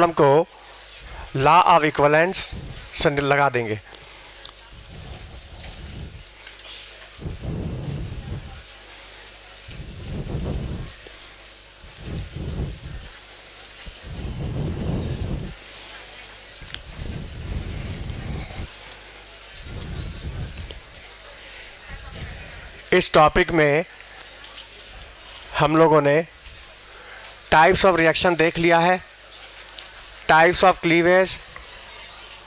Problem को law of equivalence से लगा देंगे। इस टॉपिक में हम लोगों ने टाइप्स ऑफ रिएक्शन देख लिया है, टाइप्स ऑफ क्लीवेज,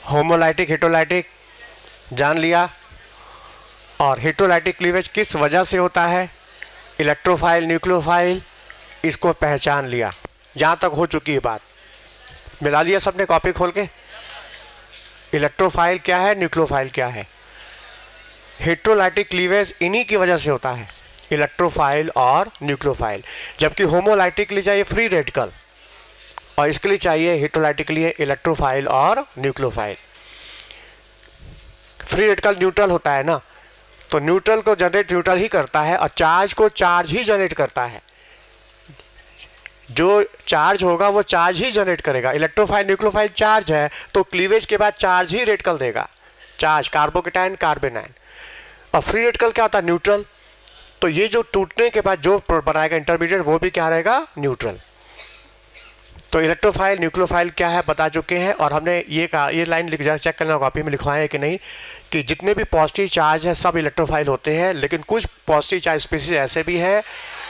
होमोलाइटिक हेटेरोलाइटिक जान लिया, और हेटेरोलाइटिक क्लीवेज किस वजह से होता है, इलेक्ट्रोफाइल न्यूक्लियोफाइल, इसको पहचान लिया। जहाँ तक हो चुकी है बात, मिला लिया सबने कॉपी खोल के। इलेक्ट्रोफाइल क्या है, न्यूक्लियोफाइल क्या है। हेटेरोलाइटिक क्लीवेज इन्हीं की वजह से होता है, इलेक्ट्रोफाइल और न्यूक्लियोफाइल। जबकि होमोलाइटिक के लिए चाहिए फ्री रेडिकल और इसके लिए चाहिए हेटेरोलाइटिक के लिए इलेक्ट्रोफाइल और न्यूक्लियोफाइल। फ्री रेडिकल न्यूट्रल होता है ना, तो न्यूट्रल को जनरेट न्यूट्रल ही करता है और चार्ज को चार्ज ही जनरेट करता है। जो चार्ज होगा वो चार्ज ही जनरेट करेगा। इलेक्ट्रोफाइल न्यूक्लियोफाइल चार्ज है तो क्लीवेज के बाद चार्ज ही रेडिकल देगा, चार्ज कार्बोकेटायन कार्बेनायन। और फ्री रेडिकल क्या होता है, न्यूट्रल। तो ये जो टूटने के बाद जो बनाएगा इंटरमीडिएट वो भी क्या रहेगा, न्यूट्रल। तो इलेक्ट्रोफाइल न्यूक्लियोफाइल क्या है बता चुके हैं। और हमने ये कहा, ये लाइन लिख जा, चेक करना कॉपी में लिखवाए हैं कि नहीं, कि जितने भी पॉजिटिव चार्ज है सब इलेक्ट्रोफाइल होते हैं, लेकिन कुछ पॉजिटिव चार्ज स्पीसीज ऐसे भी है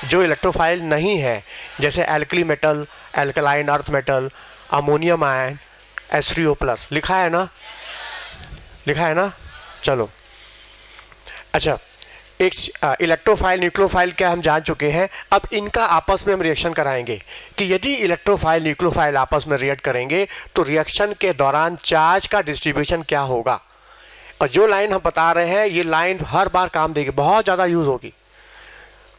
जो इलेक्ट्रोफाइल नहीं है, जैसे alkali metal, alkaline earth metal, ammonium ion, H3O+। लिखा है ना, लिखा है ना। चलो अच्छा, एक इलेक्ट्रोफाइल न्यूक्लियोफाइल क्या हम जान चुके हैं। अब इनका आपस में हम रिएक्शन कराएंगे कि यदि इलेक्ट्रोफाइल न्यूक्लियोफाइल आपस में रिएक्ट करेंगे तो रिएक्शन के दौरान चार्ज का डिस्ट्रीब्यूशन क्या होगा। और जो लाइन हम बता रहे हैं ये लाइन हर बार काम देगी, बहुत ज़्यादा यूज़ होगी।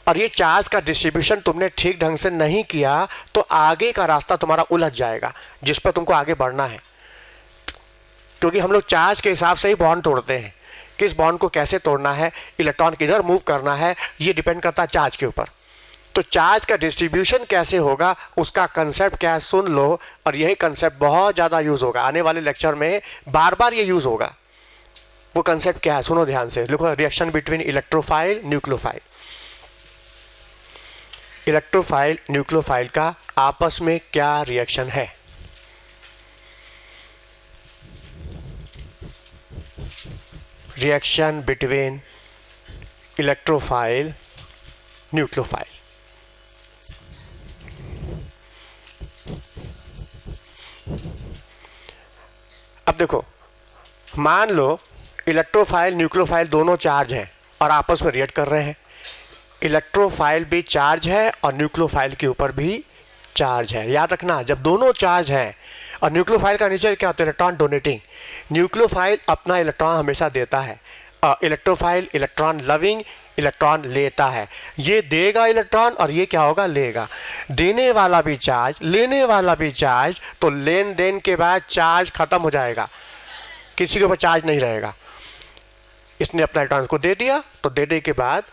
और ये चार्ज का डिस्ट्रीब्यूशन तुमने ठीक ढंग से नहीं किया तो आगे का रास्ता तुम्हारा उलझ जाएगा जिस पर तुमको आगे बढ़ना है। क्योंकि हम लोग चार्ज के हिसाब से ही बॉन्ड तोड़ते हैं, किस बॉन्ड को कैसे तोड़ना है, इलेक्ट्रॉन किधर मूव करना है, ये डिपेंड करता है चार्ज के ऊपर। तो चार्ज का डिस्ट्रीब्यूशन कैसे होगा उसका कंसेप्ट क्या है सुन लो। और यही कंसेप्ट बहुत ज़्यादा यूज़ होगा आने वाले लेक्चर में, बार बार ये यूज़ होगा। वो कंसेप्ट क्या है सुनो ध्यान से, लिखो, reaction between electrophile nucleophile. Electrophile nucleophile का आपस में क्या रिएक्शन है। Reaction between electrophile nucleophile. अब देखो, मान लो इलेक्ट्रोफाइल न्यूक्लियोफाइल दोनों चार्ज हैं और आपस में रिएक्ट कर रहे हैं। इलेक्ट्रोफाइल भी चार्ज है और न्यूक्लियोफाइल के ऊपर भी चार्ज है। याद रखना, जब दोनों चार्ज हैं, और न्यूक्लियोफाइल का नेचर क्या होता है, इलेक्ट्रॉन डोनेटिंग। न्यूक्लियोफाइल अपना इलेक्ट्रॉन हमेशा देता है, इलेक्ट्रोफाइल इलेक्ट्रॉन लविंग, इलेक्ट्रॉन लेता है। ये देगा इलेक्ट्रॉन और ये क्या होगा, लेगा। देने वाला भी चार्ज, लेने वाला भी चार्ज, तो लेन देन के बाद चार्ज खत्म हो जाएगा, किसी के ऊपर चार्ज नहीं रहेगा। इसने अपना इलेक्ट्रॉन को दे दिया तो देने के बाद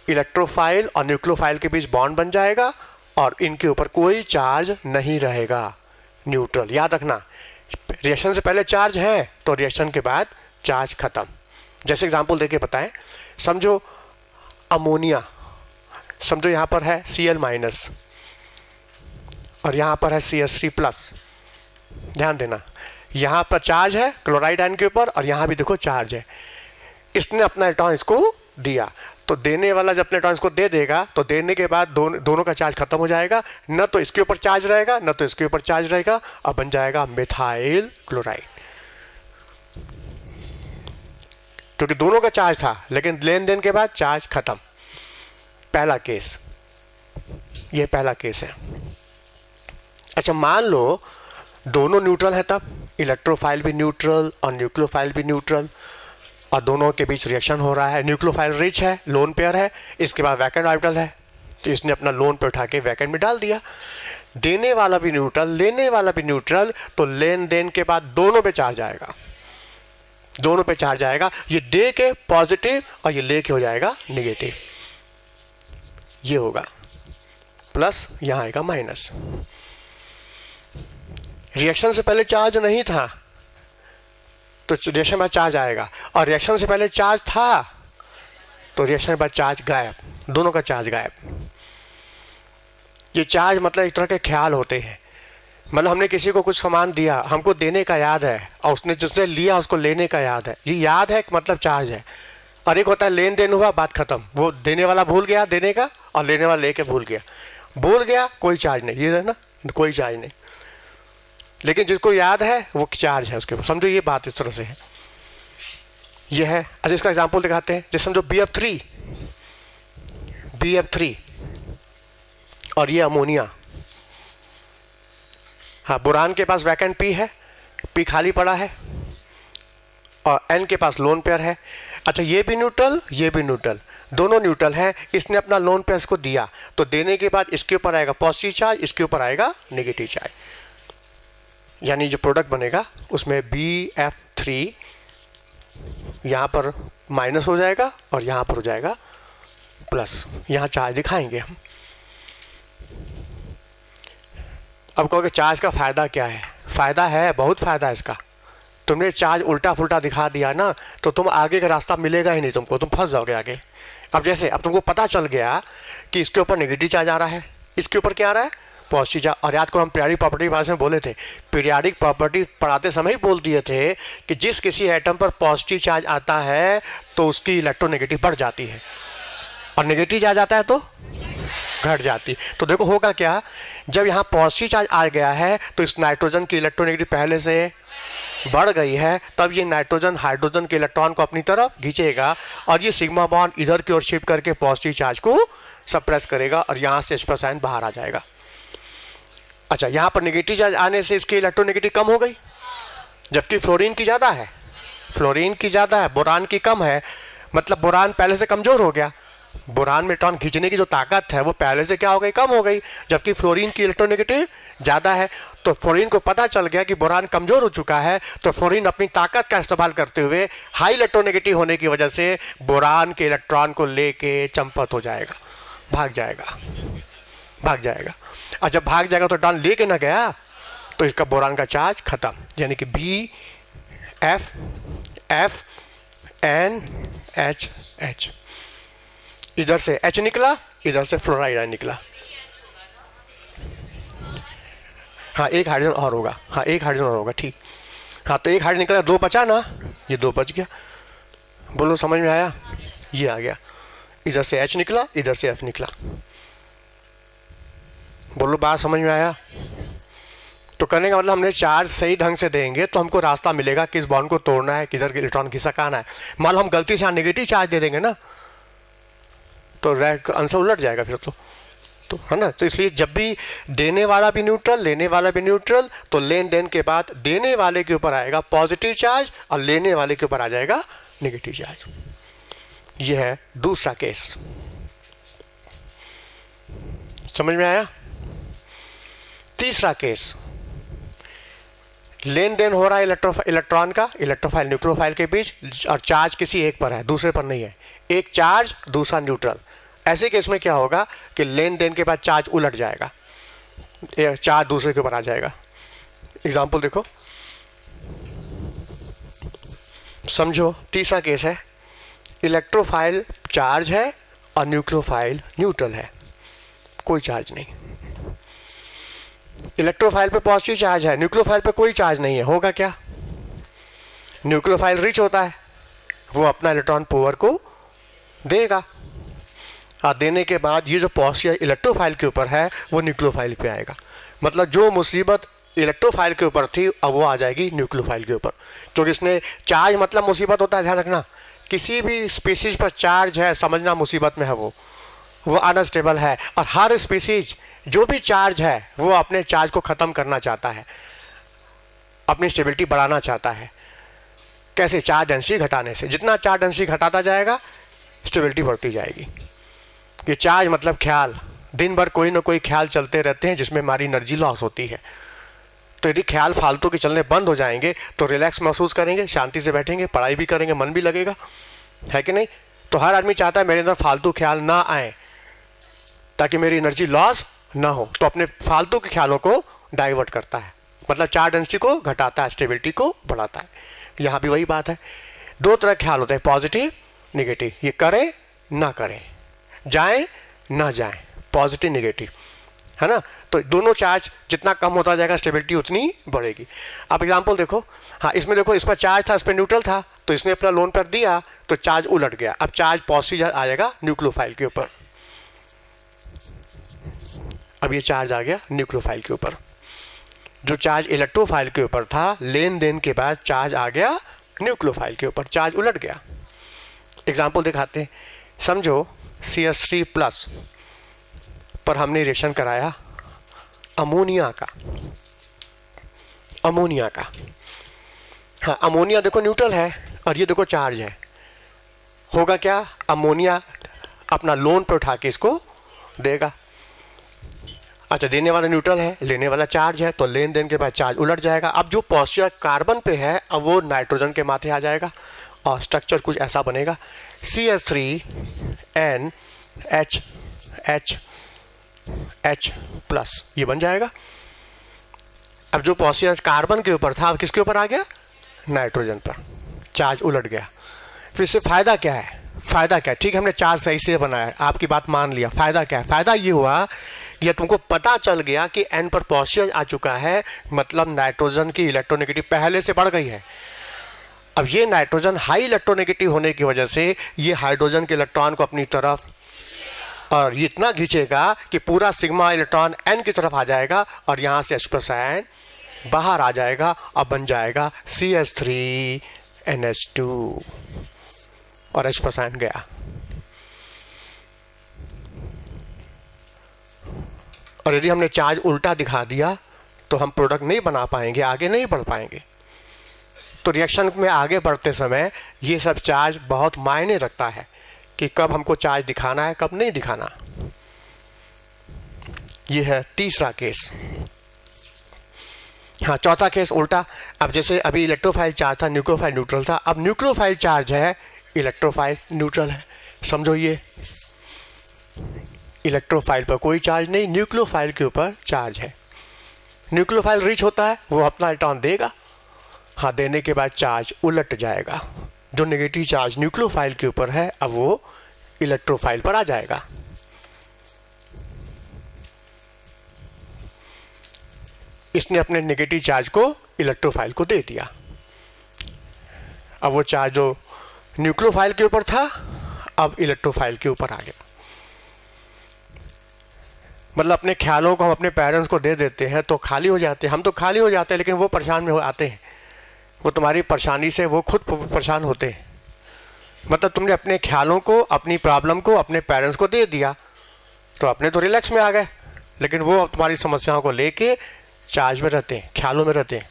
इलेक्ट्रोफाइल और न्यूक्लियोफाइल के बीच बॉन्ड बन जाएगा और इनके ऊपर कोई चार्ज नहीं रहेगा, न्यूट्रल। याद रखना, रिएक्शन से पहले चार्ज है तो रिएक्शन के बाद चार्ज खत्म। जैसे एग्जांपल देके बताएं, समझो अमोनिया, समझो यहाँ पर है Cl- और यहाँ पर है CH3+। ध्यान देना, यहाँ पर चार्ज है क्लोराइड आयन के ऊपर और यहाँ भी देखो चार्ज है। इसने अपना इलेक्ट्रॉन इसको दिया, तो देने वाला जब अपने इलेक्ट्रॉन को दे देगा तो देने के बाद दोनों का चार्ज खत्म हो जाएगा, न तो इसके ऊपर चार्ज रहेगा न तो इसके ऊपर चार्ज रहेगा, अब बन जाएगा मिथाइल क्लोराइड। क्योंकि दोनों का चार्ज था लेकिन लेन देन के बाद चार्ज खत्म। पहला केस, ये पहला केस है। अच्छा, मान लो दोनों न्यूट्रल है, तब इलेक्ट्रोफाइल भी न्यूट्रल और न्यूक्लियोफाइल भी न्यूट्रल और दोनों के बीच रिएक्शन हो रहा है। न्यूक्लियोफाइल रिच है, लोन पेयर है, इसके बाद वैकेंट ऑर्बिटल है, तो इसने अपना लोन पे उठा के वैकेंट में डाल दिया। देने वाला भी न्यूट्रल, लेने वाला भी न्यूट्रल, तो लेन देन के बाद दोनों पे चार्ज आएगा, दोनों पे चार्ज आएगा। ये दे के पॉजिटिव और ये ले के हो जाएगा निगेटिव। ये होगा प्लस, यहां आएगा माइनस। रिएक्शन से पहले चार्ज नहीं था तो रिएक्शन के बाद चार्ज आएगा, और रिएक्शन से पहले चार्ज था तो रिएक्शन के बाद चार्ज गायब, दोनों का चार्ज गायब। ये चार्ज मतलब एक तरह के ख्याल होते हैं। मतलब हमने किसी को कुछ सामान दिया, हमको देने का याद है, और उसने जिसने लिया उसको लेने का याद है। ये याद है मतलब चार्ज है। और एक होता है लेन देन हुआ, बात खत्म, वो देने वाला भूल गया देने का, और लेने वाला लेके भूल गया, कोई चार्ज नहीं, ये है ना, कोई चार्ज नहीं। लेकिन जिसको याद है वो चार्ज है उसके ऊपर। समझो ये बात इस तरह से है, ये है। अच्छा इसका एग्जांपल दिखाते हैं। जैसे समझो BF3 और ये अमोनिया। हाँ, बोरान के पास वैकेंट P है, P खाली पड़ा है, और N के पास लोन पेयर है। अच्छा ये भी न्यूट्रल, ये भी न्यूट्रल, दोनों न्यूट्रल है। इसने अपना लोन पेयर इसको दिया, तो देने के बाद इसके ऊपर आएगा पॉजिटिव चार्ज, इसके ऊपर आएगा नेगेटिव चार्ज। यानी जो प्रोडक्ट बनेगा उसमें BF3 यहाँ पर माइनस हो जाएगा और यहाँ पर हो जाएगा प्लस। यहाँ चार्ज दिखाएंगे हम। अब कहोगे चार्ज का फ़ायदा क्या है? फ़ायदा है, बहुत फ़ायदा है इसका। तुमने चार्ज उल्टा फुल्टा दिखा दिया ना तो तुम आगे का रास्ता मिलेगा ही नहीं तुमको, तुम फंस जाओगे आगे। अब जैसे अब तुमको पता चल गया कि इसके ऊपर नेगेटिव चार्ज आ रहा है, इसके ऊपर क्या आ रहा है? Positive charge. और याद करो हम पीरियाडिक प्रॉपर्टी के बारे में बोले थे, पीरियाडिक प्रॉपर्टी पढ़ाते समय ही बोल दिए थे कि जिस किसी एटम पर पॉजिटिव चार्ज आता है तो उसकी इलेक्ट्रोनेगेटिव बढ़ जाती है, और नेगेटिव चार्ज आता है तो घट जाती। तो देखो होगा क्या, जब यहाँ पॉजिटिव चार्ज आ गया है तो इस नाइट्रोजन की इलेक्ट्रोनेगेटिव पहले से बढ़ गई है, तब ये नाइट्रोजन हाइड्रोजन के इलेक्ट्रॉन को अपनी तरफ खींचेगा, और ये सिग्मा बॉन्ड इधर की ओर शिफ्ट करके पॉजिटिव चार्ज को सप्रेस करेगा, और यहाँ से H+ आयन बाहर आ जाएगा। अच्छा यहाँ पर नेगेटिव चार्ज आने से इसकी इलेक्ट्रोनेगेटिव कम हो गई, जबकि फ्लोरीन की ज़्यादा है, बोरान की कम है। मतलब बोरान पहले से कमज़ोर हो गया, बोरान में इलेक्ट्रॉन खींचने की जो ताकत है वो पहले से क्या हो गई? कम हो गई, जबकि फ्लोरीन की इलेक्ट्रोनेगेटिव ज़्यादा है। तो फ्लोरीन को पता चल गया कि बोरान कमज़ोर हो चुका है, तो फ्लोरीन अपनी ताकत का इस्तेमाल करते हुए हाई इलेक्ट्रोनेगेटिव होने की वजह से बोरान के इलेक्ट्रॉन को लेके चंपत हो जाएगा, भाग जाएगा। और जब भाग जाएगा तो इलेक्ट्रॉन लेके ना गया तो इसका बोरान का चार्ज खत्म। यानी कि BFNHH, इधर से H निकला, इधर से फ्लोराइड आयन निकला। हाँ एक हाइड्रोजन और होगा, ठीक। हाँ तो एक हाइड्रोजन निकला, 2 बचा ना, ये 2 बच गया। बोलो समझ में आया? ये आ गया, इधर से H निकला, इधर से F निकला। बोलो बात समझ में आया? तो करने का मतलब हमने चार्ज सही ढंग से देंगे तो हमको रास्ता मिलेगा किस बॉन्ड को तोड़ना है, किधर इलेक्ट्रॉन खिसकाना है। मान लो हम गलती से यहाँ नेगेटिव चार्ज दे देंगे ना तो आंसर उलट जाएगा फिर तो है ना। तो इसलिए जब भी देने वाला भी न्यूट्रल, लेने वाला भी न्यूट्रल, तो लेन देन के बाद देने वाले के ऊपर आएगा पॉजिटिव चार्ज और लेने वाले के ऊपर आ जाएगा नेगेटिव चार्ज। यह है दूसरा केस। समझ में आया? तीसरा केस, लेन देन हो रहा है इलेक्ट्रॉन का इलेक्ट्रोफाइल न्यूक्लियोफाइल के बीच, और चार्ज किसी एक पर है, दूसरे पर नहीं है। एक चार्ज दूसरा न्यूट्रल। ऐसे केस में क्या होगा कि लेन देन के बाद चार्ज उलट जाएगा, चार्ज दूसरे के ऊपर आ जाएगा। एग्जाम्पल देखो, समझो तीसरा केस है, इलेक्ट्रोफाइल चार्ज है और न्यूक्लियोफाइल न्यूट्रल है, कोई चार्ज नहीं। इलेक्ट्रोफाइल पे पॉजिटिव चार्ज है, न्यूक्लियोफाइल पे कोई चार्ज नहीं है। होगा क्या? न्यूक्लियोफाइल रिच होता है, वो अपना इलेक्ट्रॉन पुअर को देगा, और देने के बाद ये जो पॉजिटिव इलेक्ट्रोफाइल के ऊपर है वो न्यूक्लियोफाइल पे आएगा। मतलब जो मुसीबत इलेक्ट्रोफाइल के ऊपर थी अब वो आ जाएगी न्यूक्लियोफाइल के ऊपर, क्योंकि इसने चार्ज मतलब मुसीबत होता है, ध्यान रखना। किसी भी स्पीसीज पर चार्ज है समझना मुसीबत में है, वो अनस्टेबल है। और हर स्पीसीज जो भी चार्ज है वो अपने चार्ज को ख़त्म करना चाहता है, अपनी स्टेबिलिटी बढ़ाना चाहता है। कैसे? चार्ज डेंसिटी घटाने से। जितना चार्ज डेंसिटी घटाता जाएगा स्टेबिलिटी बढ़ती जाएगी। ये चार्ज मतलब ख्याल, दिन भर कोई ना कोई ख्याल चलते रहते हैं जिसमें हमारी एनर्जी लॉस होती है। तो यदि ख्याल फालतू के चलने बंद हो जाएंगे तो रिलैक्स महसूस करेंगे, शांति से बैठेंगे, पढ़ाई भी करेंगे, मन भी लगेगा, है कि नहीं? तो हर आदमी चाहता है मेरे अंदर फालतू ख्याल ना आए ताकि मेरी एनर्जी लॉस ना हो, तो अपने फालतू के ख्यालों को डाइवर्ट करता है, मतलब चार्ज डेंसिटी को घटाता है, स्टेबिलिटी को बढ़ाता है। यहाँ भी वही बात है। दो तरह के ख्याल होते हैं, पॉजिटिव निगेटिव, ये करें ना करें, जाएं ना जाएं, पॉजिटिव निगेटिव, है ना। तो दोनों चार्ज जितना कम होता जाएगा स्टेबिलिटी उतनी बढ़ेगी। आप एग्जांपल देखो, हाँ इसमें देखो, इस पर चार्ज था, इस पर न्यूट्रल था, तो इसने अपना लोन पर दिया तो चार्ज उलट गया। अब चार्ज पॉजिटिव आ जाएगा न्यूक्लियोफाइल के ऊपर, अब ये चार्ज आ गया न्यूक्लियोफाइल के ऊपर। जो चार्ज इलेक्ट्रोफाइल के ऊपर था, लेन देन के बाद चार्ज आ गया न्यूक्लियोफाइल के ऊपर, चार्ज उलट गया। एग्जाम्पल दिखाते हैं। समझो CH3+ पर हमने रिएक्शन कराया अमोनिया का, अमोनिया का। हाँ अमोनिया देखो न्यूट्रल है और ये देखो चार्ज है, होगा क्या, अमोनिया अपना लोन पर उठा के इसको देगा। अच्छा देने वाला न्यूट्रल है, लेने वाला चार्ज है, तो लेन देन के बाद चार्ज उलट जाएगा। अब जो पॉजिटिव कार्बन पे है अब वो नाइट्रोजन के माथे आ जाएगा और स्ट्रक्चर कुछ ऐसा बनेगा, CH3NHH+, ये बन जाएगा। अब जो पॉजिटिव कार्बन के ऊपर था अब किसके ऊपर आ गया, नाइट्रोजन पर, चार्ज उलट गया। फिर इससे फायदा क्या है, फायदा क्या है, ठीक है हमने चार्ज सही से बनाया, आपकी बात मान लिया, फायदा क्या है, फायदा ये हुआ ये तुमको पता चल गया कि N पर पॉजिटिव आ चुका है, मतलब नाइट्रोजन की इलेक्ट्रोनेगेटिव पहले से बढ़ गई है। अब ये नाइट्रोजन हाई इलेक्ट्रोनेगेटिव होने की वजह से ये हाइड्रोजन के इलेक्ट्रॉन को अपनी तरफ और ये इतना खींचेगा कि पूरा सिग्मा इलेक्ट्रॉन N की तरफ आ जाएगा और यहाँ से H+ आयन बाहर आ जाएगा और बन जाएगा CH3NH2 और H+ आयन गया। और यदि हमने चार्ज उल्टा दिखा दिया तो हम प्रोडक्ट नहीं बना पाएंगे, आगे नहीं बढ़ पाएंगे। तो रिएक्शन में आगे बढ़ते समय ये सब चार्ज बहुत मायने रखता है कि कब हमको चार्ज दिखाना है कब नहीं दिखाना। ये है तीसरा केस। हाँ चौथा केस उल्टा। अब जैसे अभी इलेक्ट्रोफाइल चार्ज था, न्यूक्लियोफाइल न्यूट्रल था, अब न्यूक्लियोफाइल चार्ज है, इलेक्ट्रोफाइल न्यूट्रल है। समझो ये इलेक्ट्रोफाइल पर कोई चार्ज नहीं, न्यूक्लियोफाइल के ऊपर चार्ज है। न्यूक्लियोफाइल रिच होता है, वो अपना इलेक्ट्रॉन देगा, हाँ देने के बाद चार्ज उलट जाएगा। जो नेगेटिव चार्ज न्यूक्लियोफाइल के ऊपर है अब वो इलेक्ट्रोफाइल पर आ जाएगा। इसने अपने नेगेटिव चार्ज को इलेक्ट्रोफाइल को दे दिया। अब वो चार्ज जो न्यूक्लियोफाइल के ऊपर था अब इलेक्ट्रोफाइल के ऊपर आ गया। मतलब अपने ख्यालों को हम अपने पेरेंट्स को दे देते हैं तो खाली हो जाते हैं, हम तो खाली हो जाते हैं लेकिन वो परेशान में आते हैं, वो तुम्हारी परेशानी से वो खुद परेशान होते हैं। मतलब तुमने अपने ख्यालों को, अपनी प्रॉब्लम को अपने पेरेंट्स को दे दिया तो अपने तो रिलैक्स में आ गए, लेकिन वो तुम्हारी समस्याओं को लेके चार्ज में रहते हैं, ख्यालों में रहते हैं।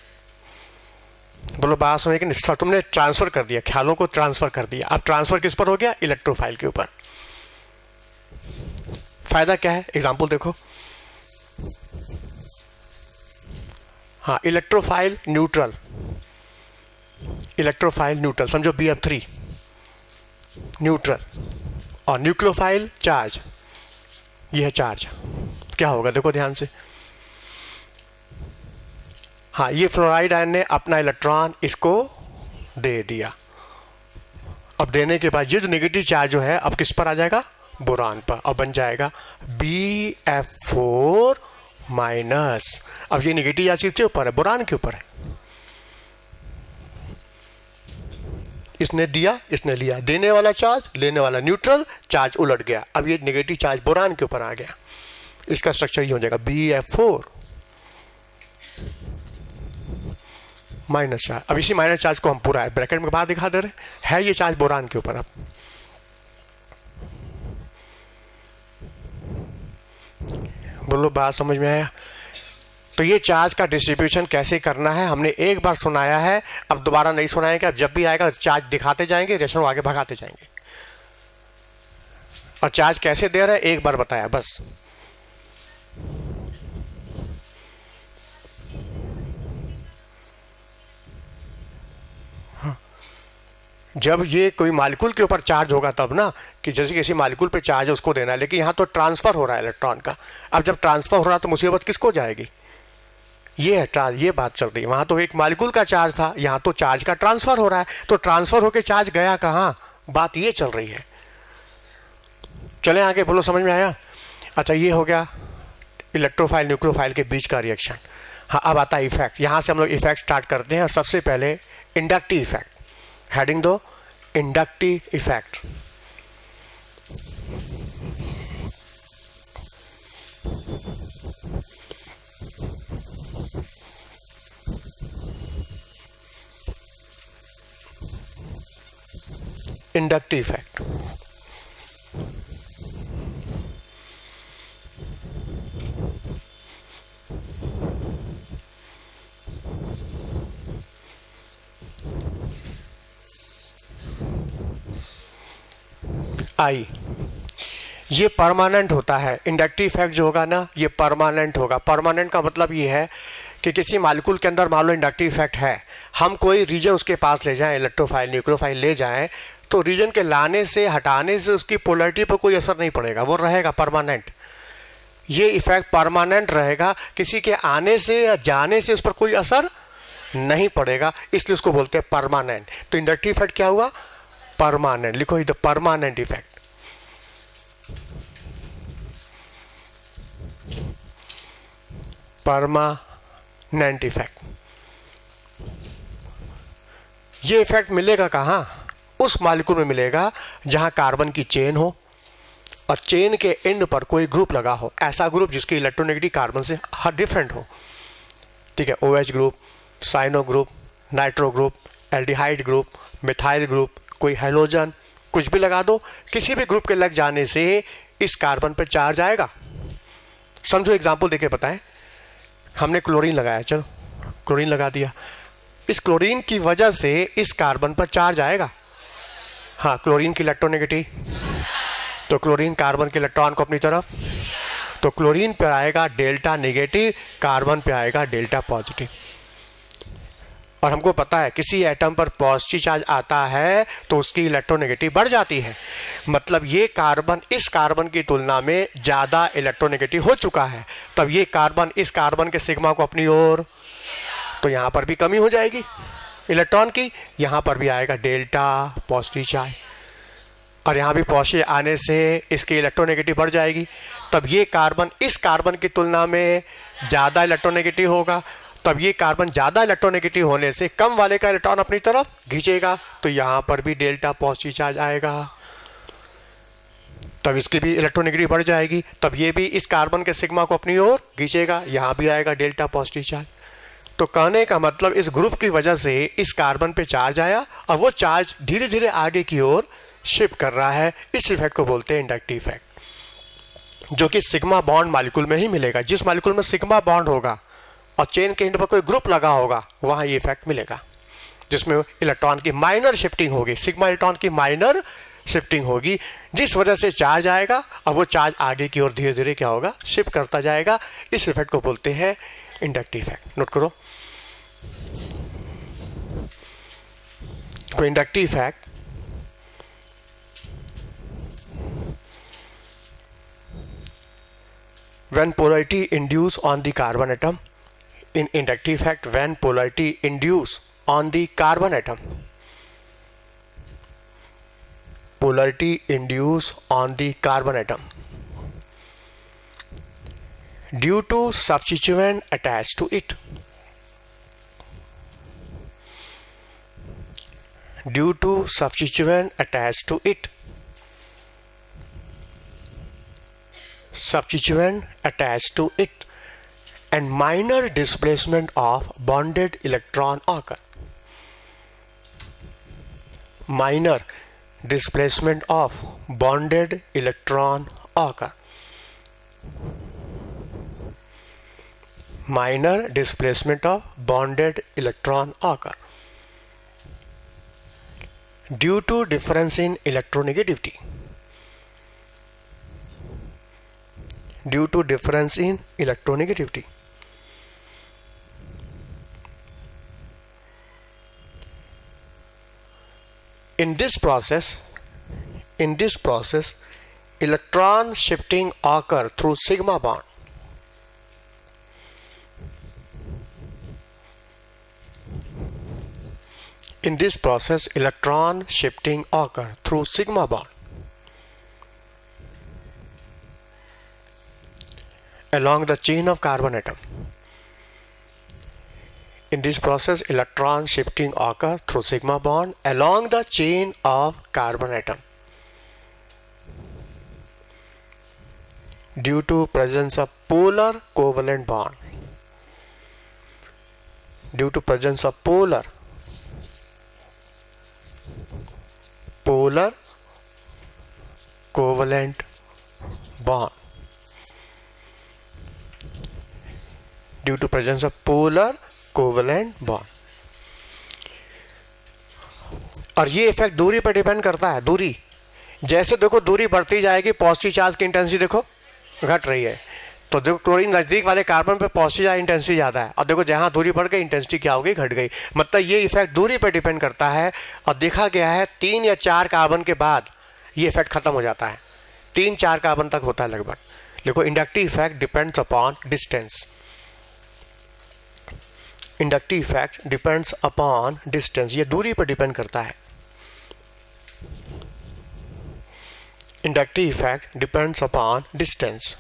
बोलो बात समझ, लेकिन तुमने ट्रांसफ़र कर दिया, ख्यालों को ट्रांसफ़र कर दिया। अब ट्रांसफ़र किस पर हो गया, इलेक्ट्रोफाइल के ऊपर। फायदा क्या है, एग्जाम्पल देखो। हाँ इलेक्ट्रोफाइल न्यूट्रल, इलेक्ट्रोफाइल न्यूट्रल समझो BF3 न्यूट्रल और न्यूक्लियोफाइल चार्ज, ये है चार्ज। क्या होगा देखो ध्यान से। हाँ ये फ्लोराइड आयन ने अपना इलेक्ट्रॉन इसको दे दिया। अब देने के बाद ये जो नेगेटिव चार्ज जो है अब किस पर आ जाएगा, बोरान पर, और बन जाएगा BF4-। अब ये नेगेटिव चार्ज किसके ऊपर है, बोरान के ऊपर है। इसने दिया, इसने लिया, देने वाला चार्ज, लेने वाला न्यूट्रल, चार्ज उलट गया। अब ये नेगेटिव चार्ज बोरान के ऊपर आ गया। इसका स्ट्रक्चर ये हो जाएगा BF4-। अब इसी माइनस चार्ज को हम पूरा ब्रैकेट में बाहर दिखा दे रहे हैं, ये चार्ज बोरान के ऊपर। अब बोलो बात समझ में आया। तो ये चार्ज का डिस्ट्रीब्यूशन कैसे करना है हमने एक बार सुनाया है, अब दोबारा नहीं सुनाएंगे। अब जब भी आएगा चार्ज दिखाते जाएंगे, रिएक्शन आगे भगाते जाएंगे। और चार्ज कैसे दे रहा है एक बार बताया बस। जब ये कोई मालिक्यूल के ऊपर चार्ज होगा तब ना, कि जैसे किसी मालिक्यूल पे चार्ज है उसको देना है, लेकिन यहाँ तो ट्रांसफर हो रहा है इलेक्ट्रॉन का। अब जब ट्रांसफर हो रहा है तो मुसीबत किसको जाएगी, ये है चार्ज, ये बात चल रही है। वहां तो एक मालिक्यूल का चार्ज था, यहां तो चार्ज का ट्रांसफर हो रहा है, तो ट्रांसफर होके चार्ज गया कहां, बात ये चल रही है। चले आगे, बोलो समझ में आया। अच्छा, ये हो गया इलेक्ट्रोफाइल न्यूक्लियोफाइल के बीच का रिएक्शन। हाँ, अब आता है इफेक्ट। यहां से हम लोग इफेक्ट स्टार्ट करते हैं, और सबसे पहले इंडक्टिव इफेक्ट। हेडिंग दो, इंडक्टिव इफेक्ट। इंडक्टिव इफेक्ट, आई, ये परमानेंट होता है। इंडक्टिव इफेक्ट जो होगा ना, ये परमानेंट होगा। परमानेंट का मतलब ये है कि किसी मालिक्यूल के अंदर मान लो इंडक्टिव इफेक्ट है, हम कोई रीजन उसके पास ले जाएं, इलेक्ट्रोफाइल न्यूक्लियोफाइल ले जाएं, तो रीजन के लाने से हटाने से उसकी पोलैरिटी पर कोई असर नहीं पड़ेगा, वो रहेगा परमानेंट। ये इफेक्ट परमानेंट रहेगा, किसी के आने से या जाने से उस पर कोई असर नहीं पड़ेगा, इसलिए उसको बोलते हैं परमानेंट। तो इंडक्टिव इफेक्ट क्या हुआ, परमानेंट। लिखो इधर परमानेंट इफेक्ट। परमानेंट इफेक्ट, ये इफेक्ट मिलेगा कहां, उस मॉलिक्यूल में मिलेगा जहां कार्बन की चेन हो और चेन के एंड पर कोई ग्रुप लगा हो, ऐसा ग्रुप जिसकी इलेक्ट्रोनेगेटिव कार्बन से डिफरेंट हो। ठीक है, OH group, cyano group, nitro group, aldehyde group, methyl group, कोई हेलोजन, कुछ भी लगा दो, किसी भी ग्रुप के लग जाने से इस कार्बन पर चार्ज आएगा। समझो, एग्जांपल देके बताएं। हमने क्लोरीन लगाया, चलो क्लोरीन लगा दिया, इस क्लोरीन की वजह से इस कार्बन पर चार्ज आएगा। हाँ, क्लोरीन की इलेक्ट्रोनेगेटिव, तो क्लोरीन कार्बन के इलेक्ट्रॉन को अपनी तरफ, तो क्लोरीन पे आएगा डेल्टा नेगेटिव, कार्बन पे आएगा डेल्टा पॉजिटिव। और हमको पता है किसी एटम पर पॉजिटिव चार्ज आता है तो उसकी इलेक्ट्रोनेगेटिव बढ़ जाती है, मतलब ये कार्बन इस कार्बन की तुलना में ज़्यादा इलेक्ट्रोनेगेटिव हो चुका है, तब ये कार्बन इस कार्बन के सिग्मा को अपनी ओर, तो यहाँ पर भी कमी हो जाएगी इलेक्ट्रॉन की, यहाँ पर भी आएगा डेल्टा पॉजिटिव चार्ज, और यहाँ भी पॉजिटिव आने से इसकी इलेक्ट्रोनेगेटिव बढ़ जाएगी, तब ये कार्बन इस कार्बन की तुलना में ज़्यादा इलेक्ट्रोनेगेटिव होगा, तब ये कार्बन ज़्यादा इलेक्ट्रोनेगेटिव होने से कम वाले का इलेक्ट्रॉन अपनी तरफ खींचेगा, तो यहाँ पर भी डेल्टा पॉजिटिव चार्ज आएगा, तब इसकी भी इलेक्ट्रोनेगेटिव बढ़ जाएगी, तब ये भी इस कार्बन के सिग्मा को अपनी ओर खींचेगा, यहाँ भी आएगा डेल्टा पॉजिटिव चार्ज। तो कहने का मतलब इस ग्रुप की वजह से इस कार्बन पे चार्ज आया और वो चार्ज धीरे धीरे आगे की ओर शिफ्ट कर रहा है। इस इफेक्ट को बोलते हैं इंडक्टिव इफेक्ट, जो कि सिग्मा बॉन्ड मॉलिक्यूल में ही मिलेगा। जिस मॉलिक्यूल में सिग्मा बॉन्ड होगा और चेन के एंड पर कोई ग्रुप लगा होगा, वहां ये इफेक्ट मिलेगा, जिसमें इलेक्ट्रॉन की माइनर शिफ्टिंग होगी, सिग्मा इलेक्ट्रॉन की माइनर शिफ्टिंग होगी, जिस वजह से चार्ज आएगा और वो चार्ज आगे की ओर धीरे धीरे क्या होगा, शिफ्ट करता जाएगा। इस इफेक्ट को बोलते हैं इंडक्टिव इफेक्ट। नोट करो, कोई inductive effect when polarity induce on the carbon atom, in inductive effect when polarity induce on the carbon atom, polarity induce on the carbon atom due to substituent attached to it, due to substituent attached to it, substituent attached to it, and minor displacement of bonded electron occur. Minor displacement of bonded electron occur. Minor displacement of bonded electron occur due to difference in electronegativity. Due to difference in electronegativity. In this process, electron shifting occur through sigma bond. In this process, electron shifting occur through sigma bond along the chain of carbon atom. In this process, electron shifting occur through sigma bond along the chain of carbon atom due to presence of polar covalent bond. Due to presence of polar covalent bond. Due to presence of polar covalent bond. और ये effect दूरी पर depend करता है. दूरी जैसे देखो दूरी बढ़ती जाएगी, पॉजिटिव चार्ज की इंटेंसिटी देखो घट रही है. तो देखो क्लोरीन नजदीक वाले कार्बन पे पॉजिटिव चार्ज इंटेंसिटी ज्यादा है, और देखो जहां दूरी बढ़ गई इंटेंसिटी क्या हो गई, घट गई. मतलब ये इफेक्ट दूरी पर डिपेंड करता है. और देखा गया है 3 या 4 कार्बन के बाद ये इफेक्ट खत्म हो जाता है. 3-4 कार्बन तक होता है लगभग. देखो inductive effect depends upon distance. Inductive effect depends upon distance. ये दूरी पर डिपेंड करता है. Inductive effect depends upon distance.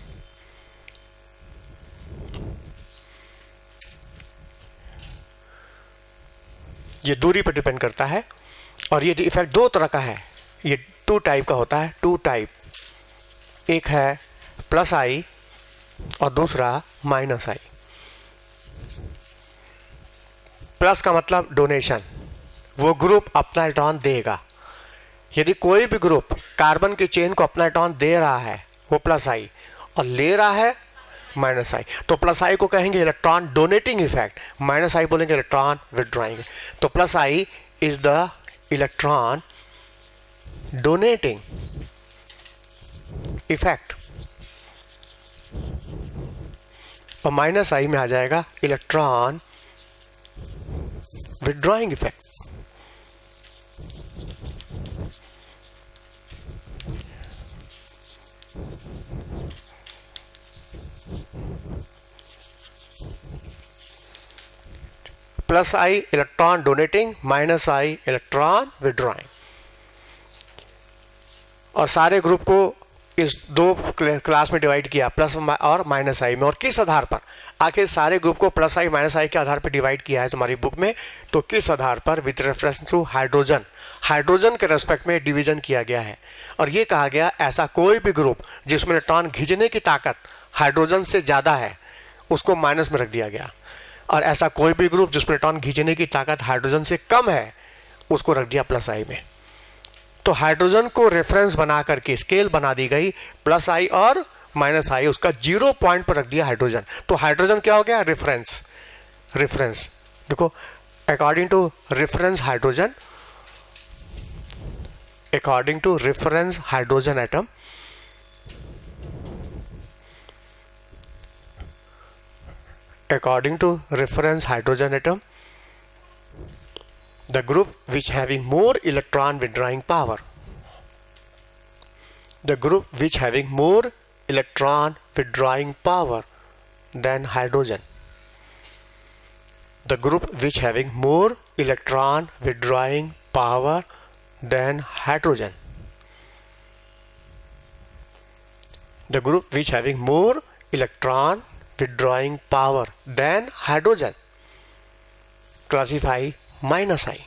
ये दूरी पर डिपेंड करता है. और ये इफेक्ट 2 तरह का है. ये 2 टाइप का होता है. 2 टाइप. एक है प्लस आई और दूसरा माइनस आई. प्लस का मतलब डोनेशन, वो ग्रुप अपना इलेक्ट्रॉन देगा. यदि कोई भी ग्रुप कार्बन की चेन को अपना इलेक्ट्रॉन दे रहा है वो प्लस आई, और ले रहा है माइनस आई, तो प्लस आई को कहेंगे इलेक्ट्रॉन डोनेटिंग इफेक्ट, माइनस आई बोलेंगे इलेक्ट्रॉन विथड्रॉइंग. तो plus I is the electron donating effect, और माइनस आई में आ जाएगा इलेक्ट्रॉन withdrawing effect. प्लस आई इलेक्ट्रॉन डोनेटिंग, माइनस आई इलेक्ट्रॉन विड्रॉइंग. और सारे ग्रुप को इस 2 क्लास में डिवाइड किया, प्लस और माइनस आई में. और किस आधार पर? आखिर सारे ग्रुप को प्लस आई माइनस आई के आधार पर डिवाइड किया है तुम्हारी बुक में. तो किस आधार पर? With reference to hydrogen. Hydrogen के रेस्पेक्ट में डिवीजन किया गया है. और ये कहा गया ऐसा कोई भी ग्रुप जिसमें इलेक्ट्रॉन खींचने की ताकत हाइड्रोजन से ज़्यादा है उसको माइनस में रख दिया गया, और ऐसा कोई भी ग्रुप जिसमें इलेक्ट्रॉन खींचने की ताकत हाइड्रोजन से कम है उसको रख दिया प्लस आई में. तो हाइड्रोजन को रेफरेंस बना करके स्केल बना दी गई, प्लस आई और माइनस आई, उसका 0 पॉइंट पर रख दिया हाइड्रोजन. तो हाइड्रोजन क्या हो गया? रेफरेंस. रेफरेंस देखो, according to reference hydrogen, according to reference hydrogen atom, according to reference hydrogen atom, the group which having more electron withdrawing power, the group which having more electron withdrawing power than hydrogen, the group which having more electron withdrawing power than hydrogen, the group which having more electron withdrawing power than hydrogen, classify minus I.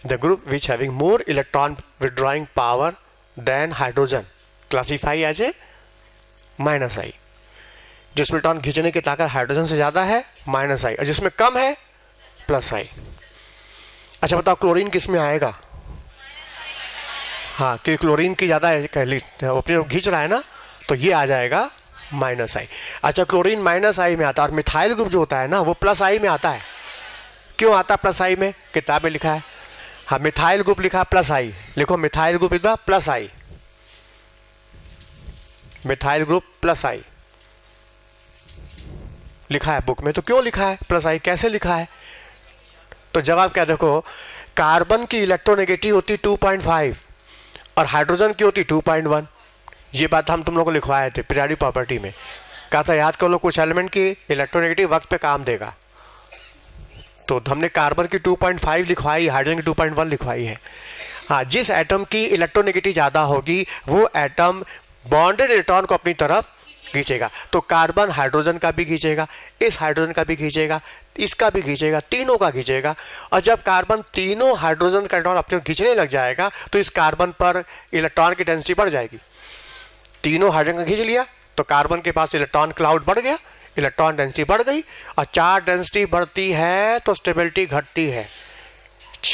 The group which having more electron withdrawing power than hydrogen, classify as a minus I. जिसमें electron खींचने की ताकत hydrogen से ज्यादा है minus I, और जिसमें कम है प्लस आई. अच्छा बताओ क्लोरीन किस में आएगा? हाँ, क्योंकि क्लोरीन की ज़्यादा अपने खींच रहा है ना, तो ये आ जाएगा माइनस आई. अच्छा क्लोरीन माइनस आई में आता है, और मिथाइल ग्रुप जो होता है ना वो प्लस आई में आता है. क्यों आता है प्लस आई में? किताब में लिखा है. हाँ, मिथाइल ग्रुप लिखा है प्लस आई, लिखो methyl group is the plus I, methyl group plus I लिखा है बुक में. तो क्यों लिखा है प्लस आई, कैसे लिखा है? तो जवाब क्या देखो, कार्बन की इलेक्ट्रोनेगेटिव होती 2.5 और हाइड्रोजन की होती 2.1. ये बात हम तुम लोगों को लिखवाए थे पीरियोडिक प्रॉपर्टी में. कहा था याद कर लो कुछ एलिमेंट की इलेक्ट्रोनेगेटिव वक्त पे काम देगा. तो हमने कार्बन की 2.5 लिखवाई, हाइड्रोजन की 2.1 लिखवाई है। हाँ, जिस एटम की इलेक्ट्रोनेगेटिव ज़्यादा होगी वो एटम बॉन्डेड इलेक्ट्रॉन को अपनी तरफ खींचेगा। तो कार्बन हाइड्रोजन का भी खींचेगा, इस हाइड्रोजन का भी खींचेगा, इसका भी खींचेगा, तीनों का खींचेगा। और जब कार्बन तीनों हाइड्रोजन का इलेक्ट्रॉन अपने खींचने लग जाएगा तो इस कार्बन पर इलेक्ट्रॉन की डेंसिटी बढ़ जाएगी। तीनों हाइड्रोजन का खींच लिया तो कार्बन के पास इलेक्ट्रॉन क्लाउड बढ़ गया, इलेक्ट्रॉन डेंसिटी बढ़ गई। और चार्ज डेंसिटी बढ़ती है तो स्टेबिलिटी घटती है।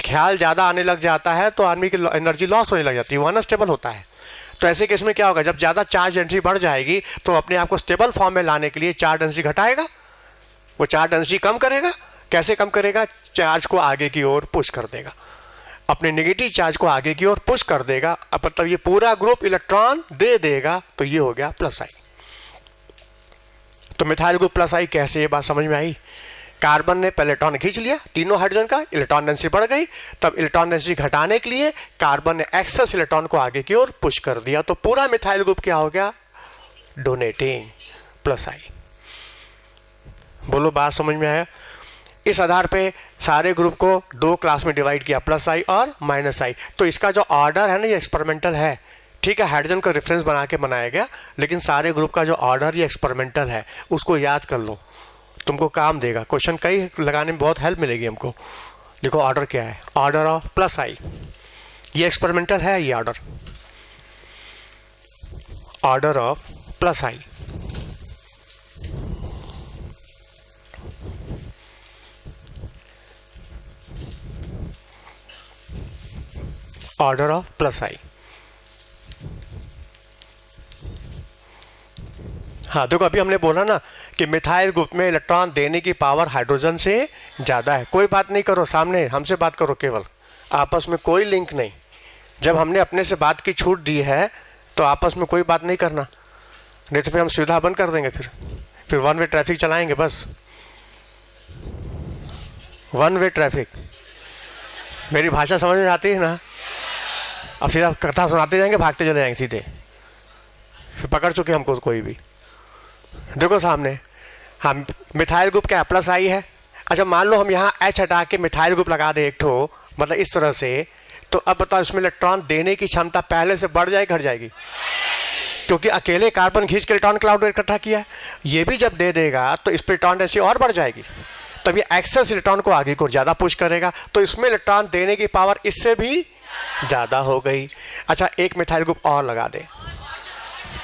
ख्याल ज़्यादा आने लग जाता है तो आदमी की एनर्जी लॉस होने लग जाती है, वो अनस्टेबल होता है। तो ऐसे केस में क्या होगा, जब ज़्यादा चार्ज डेंसिटी बढ़ जाएगी तो अपने आप को स्टेबल फॉर्म में लाने के लिए चार्ज डेंसिटी घटाएगा, वो चार्ज डेंसिटी कम करेगा। कैसे कम करेगा, चार्ज को आगे की ओर पुश कर देगा, अपने नेगेटिव चार्ज को आगे की ओर पुश कर देगा। अब मतलब ये पूरा ग्रुप इलेक्ट्रॉन दे देगा, तो ये हो गया प्लस आई। तो मिथाइल ग्रुप प्लस आई कैसे, ये बात समझ में आई। कार्बन ने पहले इलेक्ट्रॉन खींच लिया तीनों हाइड्रोजन का, इलेक्ट्रॉन डेंसिटी बढ़ गई। तब इलेक्ट्रॉन डेंसिटी घटाने के लिए कार्बन ने एक्सेस इलेक्ट्रॉन को आगे की ओर पुश कर दिया, तो पूरा मिथाइल ग्रुप क्या हो गया, डोनेटिंग प्लस आई। बोलो बात समझ में आया। इस आधार पे सारे ग्रुप को दो क्लास में डिवाइड किया, प्लस आई और माइनस आई। तो इसका जो ऑर्डर है ना, ये एक्सपेरिमेंटल है, ठीक है, हाइड्रोजन का रेफरेंस बना के बनाया गया, लेकिन सारे ग्रुप का जो ऑर्डर ये एक्सपेरिमेंटल है, उसको याद कर लो, तुमको काम देगा। क्वेश्चन कई लगाने में बहुत हेल्प मिलेगी हमको। देखो ऑर्डर क्या है, ऑर्डर ऑफ प्लस आई, ये एक्सपेरिमेंटल है, ये order of plus I. Order of plus I. हाँ देखो, अभी हमने बोला ना कि मिथाइल ग्रुप में इलेक्ट्रॉन देने की पावर हाइड्रोजन से ज़्यादा है। कोई बात नहीं करो, सामने हमसे बात करो, केवल आपस में कोई लिंक नहीं। जब हमने अपने से बात की छूट दी है तो आपस में कोई बात नहीं करना, नहीं तो फिर हम सुविधा बंद कर देंगे, फिर वन वे ट्रैफिक चलाएंगे, बस वन वे ट्रैफिक। मेरी भाषा समझ में आती है ना। अब सीधा कथा सुनाते जाएंगे, भागते चले जाएंगे सीधे, फिर पकड़ चुके हमको कोई भी। देखो सामने, हम मिथाइल ग्रुप क्या प्लस आई है। अच्छा मान लो हम यहाँ H हटा के मिथाइल ग्रुप लगा दे एक ठो, मतलब इस तरह से, तो अब बताओ इसमें इलेक्ट्रॉन देने की क्षमता पहले से बढ़ जाएगी घट जाएगी, क्योंकि अकेले कार्बन खींच के इलेक्ट्रॉन क्लाउड इकट्ठा किया है। ये भी जब दे देगा तो इस पर इलेक्ट्रॉन डेंसिटी और बढ़ जाएगी, तब ये एक्सेस इलेक्ट्रॉन को आगे को ज़्यादा पुश करेगा, तो इसमें इलेक्ट्रॉन देने की पावर इससे भी ज़्यादा हो गई। अच्छा एक मिथाइल ग्रुप और लगा दे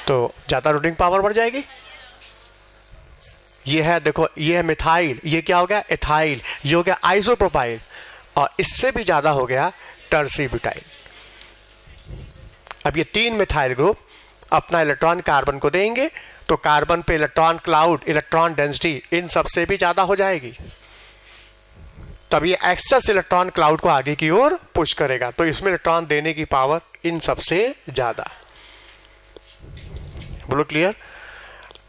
तो ज़्यादा रोटेटिंग पावर बढ़ जाएगी। ये है देखो, ये है मिथाइल, ये क्या हो गया एथाइल, ये हो गया आइसोप्रोपाइल, और इससे भी ज़्यादा हो गया टर्सीब्यूटाइल। अब ये तीन मिथाइल ग्रुप अपना इलेक्ट्रॉन कार्बन को देंगे तो कार्बन पे electron cloud, electron density in सबसे भी ज़्यादा हो जाएगी, तब ये एक्सेस इलेक्ट्रॉन क्लाउड को आगे की ओर पुश करेगा, तो इसमें इलेक्ट्रॉन देने की पावर इन सबसे ज़्यादा। बोलो क्लियर।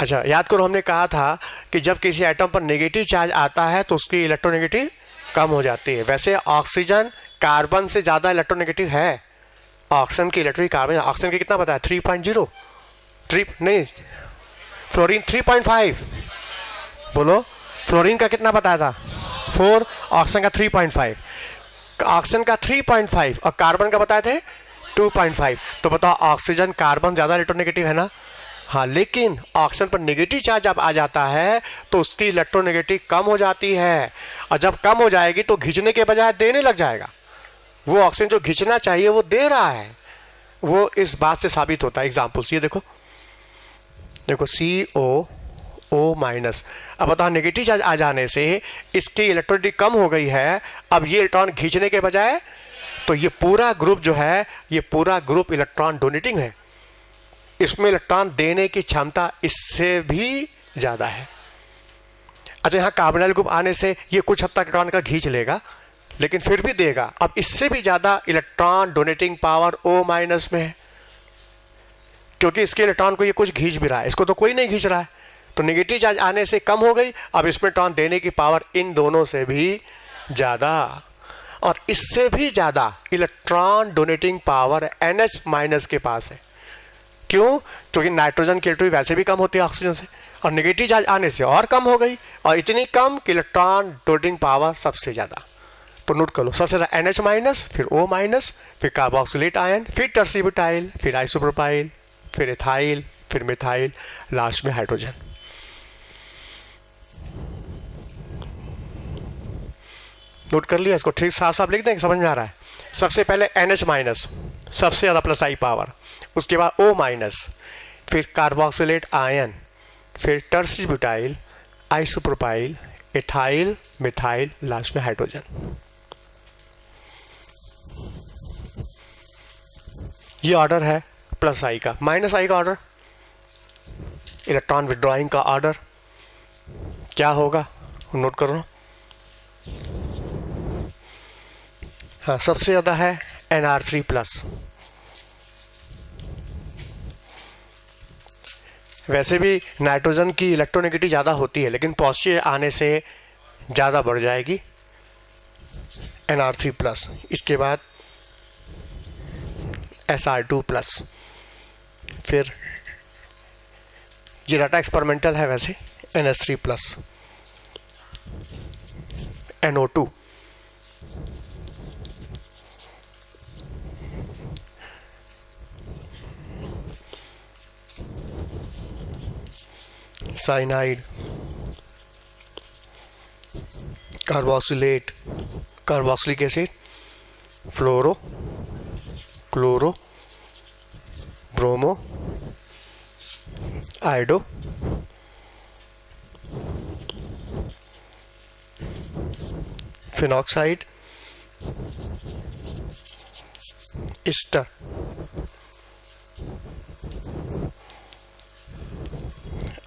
अच्छा याद करो, हमने कहा था कि जब किसी एटम पर नेगेटिव चार्ज आता है तो उसकी इलेक्ट्रोनेगेटिव कम हो जाती है। वैसे ऑक्सीजन कार्बन से ज़्यादा इलेक्ट्रोनेगेटिव है। ऑक्सीजन की इलेक्ट्रिक कार्बन, ऑक्सीजन की कितना बताया 3.0, नहीं फ्लोरीन 3.5। बोलो फ्लोरीन का कितना बताया था 4, ऑक्सीजन का 3.5, ऑक्सीजन का 3.5 और कार्बन का बताए थे 2.5। तो बताओ ऑक्सीजन कार्बन ज़्यादा इलेक्ट्रोनेगेटिव है ना। हाँ, लेकिन ऑक्सीजन पर नेगेटिव चार्ज जब आ जाता है तो उसकी इलेक्ट्रोनेगेटिव कम हो जाती है, और जब कम हो जाएगी तो खींचने के बजाय देने लग जाएगा। वो ऑक्सीजन जो खींचना चाहिए वो दे रहा है, वो इस बात से साबित होता है। एग्जाम्पल्स ये देखो, CO माइनस। अब बताओ नेगेटिव चार्ज आ जाने से इसकी इलेक्ट्रोनेगेटिव कम हो गई है, अब ये इलेक्ट्रॉन खींचने के बजाय, तो ये पूरा ग्रुप जो है, ये पूरा ग्रुप इलेक्ट्रॉन डोनेटिंग है, इसमें इलेक्ट्रॉन देने की क्षमता इससे भी ज़्यादा है। अच्छा यहाँ कार्बोनाइल ग्रुप आने से ये कुछ हद तक इलेक्ट्रॉन का खींच लेगा, लेकिन फिर भी देगा। अब इससे भी ज़्यादा electron donating power O minus में है, क्योंकि इसके इलेक्ट्रॉन को ये कुछ खींच भी रहा है, इसको तो कोई नहीं खींच रहा है, तो नेगेटिव चार्ज आने से कम हो गई। अब इसमें इलेक्ट्रॉन देने की पावर इन दोनों से भी ज़्यादा, और इससे भी ज़्यादा electron donating power NH minus के पास है। क्यों? क्योंकि नाइट्रोजन की इलेक्ट्रिक वैसे भी कम होती है ऑक्सीजन से, और नेगेटिव चार्ज आने से और कम हो गई, और इतनी कम कि इलेक्ट्रॉन डोटिंग पावर सबसे ज़्यादा। तो नोट कर लो, सबसे ज़्यादा NH माइनस, फिर O माइनस, फिर कार्बोक्सिलेट आयन, फिर टर्शी ब्यूटाइल, फिर आइसोप्रोपाइल, फिर एथाइल, फिर मिथाइल, लास्ट में हाइड्रोजन। नोट कर लिया इसको, ठीक साफ साफ लिख देंगे, समझ में आ रहा है। सबसे पहले NH माइनस, सबसे ज़्यादा प्लस आई पावर, उसके बाद O माइनस, फिर कार्बोक्सिलेट आयन, फिर tertiary butyl, isopropyl, ethyl, methyl, last में हाइड्रोजन। ये ऑर्डर है प्लस आई का। माइनस आई का ऑर्डर, इलेक्ट्रॉन विड्रॉइंग का ऑर्डर क्या होगा, नोट करो। हाँ, सबसे ज़्यादा है Nr3 प्लस। वैसे भी नाइट्रोजन की इलेक्ट्रोनेगेटिव ज़्यादा होती है, लेकिन पॉजिटिव आने से ज़्यादा बढ़ जाएगी, Nr3 प्लस। इसके बाद Sr2 प्लस। फिर ये डाटा एक्सपेरिमेंटल है वैसे, NH3 plus, NO2, cyanide, carboxylate, carboxylic acid, fluoro, chloro, bromo, iodo, phenoxide, ester,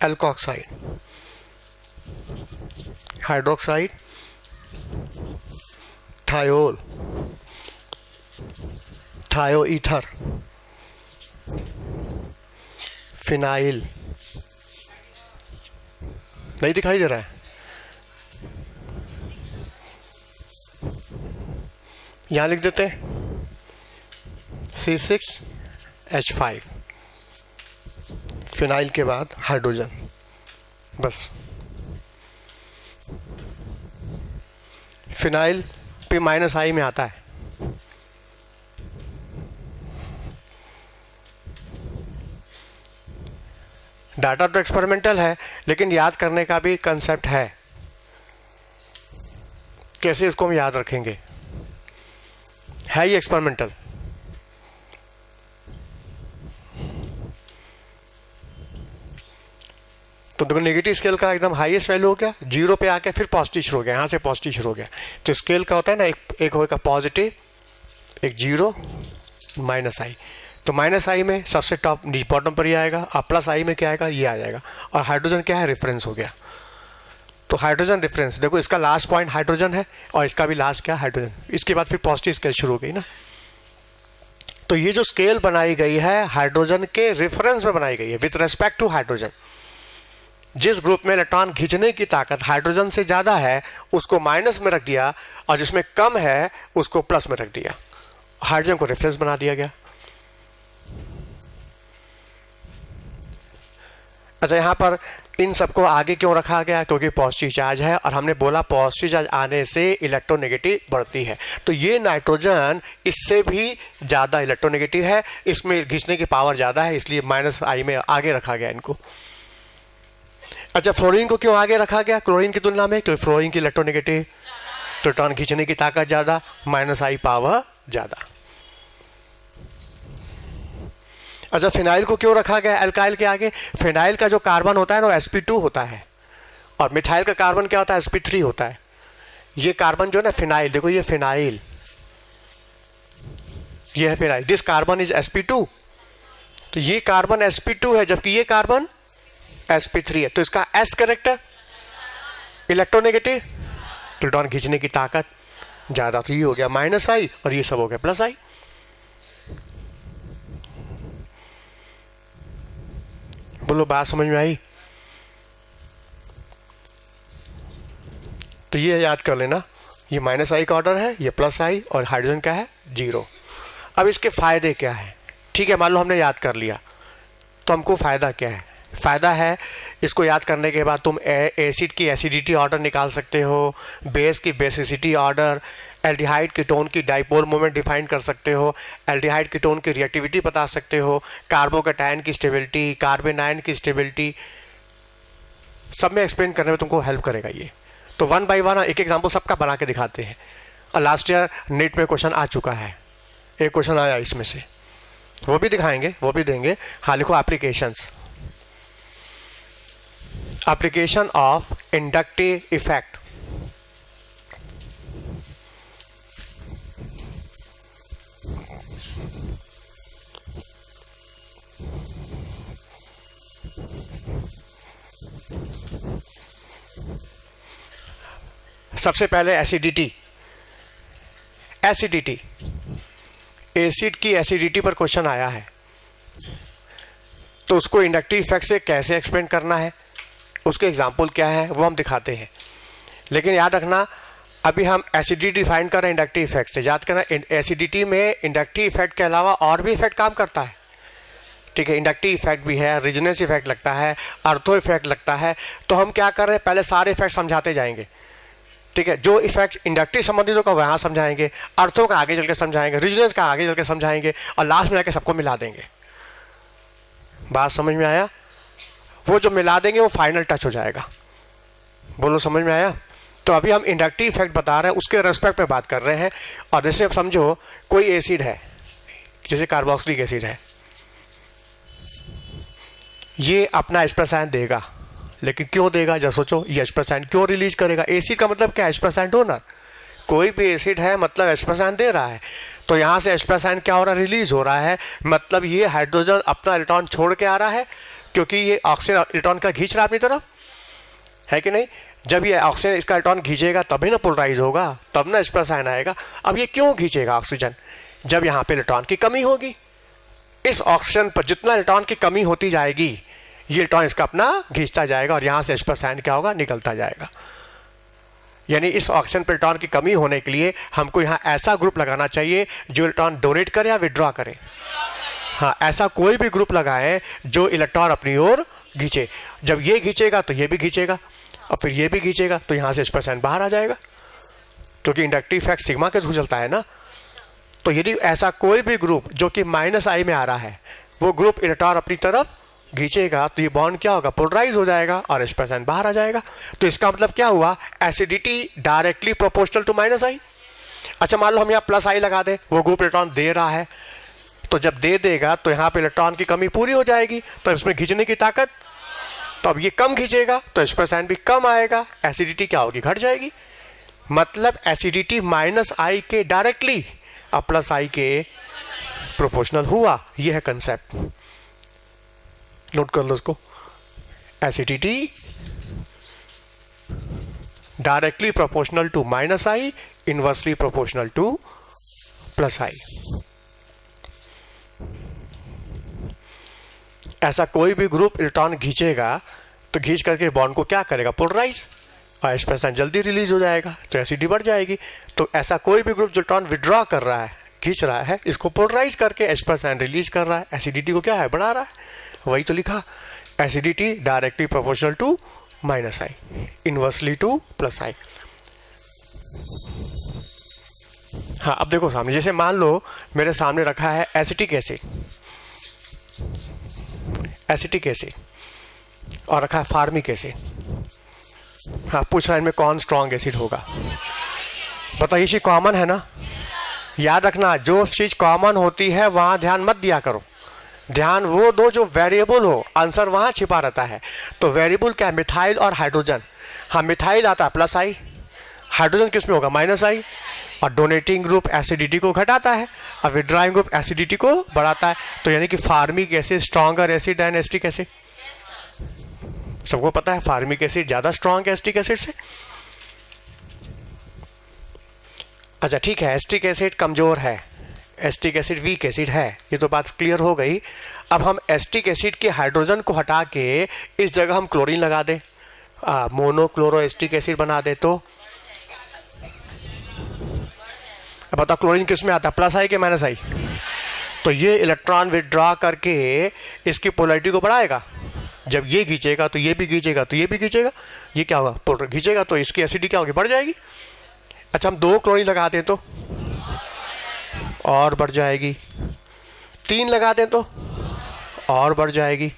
alkoxide, hydroxide, thiol, thio ether, phenyl, नहीं दिखाई दे रहा है, यहां लिख देते हैं C6H5, फिनाइल के बाद हाइड्रोजन, बस। फिनाइल पे माइनस आई में आता है। डाटा तो एक्सपेरिमेंटल है, लेकिन याद करने का भी कंसेप्ट है। कैसे इसको हम याद रखेंगे, है ये एक्सपेरिमेंटल। तो देखो, नेगेटिव स्केल का एकदम हाईएस्ट वैल्यू हो गया, 0 पे आके फिर पॉजिटिव शुरू हो गया, यहाँ से पॉजिटिव शुरू हो गया। तो स्केल का होता है ना, एक होगा पॉजिटिव, एक 0, माइनस आई। तो माइनस आई में सबसे टॉप बॉटम पर ही आएगा, और प्लस आई में क्या आएगा, ये आ जाएगा। और हाइड्रोजन क्या है, रेफरेंस हो गया। तो हाइड्रोजन रेफरेंस, देखो इसका लास्ट पॉइंट हाइड्रोजन है, और इसका भी लास्ट क्या, हाइड्रोजन। इसके बाद फिर पॉजिटिव स्केल शुरू हो गई ना। तो ये जो स्केल बनाई गई है हाइड्रोजन के रेफरेंस में बनाई गई है, विथ रेस्पेक्ट टू हाइड्रोजन। जिस ग्रुप में इलेक्ट्रॉन खींचने की ताकत हाइड्रोजन से ज़्यादा है उसको माइनस में रख दिया, और जिसमें कम है उसको प्लस में रख दिया। हाइड्रोजन को रेफरेंस बना दिया गया। अच्छा, यहाँ पर इन सबको आगे क्यों रखा गया, क्योंकि पॉजिटिव चार्ज है, और हमने बोला पॉजिटिव चार्ज आने से इलेक्ट्रोनेगेटिव बढ़ती है। तो ये नाइट्रोजन इससे भी ज़्यादा इलेक्ट्रोनेगेटिव है, इसमें खींचने की पावर ज़्यादा है, इसलिए माइनस आई में आगे रखा गया इनको। अच्छा, फ्लोरीन को क्यों आगे रखा गया क्लोरीन की तुलना में, क्योंकि फ्लोरीन की इलेक्ट्रोनेगेटिव, प्रोटॉन खींचने की ताकत ज़्यादा, माइनस आई पावर ज़्यादा। अच्छा, फिनाइल को क्यों रखा गया एल्काइल के आगे, फिनाइल का जो कार्बन होता है ना वो sp2 होता है, और मिथाइल का कार्बन क्या होता है, sp3 होता है। ये कार्बन जो है ना फिनाइल, देखो ये फिनाइल, ये है phenyl, this carbon is sp2। तो ये कार्बन sp2 है, जबकि ये कार्बन sp3 है। तो इसका s कैरेक्टर इलेक्ट्रोनेगेटिव, प्रोटॉन खींचने की ताकत ज्यादा। तो ये हो गया माइनस आई, और ये सब हो गया प्लस आई। बोलो, बात समझ में आई। तो ये याद कर लेना, ये माइनस आई का ऑर्डर है, ये प्लस आई, और हाइड्रोजन क्या है, 0। अब इसके फायदे क्या है, ठीक है, मान लो हमने याद कर लिया, तो हमको फायदा क्या है, फ़ायदा है, इसको याद करने के बाद तुम एसिड की एसिडिटी ऑर्डर निकाल सकते हो, बेस की बेसिसिटी ऑर्डर, एल्डिहाइड कीटोन की डाइपोल मोमेंट डिफाइन कर सकते हो, एल्डिहाइड कीटोन की रिएक्टिविटी बता सकते हो, कार्बोकैटायन की स्टेबिलिटी, कार्बेनायन की स्टेबिलिटी, सब में एक्सप्लेन करने में तुमको हेल्प करेगा ये। तो वन बाय वन एक एग्जाम्पल सबका बना के दिखाते हैं। और लास्ट ईयर नीट में क्वेश्चन आ चुका है, एक क्वेश्चन आया इसमें से, वो भी दिखाएंगे, वो भी देंगे। हाँ लिखो applications, application of inductive effect. सबसे पहले एसिडिटी, एसिडिटी, एसिड की एसिडिटी पर क्वेश्चन आया है, तो उसको इंडक्टिव इफेक्ट से कैसे एक्सप्लेन करना है, उसके एग्जाम्पल क्या है वो हम दिखाते हैं। लेकिन याद रखना अभी हम एसिडिटी डिफाइन कर रहे हैं इंडक्टिव इफेक्ट से। याद करना एसिडिटी में इंडक्टिव इफेक्ट के अलावा और भी इफेक्ट काम करता है, ठीक है। इंडक्टिव इफेक्ट भी है, रिजोनेंस इफेक्ट लगता है, अर्थो इफेक्ट लगता है। तो हम क्या कर रहे हैं, पहले सारे इफेक्ट समझाते जाएंगे, ठीक है। जो इफेक्ट इंडक्टिव संबंधित होगा वहाँ समझाएंगे, अर्थों का आगे चल के समझाएंगे, रिजोनेंस का आगे चल के समझाएंगे, और लास्ट में जाके सबको मिला देंगे। बात समझ में आया? वो जो मिला देंगे वो फाइनल टच हो जाएगा। बोलो समझ में आया? तो अभी हम इंडक्टिव इफेक्ट बता रहे हैं, उसके रेस्पेक्ट में बात कर रहे हैं। और जैसे अब समझो कोई एसिड है, जैसे कार्बोक्सिलिक एसिड है, ये अपना H+ देगा, लेकिन क्यों देगा जरा सोचो, ये H+ क्यों रिलीज करेगा? एसिड का मतलब क्या है? H+ donor. कोई भी एसिड है मतलब H+ दे रहा है, तो यहाँ से H+ क्या हो रहा है, रिलीज हो रहा है। मतलब ये हाइड्रोजन अपना इलेक्ट्रॉन छोड़ के आ रहा है, क्योंकि ये ऑक्सीजन इलेक्ट्रॉन का खींच रहा है अपनी तरफ, है कि नहीं? जब ये ऑक्सीजन इसका इलेक्ट्रॉन खींचेगा तभी ना पोलराइज होगा, तब ना H+ आएगा। अब ये क्यों खींचेगा ऑक्सीजन? जब यहाँ पे इलेक्ट्रॉन की कमी होगी, इस ऑक्सीजन पर जितना इलेक्ट्रॉन की कमी होती जाएगी, ये इलेक्ट्रॉन इसका अपना खींचता जाएगा, और यहाँ से H+ क्या होगा, निकलता जाएगा। यानी इस ऑक्सीजन पर इलेक्ट्रॉन की कमी होने के लिए हमको यहाँ ऐसा ग्रुप लगाना चाहिए जो इलेक्ट्रॉन डोनेट करे या विड्रॉ करे। हाँ, ऐसा कोई भी ग्रुप लगाए जो इलेक्ट्रॉन अपनी ओर खींचे। जब ये खींचेगा तो ये भी खींचेगा, और फिर ये भी खींचेगा, तो यहाँ से H+ बाहर आ जाएगा, क्योंकि इंडक्टिव इफेक्ट सिग्मा के थ्रू चलता है ना। तो यदि ऐसा कोई भी ग्रुप जो कि -I में आ रहा है, वो ग्रुप इलेक्ट्रॉन अपनी तरफ खींचेगा, तो ये बॉन्ड क्या होगा, पोलराइज हो जाएगा, और H+ बाहर आ जाएगा। तो इसका मतलब क्या हुआ, acidity directly proportional to -I। अच्छा, मान लो हम यहाँ +I लगा दें, वो ग्रुप इलेक्ट्रॉन दे रहा है, तो जब दे देगा तो यहाँ पे इलेक्ट्रॉन की कमी पूरी हो जाएगी, तो इसमें खींचने की ताकत, तो अब ये कम खींचेगा तो H+ भी कम आएगा, एसिडिटी क्या होगी, घट जाएगी। मतलब एसिडिटी -I के डायरेक्टली अब +I के प्रोपोर्शनल हुआ। ये है कंसेप्ट, नोट कर लो इसको। Acidity directly proportional to -I, inversely proportional to +I। ऐसा कोई भी ग्रुप इलेक्ट्रॉन खींचेगा तो खींच करके बॉन्ड को क्या करेगा, पोलराइज, और H+ जल्दी रिलीज हो जाएगा, तो एसिडिटी बढ़ जाएगी। तो ऐसा कोई भी ग्रुप जो इलेक्ट्रॉन विड्रॉ कर रहा है, खींच रहा है, इसको पोलराइज करके H+ रिलीज कर रहा है, एसिडिटी को क्या है, बढ़ा रहा है। वही तो लिखा, acidity directly proportional to -I, inversely to +I। हाँ, अब देखो सामने, जैसे मान लो मेरे सामने रखा है एसिटिक एसिड, एसिटिक एसिड, और रखा है फार्मिक एसिड। हाँ, पूछ रहा है इनमें कौन स्ट्रॉन्ग एसिड होगा, बताइए। ये कॉमन है ना, याद रखना जो चीज कॉमन होती है वहां ध्यान मत दिया करो, ध्यान वो दो जो वेरिएबल हो, आंसर वहां छिपा रहता है। तो वेरिएबल क्या है, मिथाइल और हाइड्रोजन। हाँ, मिथाइल आता है +I, हाइड्रोजन किस में होगा, -I, और डोनेटिंग ग्रुप एसिडिटी को घटाता है, और विड्रॉइंग ग्रुप एसिडिटी को बढ़ाता है। तो यानी कि formic acid stronger acid and acetic acid. सबको पता है फार्मिक एसिड ज्यादा स्ट्रॉन्ग है एसिटिक एसिड से। अच्छा ठीक है, एसिटिक एसिड कमजोर है, एसिटिक एसिड वीक एसिड है, ये तो बात क्लियर हो गई। अब हम एसिटिक एसिड के हाइड्रोजन को हटा के इस जगह हम क्लोरीन लगा दें, मोनोक्लोरो एसिटिक एसिड बना दे, तो अब बताओ क्लोरीन किस में आता है, +I के -I? तो ये इलेक्ट्रॉन विड्रॉ करके इसकी पोलैरिटी को बढ़ाएगा, जब ये खींचेगा तो ये भी खींचेगा, तो ये भी खींचेगा, ये क्या होगा, पोलर खींचेगा, तो इसकी एसिडिटी क्या होगी, बढ़ जाएगी। अच्छा, हम 2 क्लोरीन लगा दें तो और बढ़ जाएगी, 3 लगा दें तो और बढ़ जाएगी।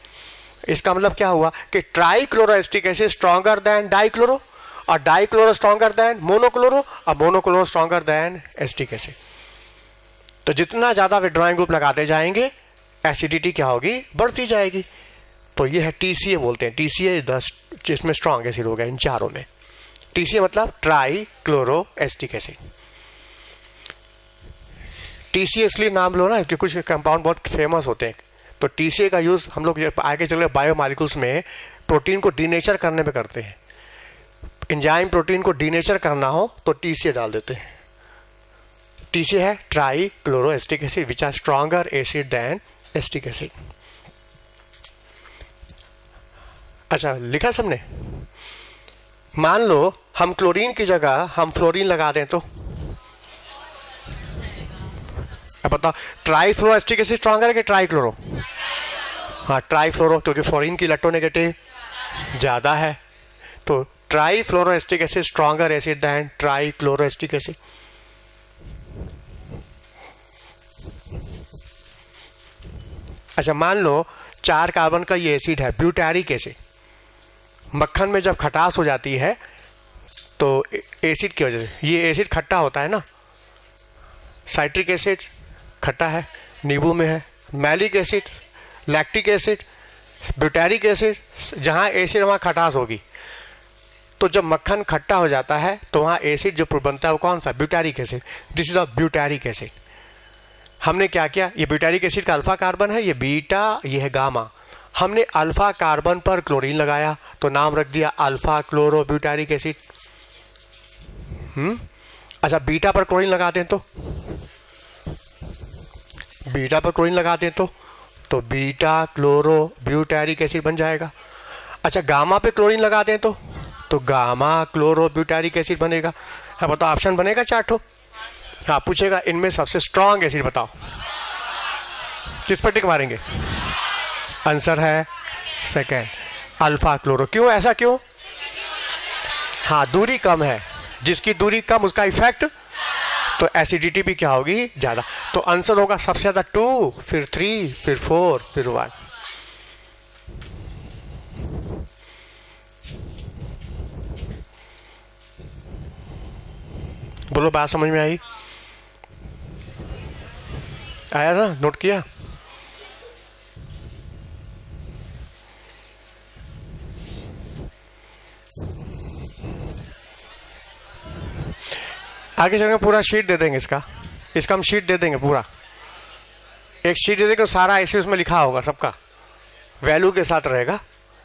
इसका मतलब क्या हुआ कि trichloro acetic acid stronger than dichloro, और डाईक्लोरो स्ट्रॉन्गर देन मोनोक्लोरो, और monochloro stronger than acetic acid. तो जितना ज़्यादा विड्रॉइंग ग्रुप लगाते जाएंगे एसिडिटी क्या होगी, बढ़ती जाएगी। तो ये है TCA बोलते हैं, TCA 10 जिसमें स्ट्रॉन्ग एसिड हो गया इन चारों में। TCA मतलब try chloro acetic acid. TCA इसलिए नाम लो ना कि कुछ कंपाउंड बहुत फेमस होते हैं। तो TCA का यूज़ हम लोग आगे चल बायोमॉलिक्यूल्स में प्रोटीन को डीनेचर करने में करते हैं। एंजाइम प्रोटीन को डीनेचर करना हो तो TCA डाल देते हैं। TCA है trichloro acetic acid which are stronger acid than acetic acid. अच्छा, लिखा सबने? मान लो हम क्लोरीन की जगह हम फ्लोरीन लगा दें तो अब बताओ, ट्राईफ्लोरो एसिटिक एसिड स्ट्रॉन्गर है कि ट्राईक्लोरो? हाँ, ट्राईफ्लोरो, क्योंकि फ्लोरीन की इलेक्ट्रोनेगेटिव ज़्यादा है। तो trifluoro acetic acid stronger acid than trichloro acetic acid. अच्छा, मान लो 4 कार्बन का ये एसिड है ब्यूटारिक एसिड। मक्खन में जब खटास हो जाती है तो एसिड की वजह से, ये एसिड खट्टा होता है ना, साइट्रिक एसिड खट्टा है, नींबू में है, malic acid, lactic acid, butyric acid, जहाँ एसिड वहाँ खटास होगी। तो जब मक्खन खट्टा हो जाता है तो वहाँ एसिड जो बनता है वो कौन सा, butyric acid. This is a butyric acid. हमने क्या किया, ये ब्यूटारिक एसिड का अल्फा कार्बन है, ये बीटा, ये है गामा। हमने अल्फा कार्बन पर क्लोरीन लगाया तो नाम रख दिया अल्फा क्लोरो ब्यूटारिक एसिड। अच्छा, बीटा पर क्लोरीन लगा दें तो, बीटा पर क्लोरीन लगा दें तो बीटा क्लोरो ब्यूटारिक एसिड बन जाएगा। अच्छा, गामा पे क्लोरीन लगा दें तो गामा क्लोरो ब्यूटारिक एसिड बनेगा। हाँ बताओ, ऑप्शन बनेगा 4 ठो। हाँ, पूछेगा इनमें सबसे स्ट्रॉन्ग एसिड बताओ, किस पर टिक मारेंगे? आंसर है सेकेंड, अल्फा क्लोरो। क्यों, ऐसा क्यों? हाँ, दूरी कम है, जिसकी दूरी कम उसका इफेक्ट, तो एसिडिटी भी क्या होगी, ज़्यादा। तो आंसर होगा सबसे ज़्यादा 2, फिर 3, फिर 4, फिर 1। बोलो, बात समझ में आई? आया ना, नोट किया? आगे चलेंगे, पूरा शीट दे देंगे इसका हम शीट दे देंगे, पूरा एक शीट दे देंगे, सारा ऐसे उसमें लिखा होगा, सबका वैल्यू के साथ रहेगा।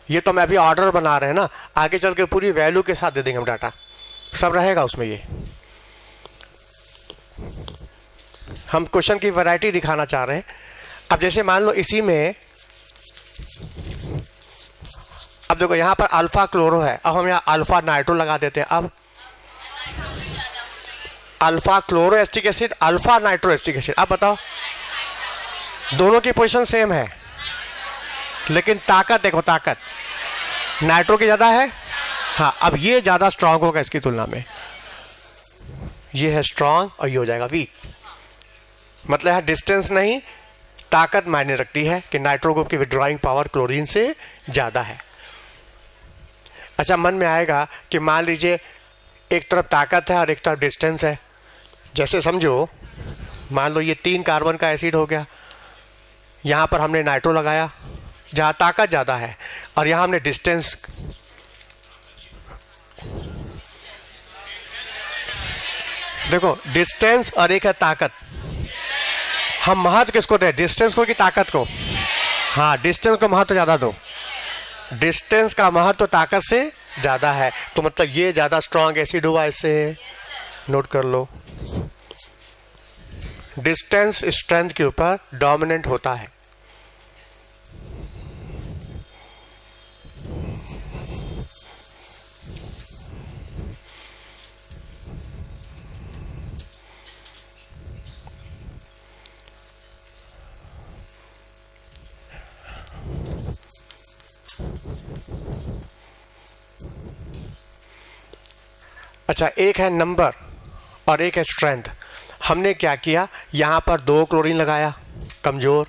ये तो मैं अभी ऑर्डर बना रहे हैं ना, आगे चल के पूरी वैल्यू के साथ दे देंगे हम, डाटा सब रहेगा उसमें। ये हम क्वेश्चन की वैरायटी दिखाना चाह रहे हैं। अब जैसे मान लो इसी में, अब देखो यहाँ पर अल्फा क्लोरो है, अब हम यहाँ अल्फा नाइट्रो लगा देते हैं। अब alpha chloro acetic acid, alpha nitro acetic acid. अब बताओ, दोनों की पोजीशन सेम है, लेकिन ताकत देखो, ताकत नाइट्रो की ज़्यादा है। हाँ, अब ये ज़्यादा स्ट्रांग होगा इसकी तुलना में, ये है स्ट्रांग और ये हो जाएगा वीक। मतलब है डिस्टेंस नहीं, ताकत मायने रखती है कि नाइट्रो ग्रुप की विड्रॉइंग पावर क्लोरीन से ज़्यादा है। अच्छा, मन में आएगा कि मान लीजिए एक तरफ ताकत है और एक तरफ डिस्टेंस है। जैसे समझो, मान लो ये 3 कार्बन का एसिड हो गया, यहाँ पर हमने नाइट्रो लगाया जहाँ ताकत ज़्यादा है, और यहाँ हमने डिस्टेंस, देखो डिस्टेंस और एक है ताकत। हम महत्व किसको दें, डिस्टेंस को कि ताकत को? हाँ, डिस्टेंस को महत्व ज़्यादा दो, डिस्टेंस का महत्व ताकत से ज़्यादा है। तो मतलब ये ज़्यादा स्ट्रॉन्ग एसिड हुआ, इससे नोट कर लो। डिस्टेंस स्ट्रेंथ के ऊपर डोमिनेंट होता है। अच्छा, एक है नंबर और एक है स्ट्रेंथ। हमने क्या किया, यहाँ पर 2 क्लोरीन लगाया कमज़ोर,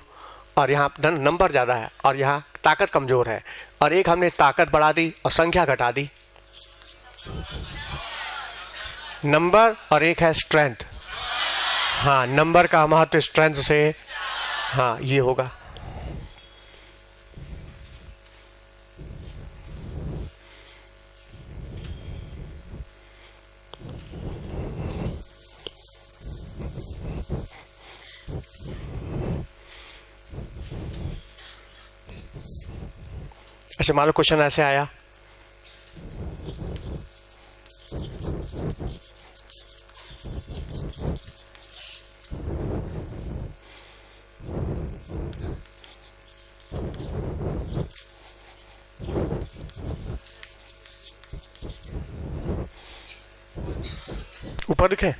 और यहाँ नंबर ज़्यादा है और यहाँ ताकत कमज़ोर है, और एक हमने ताकत बढ़ा दी और संख्या घटा दी। नंबर और एक है स्ट्रेंथ। हाँ, नंबर का महत्व स्ट्रेंथ से, हाँ ये होगा। अच्छा, मान लो क्वेश्चन ऐसे आया, ऊपर लिखे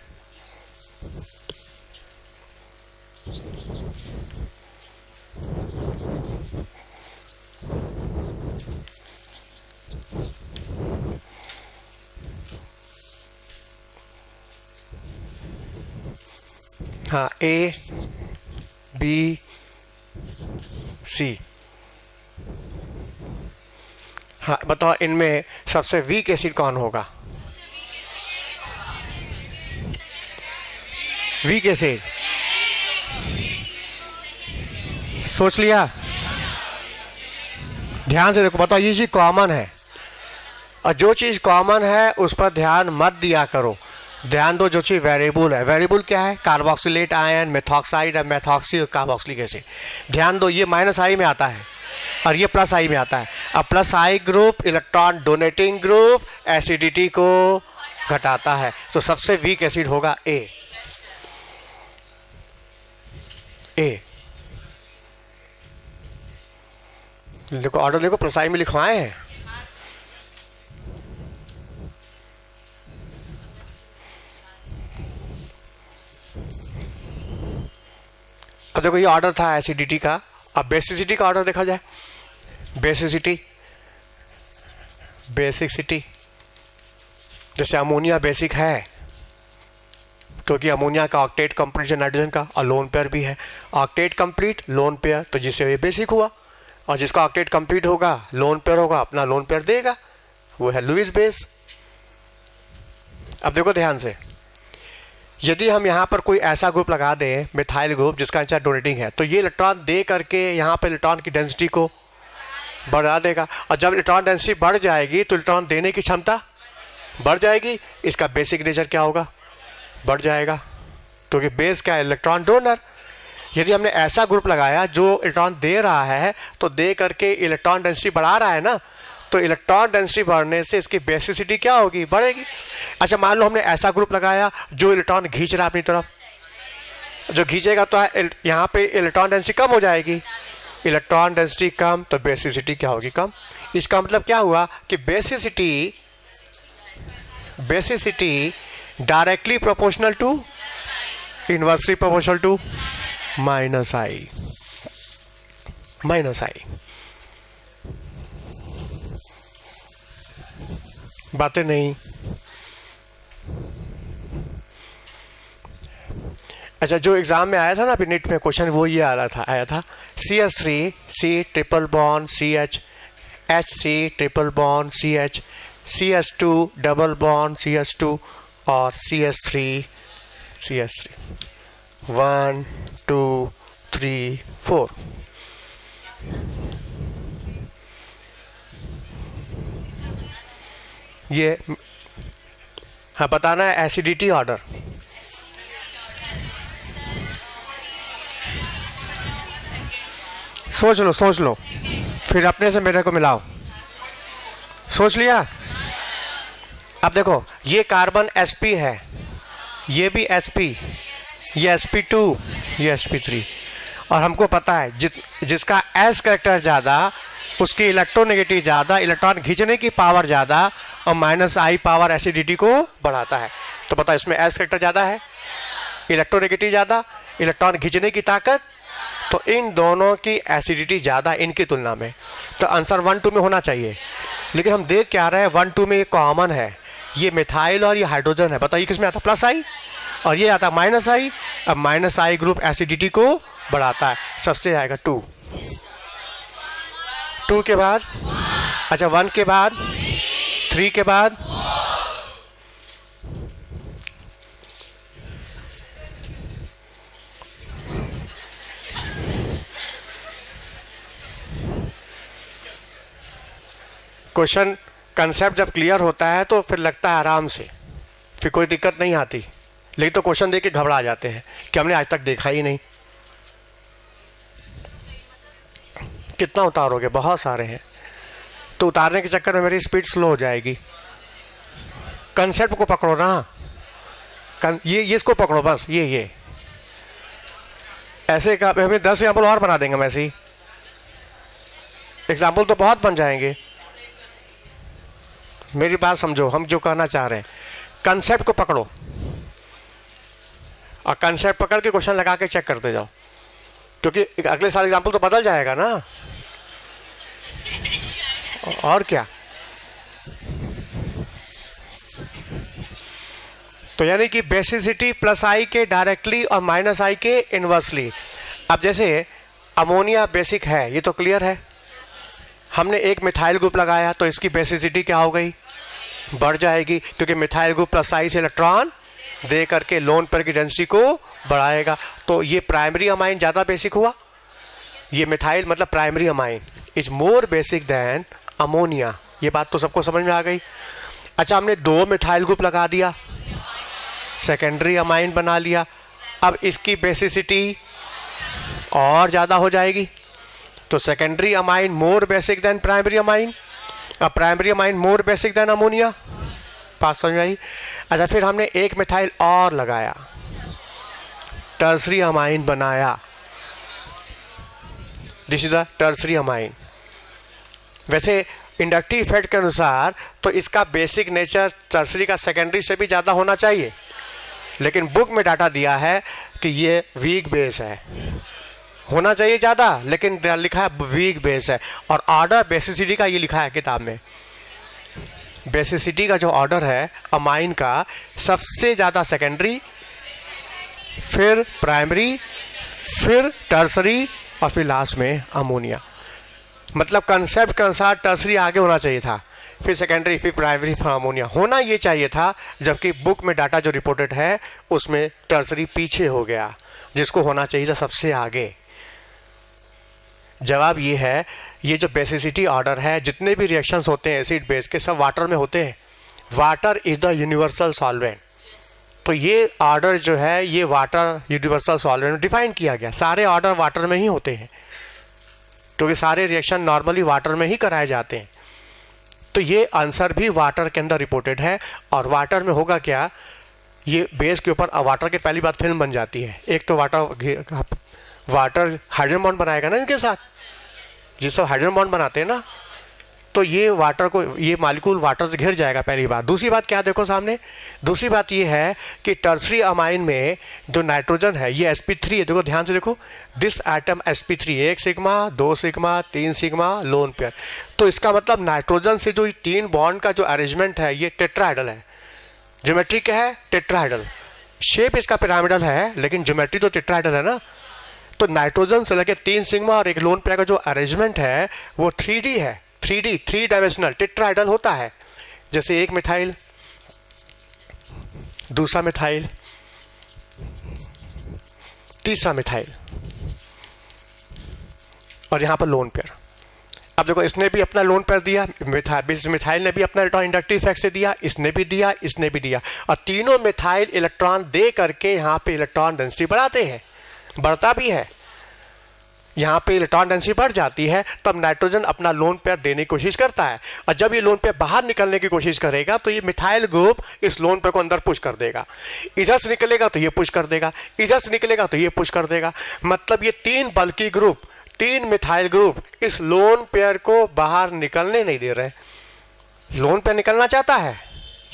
हाँ, ए बी सी। हाँ बताओ, इनमें सबसे वीक एसिड कौन होगा? वीक एसिड सोच लिया? ध्यान से देखो, बताओ ये चीज कॉमन है, और जो चीज कॉमन है उस पर ध्यान मत दिया करो। ध्यान दो जो चीज वेरिएबल है। वेरिएबल क्या है? कार्बोक्सिलेट आयन, मेथॉक्साइड और मेथॉक्सी और कार्बोक्सिलिक एसिड। ध्यान दो, ये -I में आता है और ये +I में आता है। अब +I group electron donating group acidity को घटाता है, तो सबसे वीक एसिड होगा ए। देखो ऑर्डर देखो, +I में लिखवाए हैं। अब देखो ये ऑर्डर था एसिडिटी का। अब बेसिसिटी का ऑर्डर देखा जाए। बेसिसिटी, जैसे अमोनिया बेसिक है क्योंकि अमोनिया का ऑक्टेट कंप्लीट है नाइट्रोजन का, और लोन पेयर भी है। ऑक्टेट कंप्लीट, लोन पेयर, तो जिससे ये बेसिक हुआ, और जिसका ऑक्टेट कंप्लीट होगा, लोन पेयर होगा, अपना लोन पेयर देगा, वो है लुईस बेस। अब देखो ध्यान से, यदि हम यहाँ पर कोई ऐसा ग्रुप लगा दें, मिथाइल ग्रुप, जिसका नेचर डोनेटिंग है, तो ये इलेक्ट्रॉन दे करके यहाँ पर इलेक्ट्रॉन की डेंसिटी को बढ़ा देगा, और जब इलेक्ट्रॉन डेंसिटी बढ़ जाएगी तो इलेक्ट्रॉन देने की क्षमता बढ़ जाएगी। इसका बेसिक नेचर क्या होगा? बढ़ जाएगा, क्योंकि बेस क्या है? Electron donor. यदि हमने ऐसा ग्रुप लगाया जो इलेक्ट्रॉन दे रहा है, तो दे करके इलेक्ट्रॉन डेंसिटी बढ़ा रहा है ना, तो इलेक्ट्रॉन डेंसिटी बढ़ने से इसकी बेसिसिटी क्या होगी? बढ़ेगी। अच्छा, मान लो हमने ऐसा ग्रुप लगाया जो इलेक्ट्रॉन खींच रहा है अपनी तरफ, जो खींचेगा तो यहाँ पे इलेक्ट्रॉन डेंसिटी कम हो जाएगी। इलेक्ट्रॉन डेंसिटी कम तो बेसिसिटी क्या होगी? कम। इसका मतलब क्या हुआ कि basicity directly proportional to, inversely proportional to -I। बातें नहीं। अच्छा, जो एग्जाम में आया था ना अभी नेट में क्वेश्चन, वो ये आया था CH3 C triple bond CH, HC triple bond CH, CH2 double bond CH2 और CH3 1 2 3 4। ये हाँ बताना है एसिडिटी ऑर्डर। सोच लो फिर अपने से मेरे को मिलाओ। सोच लिया? अब देखो, ये कार्बन sp है, ये भी sp, ये sp2, ये sp3, और हमको पता है जिसका s कैरेक्टर ज़्यादा उसकी इलेक्ट्रोनेगेटिव ज़्यादा, इलेक्ट्रॉन खींचने की पावर ज़्यादा, और -I पावर एसिडिटी को बढ़ाता है। तो पता है इसमें s कैरेक्टर ज़्यादा है, इलेक्ट्रोनेगेटिव ज़्यादा, इलेक्ट्रॉन खींचने की ताकत, तो इन दोनों की एसिडिटी ज़्यादा इनकी तुलना में। तो आंसर 1 2 में होना चाहिए, लेकिन हम देख क्या रहे हैं 1 2 में ये कॉमन है, ये मिथाइल और ये हाइड्रोजन है, बताइए किसमें आता प्लस आई और ये आता माइनस आई। अब माइनस आई ग्रुप एसिडिटी को बढ़ाता है, सबसे आएगा 2, 2 के बाद अच्छा 1 के बाद 3 के बाद क्वेश्चन कंसेप्ट जब क्लियर होता है तो फिर लगता है आराम से, फिर कोई दिक्कत नहीं आती। लेकिन तो क्वेश्चन देख के घबरा जाते हैं कि हमने आज तक देखा ही नहीं। कितना उतारोगे, बहुत सारे हैं, तो उतारने के चक्कर में मेरी स्पीड स्लो हो जाएगी। कंसेप्ट को पकड़ो ना, ये इसको पकड़ो बस, ये ऐसे का हमें 10 एग्जाम्पल और बना देंगे। वैसे ही एग्जाम्पल तो बहुत बन जाएंगे। मेरी बात समझो, हम जो कहना चाह रहे हैं, कंसेप्ट को पकड़ो और कंसेप्ट पकड़ के क्वेश्चन लगा के चेक करते जाओ, क्योंकि अगले साल एग्जाम्पल तो बदल जाएगा ना। और क्या, तो यानी कि बेसिसिटी प्लस आई के डायरेक्टली और माइनस आई के इनवर्सली। अब जैसे अमोनिया बेसिक है, ये तो क्लियर है। हमने एक मिथाइल ग्रुप लगाया तो इसकी बेसिसिटी क्या हो गई, बढ़ जाएगी, क्योंकि मिथाइल ग्रुप प्लस आई से इलेक्ट्रॉन दे करके लोन पेयर की डेंसिटी को बढ़ाएगा। तो ये प्राइमरी अमाइन ज़्यादा बेसिक हुआ। ये मिथाइल मतलब primary amine is more basic than ammonia. ये बात तो सबको समझ में आ गई। अच्छा, हमने 2 मिथाइल ग्रुप लगा दिया, सेकेंडरी अमाइन बना लिया। अब इसकी बेसिसिटी और ज़्यादा हो जाएगी, तो secondary amine more basic than primary amine, अब primary amine more basic than ammonia. बात समझ में आई। अच्छा, फिर हमने एक मिथाइल और लगाया, टर्सरी अमाइन बनाया, this is a tertiary amine. वैसे इंडक्टिव इफेक्ट के अनुसार तो इसका बेसिक नेचर टर्सरी का सेकेंडरी से भी ज़्यादा होना चाहिए, लेकिन बुक में डाटा दिया है कि ये वीक बेस है, होना चाहिए ज़्यादा, लेकिन लिखा है वीक बेस है। और ऑर्डर बेसिसिटी का ये लिखा है किताब में, बेसिसिटी का जो ऑर्डर है अमाइन का, सबसे ज़्यादा सेकेंडरी, फिर प्राइमरी, फिर टर्सरी और फिर लास्ट में अमोनिया। मतलब कंसेप्ट के अनुसार टर्सरी आगे होना चाहिए था, फिर सेकेंडरी, फिर प्राइमरी, फिर अमोनिया होना ये चाहिए था, जबकि बुक में डाटा जो रिपोर्टेड है उसमें टर्सरी पीछे हो गया, जिसको होना चाहिए था सबसे आगे। जवाब ये है, ये जो बेसिसिटी ऑर्डर है, जितने भी रिएक्शंस होते हैं एसिड बेस के, सब वाटर में होते हैं। Water is the universal solvent. तो ये ऑर्डर जो है ये वाटर यूनिवर्सल सॉल्वेंट में डिफाइन किया गया। सारे ऑर्डर वाटर में ही होते हैं, क्योंकि सारे रिएक्शन नॉर्मली वाटर में ही कराए जाते हैं। तो ये आंसर भी वाटर के अंदर रिपोर्टेड है। और वाटर में होगा क्या, ये बेस के ऊपर वाटर के पहली बात फिल्म बन जाती है। एक तो वाटर हाइड्रोजन बॉन्ड बनाएगा ना इनके साथ, जिस सब हाइड्रोजन बॉन्ड बनाते हैं ना, तो ये वाटर को, ये मालिक्यूल वाटर से घिर जाएगा, पहली बात। दूसरी बात क्या देखो सामने, दूसरी बात ये है कि टर्सरी अमाइन में जो नाइट्रोजन है ये sp3 है। देखो ध्यान से देखो, this atom sp3, 1 sigma, 2 sigma, 3 sigma, lone pair. तो इसका मतलब नाइट्रोजन से जो 3 बॉन्ड का जो अरेंजमेंट है ये टेट्राहेड्रल है। ज्योमेट्री क्या है, टेट्राहेड्रल। शेप इसका पिरामिडल है, लेकिन ज्योमेट्री तो टेट्राहेड्रल है ना। तो नाइट्रोजन से लगे 3 सिग्मा और एक लोन पेयर का जो अरेंजमेंट है वो 3D है, 3D, 3 डायमेंशनल टेट्राहेड्रल होता है। जैसे एक मिथाइल, दूसरा मिथाइल, तीसरा मिथाइल और यहां पर लोन पेयर। अब देखो, इसने भी अपना लोन पेयर दिया, मिथाइल ने भी अपना इलेक्ट्रॉन इंडक्टिव इफेक्ट से दिया, इसने भी दिया, इसने भी दिया, और तीनों मिथाइल इलेक्ट्रॉन दे करके यहां पे इलेक्ट्रॉन डेंसिटी बढ़ाते हैं, बढ़ता भी है। यहाँ पे इलेक्ट्रॉन डेंसिटी बढ़ जाती है, तब नाइट्रोजन अपना लोन पेयर देने की कोशिश करता है, और जब ये लोन पेयर बाहर निकलने की कोशिश करेगा तो ये मिथाइल ग्रुप इस लोन पेयर को अंदर पुश कर देगा। इधर से निकलेगा तो ये पुश कर देगा, इधर से निकलेगा तो ये पुश कर देगा। मतलब ये 3 बल्कि ग्रुप, 3 मिथाइल ग्रुप इस लोन पेयर को बाहर निकलने नहीं दे रहे। लोन पेयर निकलना चाहता है,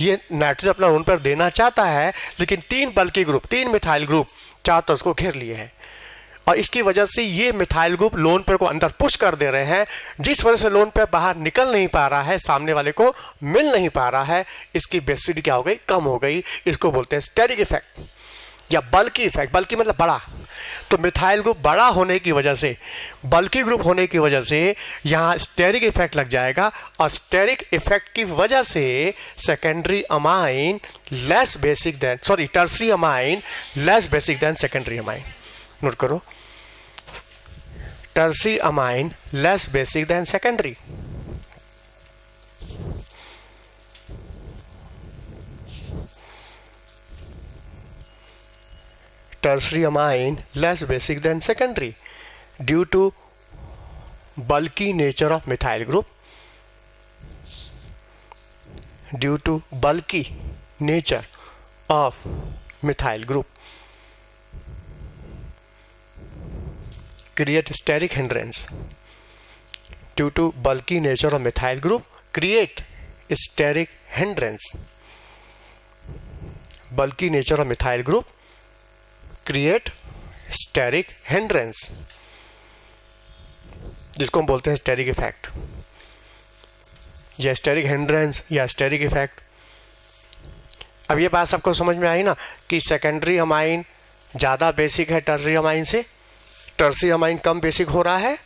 ये नाइट्रोजन अपना लोन पेयर देना चाहता है, लेकिन 3 बल्कि ग्रुप, 3 मिथाइल ग्रुप चारों तरफ उसको घेर लिए हैं। और इसकी वजह से ये मिथाइल ग्रुप लोन पेयर को अंदर पुश कर दे रहे हैं, जिस वजह से लोन पेयर बाहर निकल नहीं पा रहा है, सामने वाले को मिल नहीं पा रहा है, इसकी बेसिसिटी क्या हो गई, कम हो गई। इसको बोलते हैं स्टेरिक इफेक्ट या बल्की इफेक्ट। बल्की मतलब बड़ा, तो मिथाइल ग्रुप बड़ा होने की वजह से, बल्की ग्रुप होने की वजह से यहाँ स्टेरिक इफेक्ट लग जाएगा, और स्टेरिक इफेक्ट की वजह से secondary amine less basic than, sorry tertiary amine less basic than secondary amine. Note करो, tertiary amine less basic than secondary. tertiary amine less basic than secondary due to bulky nature of methyl group, due to bulky nature of methyl group create steric hindrance, due to bulky nature of methyl group create steric hindrance, bulky nature of methyl group create steric hindrance, जिसको हम बोलते हैं steric effect या steric hindrance या steric effect. अब ये बात सबको समझ में आई ना कि सेकेंडरी अमाइन ज़्यादा बेसिक है टर्सरी अमाइन से, टर्सरी अमाइन कम बेसिक हो रहा है।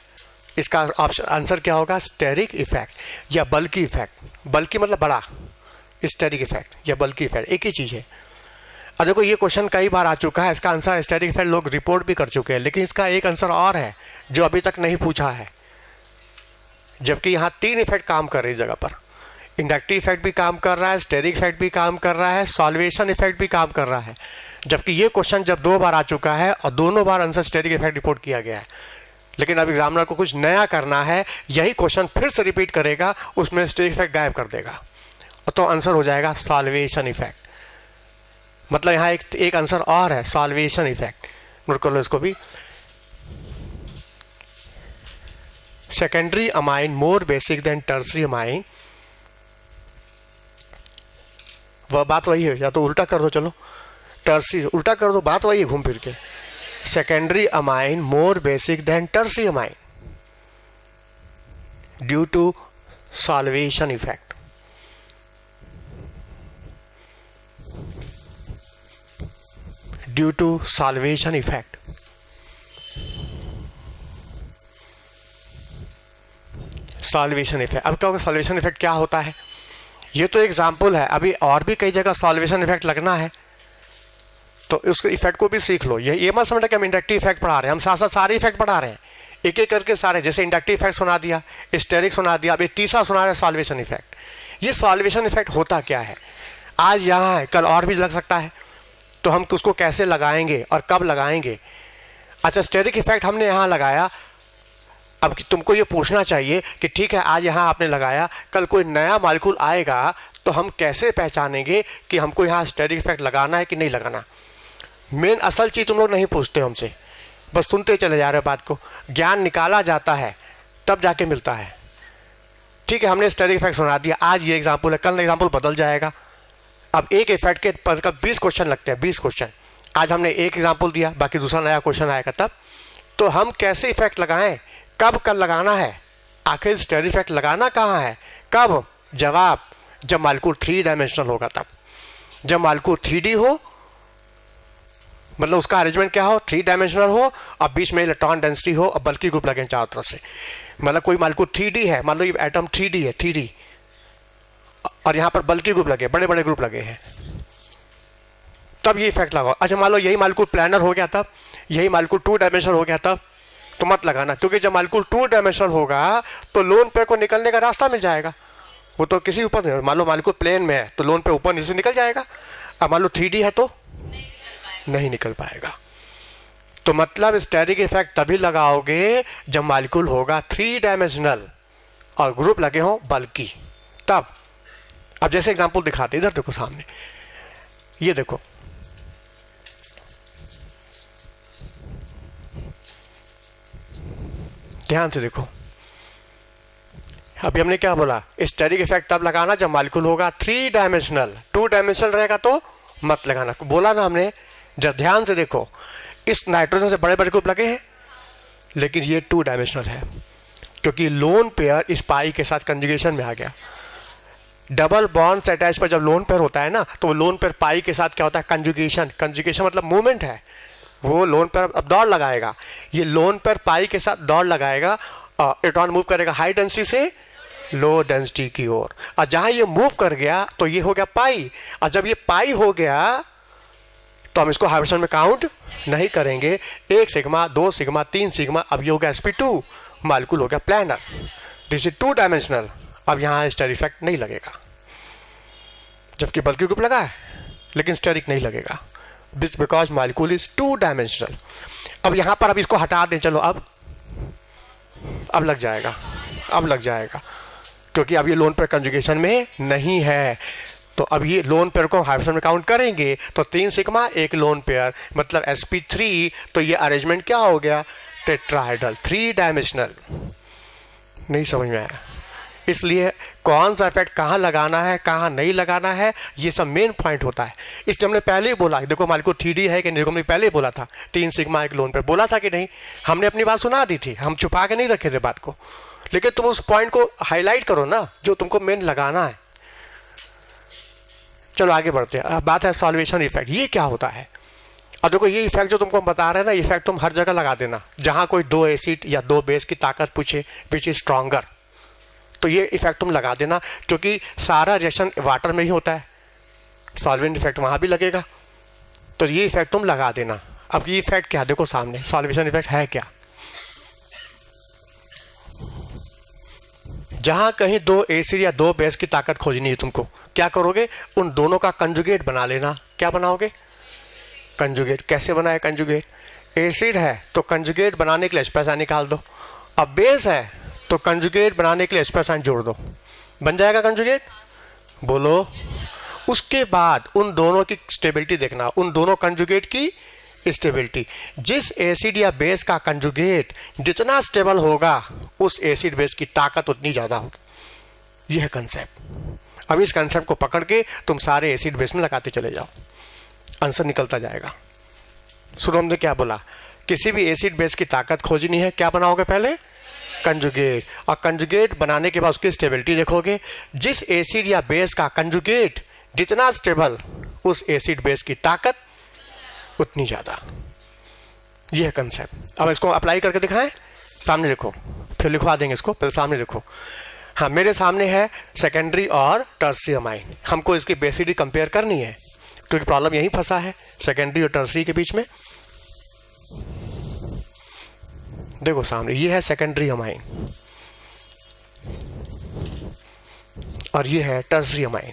इसका ऑप्शन आंसर क्या होगा, स्टेरिक इफेक्ट या बल्की इफेक्ट। बल्की मतलब बड़ा, स्टेरिक इफेक्ट या बल्की इफेक्ट एक ही चीज़ है। और देखो ये क्वेश्चन कई बार आ चुका है, इसका आंसर स्टेरिक इफेक्ट लोग रिपोर्ट भी कर चुके हैं, लेकिन इसका एक आंसर और है जो अभी तक नहीं पूछा है, जबकि यहाँ 3 इफेक्ट काम कर रही जगह पर। इंडक्टिव इफेक्ट भी काम कर रहा है, स्टेरिक इफेक्ट भी काम कर रहा है, सॉल्वेशन इफेक्ट भी काम कर रहा है, जबकि ये क्वेश्चन जब 2 बार आ चुका है और दोनों बार आंसर स्टेरिक इफेक्ट रिपोर्ट किया गया है। लेकिन अब एग्जामिनर को कुछ नया करना है, यही क्वेश्चन फिर से रिपीट करेगा, उसमें स्टेरिक इफेक्ट गायब कर देगा, तो आंसर हो जाएगा सॉल्वेशन इफेक्ट। मतलब यहाँ एक आंसर और है, सॉल्वेशन इफेक्ट। नोट कर लो इसको भी। Secondary amine more basic than tertiary amine, वह बात वही है, या तो उल्टा कर दो, चलो टर्सरी उल्टा कर दो, बात वही है घूम फिर के। Secondary amine more basic than tertiary amine due to solvation effect. Due to solvation effect. Solvation effect, अब क्या होगा, सॉल्वेशन इफेक्ट क्या होता है, ये तो एग्जाम्पल है, अभी और भी कई जगह सॉल्वेशन इफेक्ट लगना है, तो उस इफेक्ट को भी सीख लो। ये मत समझना कि हम इंडक्टिव इफेक्ट पढ़ा रहे हैं, हम साथ साथ सारे इफेक्ट पढ़ा रहे हैं, एक एक करके सारे। जैसे इंडक्टिव इफेक्ट सुना दिया, स्टेरिक सुना दिया, अभी तीसरा सुना रहा है सॉल्वेशन इफेक्ट। ये सॉल्वेशन इफेक्ट होता क्या है, आज यहाँ है, कल और भी लग सकता है, तो हम उसको कैसे लगाएंगे और कब लगाएंगे। अच्छा, स्टेरिक इफेक्ट हमने यहाँ लगाया, अब तुमको ये पूछना चाहिए कि ठीक है आज यहाँ आपने लगाया, कल कोई नया मॉलिक्यूल आएगा तो हम कैसे पहचानेंगे कि हमको यहाँ स्टेरिक इफेक्ट लगाना है कि नहीं लगाना। मेन असल चीज़ तुम लोग नहीं पूछते हमसे, बस सुनते चले जा रहे हो बात को। ज्ञान निकाला जाता है तब जाके मिलता है। ठीक है, हमने स्टेरिक इफेक्ट सुना दिया, आज ये एग्जाम्पल है, कल एग्जाम्पल बदल जाएगा। अब एक इफेक्ट के पर 20 क्वेश्चन लगते हैं, 20 क्वेश्चन। आज हमने एक एग्जाम्पल दिया, बाकी दूसरा नया क्वेश्चन आएगा तब। तो हम कैसे इफेक्ट लगाएं, कब कब लगाना है, आखिर स्टेरिक इफेक्ट लगाना कहाँ है, कब, जवाब जब मॉलिक्यूल 3 डायमेंशनल होगा तब। जब मॉलिक्यूल 3D हो, मतलब उसका अरेंजमेंट क्या हो, 3 डायमेंशनल हो और बीच में इलेक्ट्रॉन डेंसिटी हो और बल्कि ग्रुप लगे चारों तरफ से। मतलब कोई मॉलिक्यूल 3D है, मान लो ये एटम 3D है, 3D, और यहाँ पर बल्कि ग्रुप लगे, बड़े बड़े ग्रुप लगे हैं, तब ये इफेक्ट लगाओ। अच्छा, मान लो यही मॉलिक्यूल प्लानर हो गया तब, यही मॉलिक्यूल 2 डायमेंशनल हो गया तब, तो मत लगाना, क्योंकि जब मॉलिक्यूल 2 डायमेंशनल होगा तो लोन पेयर को निकलने का रास्ता मिल जाएगा। वो तो किसी ऊपर, मान लो मॉलिक्यूल प्लेन में है तो लोन पेयर ऊपर नीचे निकल जाएगा, अब मान लो 3D है तो नहीं निकल पाएगा। तो मतलब स्टेरिक इफेक्ट तभी लगाओगे जब मॉलिक्यूल होगा 3 डायमेंशनल और ग्रुप लगे हों बल्कि, तब। अब जैसे एग्जांपल दिखाते, इधर देखो सामने, ये देखो, ध्यान से देखो। अभी हमने क्या बोला, स्टेरिक इफेक्ट तब लगाना जब मॉलिक्यूल होगा 3 डायमेंशनल, 2 डायमेंशनल रहेगा तो मत लगाना। बोला ना हमने, जब ध्यान से देखो, इस नाइट्रोजन से बड़े बड़े ग्रुप लगे हैं, लेकिन ये 2 डायमेंशनल है, क्योंकि लोन पेयर इस पाई के साथ कंजुगेशन में आ गया। डबल बॉन्ड्स अटैच पर जब लोन पेयर होता है ना, तो लोन पेयर पाई के साथ क्या होता है, कंजुगेशन। कंजुगेशन मतलब मूवमेंट है, वो लोन पेयर अब दौड़ लगाएगा। ये लोन पेयर पाई के साथ दौड़ लगाएगा और इलेक्ट्रॉन मूव करेगा हाई डेंसिटी से लो डेंसिटी की ओर, और जहां ये मूव कर गया तो ये हो गया पाई। और जब ये पाई हो गया तो हम इसको हाइब्रिडेशन में काउंट नहीं करेंगे। 1 सिग्मा, 2 सिग्मा, 3 सिग्मा, अब ये हो गया sp2, मॉलिक्यूल हो गया प्लानर। This is 2 dimensional. अब यहाँ स्टेरिक इफेक्ट नहीं लगेगा, जबकि बल्कि ग्रुप लगा है लेकिन स्टेरिक नहीं लगेगा, बिकॉज मॉलिक्यूल इज 2 डायमेंशनल। अब यहाँ पर अब इसको हटा दें, चलो अब लग जाएगा, अब लग जाएगा, क्योंकि अब ये लोन पेयर कंजुगेशन में नहीं है। तो अब ये लोन पेयर को हाइब्रिडेशन में काउंट करेंगे तो 3 सिग्मा 1 लोन पेयर मतलब sp3। तो ये अरेंजमेंट क्या हो गया, टेट्राहेड्रल, 3 डायमेंशनल। नहीं समझ में आया? इसलिए कौन सा इफेक्ट कहाँ लगाना है, कहाँ नहीं लगाना है, ये सब मेन पॉइंट होता है। इसलिए हमने पहले ही बोला, देखो मॉलिक्यूल 3D है कि नहीं, देखो हमने पहले ही बोला था 3 सिग्मा 1 लोन पेयर, बोला था कि नहीं? हमने अपनी बात सुना दी थी, हम छुपा के नहीं रखे थे बात को। लेकिन तुम उस पॉइंट को हाईलाइट करो ना, जो तुमको मेन लगाना है। चलो आगे बढ़ते हैं। अब बात है सॉल्वेशन इफेक्ट, ये क्या होता है? और देखो ये इफेक्ट जो तुमको बता रहे हैं ना, इफेक्ट तुम हर जगह लगा देना जहां कोई 2 एसिड या 2 बेस की ताकत पूछे विच इज स्ट्रॉन्गर, तो ये इफेक्ट तुम लगा देना, क्योंकि सारा रिएक्शन वाटर में ही होता है, सॉल्वेंट इफेक्ट वहां भी लगेगा, तो ये इफेक्ट तुम लगा देना। अब ये इफेक्ट क्या, देखो सामने सॉल्वेशन इफेक्ट है क्या। जहां कहीं 2 एसिड या 2 बेस की ताकत खोजनी है तुमको, क्या करोगे, उन दोनों का कंजुगेट बना लेना। क्या बनाओगे, कंजुगेट। कैसे बनाए कंजुगेट, एसिड है तो कंजुगेट बनाने के लिए H+ आयन निकाल दो, अब बेस है तो कंजुगेट बनाने के लिए H+ आयन जोड़ दो, बन जाएगा कंजुगेट, बोलो। उसके बाद उन दोनों की स्टेबिलिटी देखना, उन दोनों कंजुगेट की स्टेबिलिटी। जिस एसिड या बेस का कंजुगेट जितना स्टेबल होगा, उस एसिड बेस की ताकत उतनी ज़्यादा होगी। यह है कंसेप्ट। अब इस कंसेप्ट को पकड़ के तुम सारे एसिड बेस में लगाते चले जाओ, आंसर निकलता जाएगा। शुरू हमने क्या बोला, किसी भी एसिड बेस की ताकत खोजनी है, क्या बनाओगे पहले, कंजुगेट, और कंजुगेट बनाने के बाद उसकी स्टेबिलिटी देखोगे। जिस एसिड या बेस का कंजुगेट जितना स्टेबल, उस एसिड बेस की ताकत उतनी ज़्यादा। यह है कंसेप्ट। अब इसको अप्लाई करके दिखाएं, सामने देखो, फिर लिखवा देंगे इसको, पहले सामने देखो। हाँ, मेरे सामने है सेकेंडरी और टर्शियरी अमाइन, हमको इसकी बेसिडी कंपेयर करनी है, क्योंकि प्रॉब्लम यहीं फंसा है सेकेंडरी और टर्शियरी के बीच में। देखो सामने ये है सेकेंडरी अमाइन और ये है टर्शियरी अमाइन,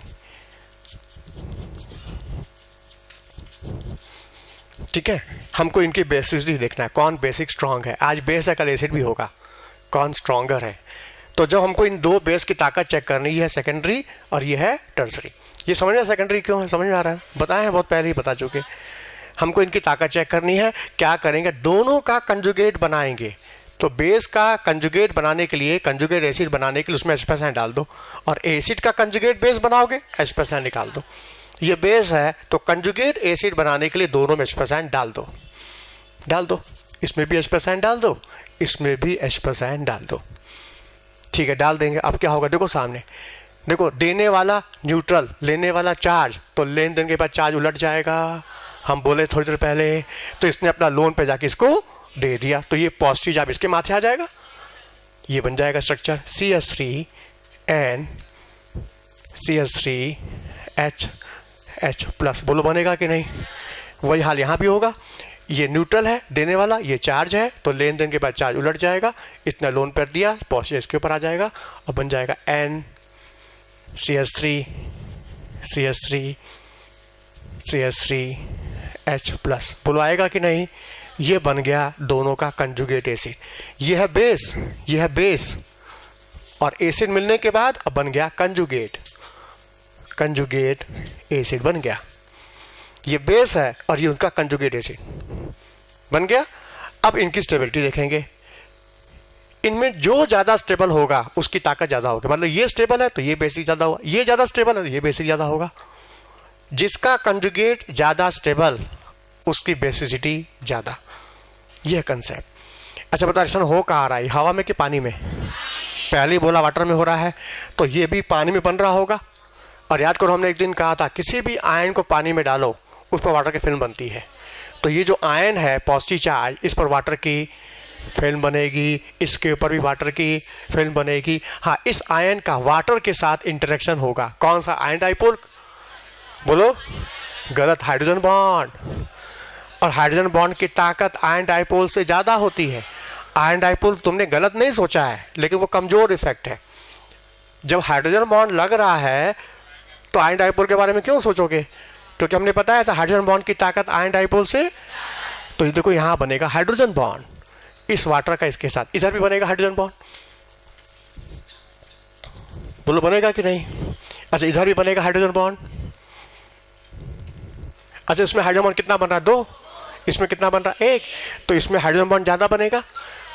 ठीक है। हमको इनकी बेसिसिटी देखना है, कौन बेसिक स्ट्रांग है। आज बेस है, कल एसिड भी होगा, कौन स्ट्रांगर है। तो जब हमको इन 2 बेस की ताकत चेक करनी है, सेकेंडरी और ये है टर्शियरी। ये समझ में सेकेंडरी क्यों है, समझ में आ रहा है, बताए हैं बहुत पहले ही बता चुके। हमको इनकी ताकत चेक करनी है, क्या करेंगे, दोनों का कंजुगेट बनाएंगे। तो बेस का कंजुगेट बनाने के लिए, कंजुगेट एसिड बनाने के लिए उसमें H+ आयन डाल दो, और एसिड का कंजुगेट बेस बनाओगे, H+ आयन निकाल दो। ये बेस है तो कंजुगेट एसिड बनाने के लिए दोनों में H+ आयन डाल दो, डाल दो, इसमें भी H+ आयन डाल दो, इसमें भी H+ आयन डाल दो, ठीक है, डाल देंगे। अब क्या होगा, देखो सामने, देखो देने वाला न्यूट्रल, लेने वाला चार्ज, तो लेन देन के बाद चार्ज उलट जाएगा, हम बोले थोड़ी देर पहले। तो इसने अपना लोन पे जाके इसको दे दिया, तो ये पॉजिटिव चार्ज इसके माथे आ जाएगा, ये बन जाएगा स्ट्रक्चर CH3N CH3H+, बोलो बनेगा कि नहीं। वही हाल यहाँ भी होगा, ये न्यूट्रल है देने वाला, ये चार्ज है, तो लेन देन के बाद चार्ज उलट जाएगा, इतना लोन पर दिया, पॉजिटिव इसके ऊपर आ जाएगा और बन जाएगा N CH3H+, बोलो आएगा कि नहीं। ये बन गया दोनों का कंजुगेट एसिड। ये है बेस, ये है बेस, और एसिड मिलने के बाद अब बन गया कंजुगेट, कंजुगेट एसिड बन गया। ये बेस है और ये उनका कंजुगेट एसिड बन गया। अब इनकी स्टेबिलिटी देखेंगे, इनमें जो ज़्यादा स्टेबल होगा उसकी ताकत ज़्यादा होगी। मतलब ये स्टेबल है तो ये बेसिक ज़्यादा होगा, ये ज़्यादा स्टेबल है तो ये बेसिक ज़्यादा होगा। जिसका कंजुगेट ज़्यादा स्टेबल उसकी बेसिसिटी ज़्यादा, यह कंसेप्ट। अच्छा बता, रिएक्शन हो कहाँ रहा है, हवा में कि पानी में? पहले ही बोला वाटर में हो रहा है, तो ये भी पानी में बन रहा होगा। और याद करो हमने एक दिन कहा था किसी भी आयन को पानी में डालो उस पर वाटर की फिल्म बनती है। तो ये जो आयन है पॉजिटिव चार्ज, इस पर वाटर की फिल्म बनेगी, इसके ऊपर भी वाटर की फिल्म बनेगी। हाँ, इस आयन का वाटर के साथ इंटरेक्शन होगा। कौन सा? Ion dipole. बोलो गलत, हाइड्रोजन बॉन्ड। और हाइड्रोजन बॉन्ड की ताकत आयन डाइपोल से ज़्यादा होती है। आयन डाइपोल तुमने गलत नहीं सोचा है, लेकिन वो कमज़ोर इफेक्ट है। जब हाइड्रोजन बॉन्ड लग रहा है तो आयन डाइपोल के बारे में क्यों सोचोगे? क्योंकि हमने बताया था हाइड्रोजन बॉन्ड की ताकत आयन डाइपोल से। तो ये देखो यहाँ बनेगा हाइड्रोजन बॉन्ड, इस वाटर का इसके साथ। इधर भी बनेगा हाइड्रोजन बॉन्ड। बोलो बनेगा कि नहीं? अच्छा, इधर भी बनेगा हाइड्रोजन बॉन्ड। अच्छा, इसमें हाइड्रोजन बॉन्ड कितना बन रहा है? 2। इसमें कितना बन रहा है? 1। तो इसमें हाइड्रोजन बॉन्ड ज़्यादा बनेगा,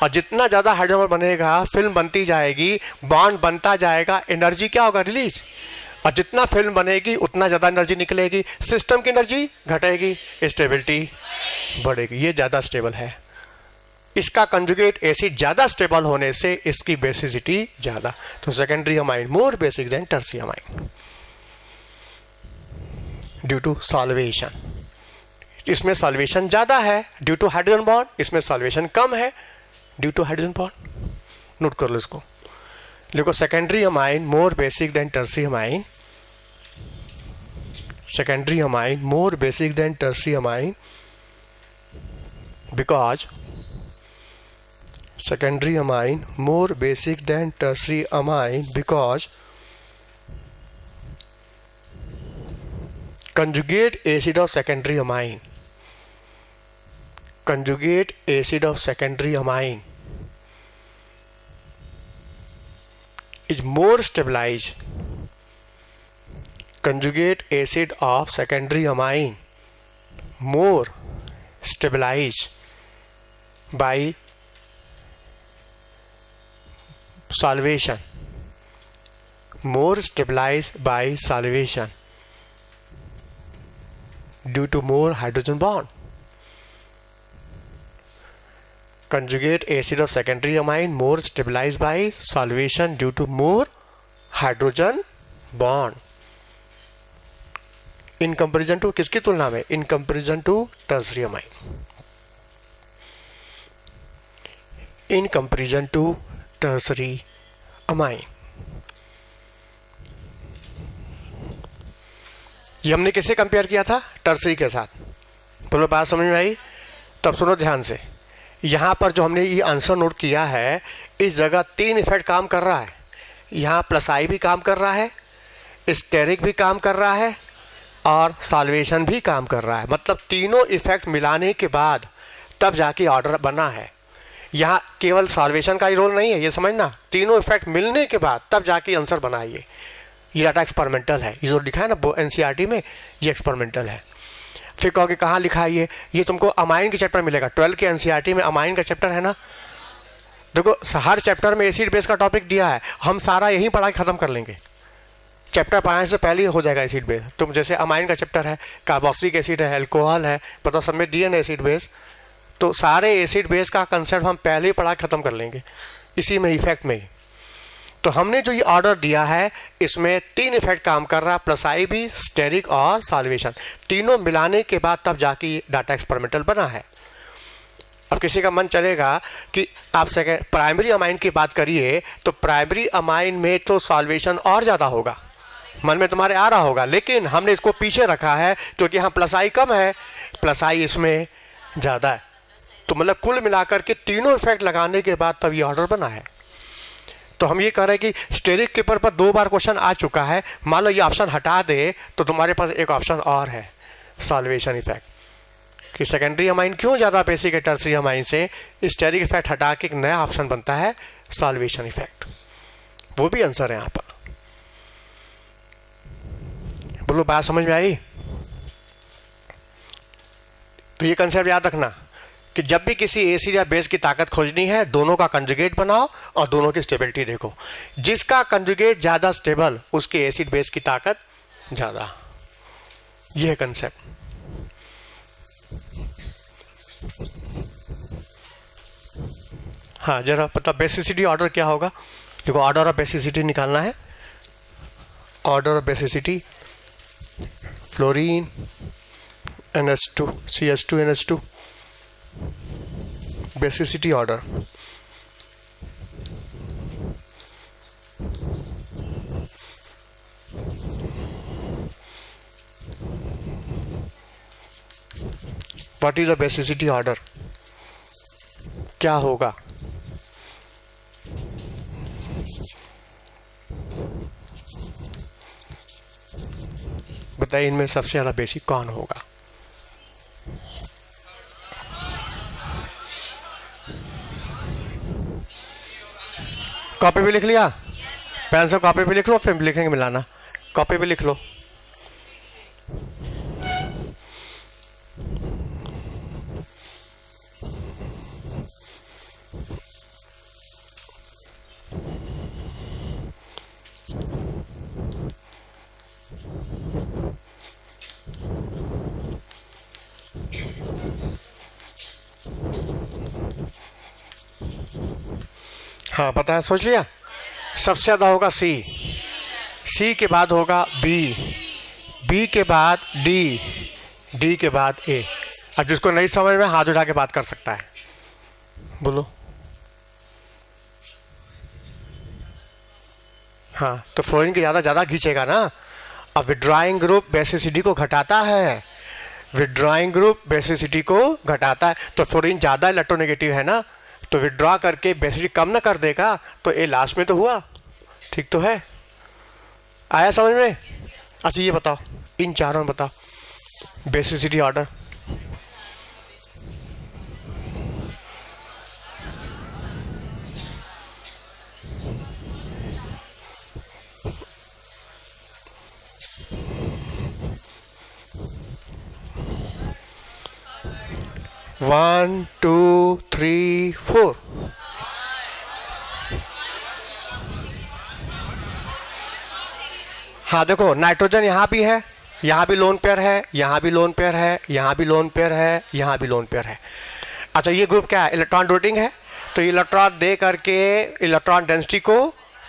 और जितना ज़्यादा हाइड्रोजन बॉन्ड बनेगा फिल्म बनती जाएगी, बॉन्ड बनता जाएगा, एनर्जी क्या होगा? रिलीज। और जितना फिल्म बनेगी उतना ज़्यादा एनर्जी निकलेगी, सिस्टम की एनर्जी घटेगी, स्टेबिलिटी बढ़ेगी। ये ज़्यादा स्टेबल है। इसका कंजुगेट एसिड ज़्यादा स्टेबल होने से इसकी बेसिसिटी ज़्यादा। तो secondary amine more basic than tertiary amine due to solvation. इसमें सॉल्वेशन ज़्यादा है ड्यू टू हाइड्रोजन बॉन्ड, इसमें सॉल्वेशन कम है due to hydrogen bond. Note कर लो इसको। देखो secondary amine more basic than tertiary amine, secondary amine more basic than tertiary amine because secondary amine more basic than tertiary amine because conjugate acid of secondary amine, conjugate acid of secondary amine is more stabilized, conjugate acid of secondary amine more stabilized by solvation, more stabilized by solvation due to more hydrogen bond. Conjugate acid of secondary amine more stabilized by solvation due to more hydrogen bond. In comparison to किसकी तुलना में? In comparison to tertiary amine. In comparison to tertiary amine. ये हमने किससे compare किया था? Tertiary के साथ। बोलो बात समझ में आई? तब सुनो ध्यान से। यहां पर जो हमने ये आंसर नोट किया है, इस जगह 3 इफेक्ट काम कर रहा है। यहां प्लस आई भी काम कर रहा है, स्टेरिक भी काम कर रहा है, और सॉल्वेशन भी काम कर रहा है। मतलब तीनों इफेक्ट मिलाने के बाद तब जाके ऑर्डर बना है। यहाँ केवल सॉल्वेशन का ही रोल नहीं है, ये समझना। तीनों इफेक्ट मिलने के बाद तब जाके आंसर बना। ये डाटा एक्सपेरिमेंटल है, ये जो लिखा है ना एनसीईआरटी में, ये एक्सपेरिमेंटल है। फिर कहोगे कहाँ लिखा है ये तुमको अमाइन के चैप्टर मिलेगा। 12 के एनसीईआरटी में अमाइन का चैप्टर है ना। देखो हर चैप्टर में एसिड बेस का टॉपिक दिया है, हम सारा यहीं पढ़ा के खत्म कर लेंगे। चैप्टर पढ़ाने से पहले ही हो जाएगा एसिड बेस। तुम जैसे अमाइन का चैप्टर है, कार्बोक्सिलिक एसिड है, अल्कोहल है, मतलब सब में दिए ना एसिड बेस। तो सारे एसिड बेस का कंसेप्ट हम पहले ही पढ़ा के खत्म कर लेंगे, इसी में इफेक्ट में ही। तो हमने जो ये ऑर्डर दिया है इसमें 3 इफेक्ट काम कर रहा है, प्लस आई भी, स्टेरिक और सॉल्वेशन। तीनों मिलाने के बाद तब जाके डाटा एक्सपेरिमेंटल बना है। अब किसी का मन चलेगा कि आप प्राइमरी अमाइन की बात करिए तो प्राइमरी अमाइन में तो सॉल्वेशन और ज़्यादा होगा, मन में तुम्हारे आ रहा होगा। लेकिन हमने इसको पीछे रखा है क्योंकि यहाँ प्लस आई कम है, प्लस आई इसमें ज़्यादा है। तो मतलब कुल मिलाकर के तीनों इफेक्ट लगाने के बाद तब ये ऑर्डर बना है। तो हम ये कह रहे हैं कि स्टेरिक के पेपर पर 2 बार क्वेश्चन आ चुका है। मान लो ये ऑप्शन हटा दे तो तुम्हारे पास एक ऑप्शन और है, सॉल्वेशन इफेक्ट। कि सेकेंडरी अमाइन क्यों ज़्यादा बेसिक है टर्शियरी अमाइन से, स्टेरिक इफेक्ट हटा के एक नया ऑप्शन बनता है सॉल्वेशन इफेक्ट। वो भी आंसर है यहाँ पर। बोलो बात समझ में आई? तो ये कंसेप्ट याद रखना कि जब भी किसी एसिड या बेस की ताकत खोजनी है, दोनों का कंजुगेट बनाओ और दोनों की स्टेबिलिटी देखो। जिसका कंजुगेट ज़्यादा स्टेबल उसके एसिड बेस की ताकत ज़्यादा। यह है कंसेप्ट। हाँ जरा पता बेसिसिटी ऑर्डर क्या होगा। देखो ऑर्डर ऑफ बेसिसिटी निकालना है। Order of basicity fluorine NH2 CH2 NH2 basicity order. What is the basicity order, क्या होगा? बताइए इनमें सबसे ज्यादा बेसिक कौन होगा? कॉपी पे लिख लिया? पेन से कॉपी पे लिख लो, फिर लिखेंगे मिलाना। कॉपी पे लिख लो। हाँ पता है, सोच लिया? सबसे ज़्यादा होगा सी के बाद होगा बी के बाद डी के बाद ए। अब जिसको नहीं समझ में हाथ उठा के बात कर सकता है, बोलो। हाँ तो फ्लोरीन के ज़्यादा खींचेगा ना। अब विड्रॉइंग ग्रुप बेसिसिटी को घटाता है, विड्रॉइंग ग्रुप बेसिसिटी को घटाता है, तो फ्लोरीन ज़्यादा इलेक्ट्रोनेगेटिव है ना, तो विड्रॉ करके बेसिसिटी कम ना कर देगा, तो ए लास्ट में तो हुआ। ठीक तो है? आया समझ में? अच्छा ये बताओ, इन चारों में बताओ basicity order. One two three four. हाँ देखो नाइट्रोजन यहाँ भी है, यहाँ भी लोन पेयर है, यहाँ भी लोन पेयर है, यहाँ भी लोन पेयर है, यहाँ भी लोन पेयर है। अच्छा ये ग्रुप क्या है? इलेक्ट्रॉन डोटिंग है, तो इलेक्ट्रॉन दे करके इलेक्ट्रॉन डेंसिटी को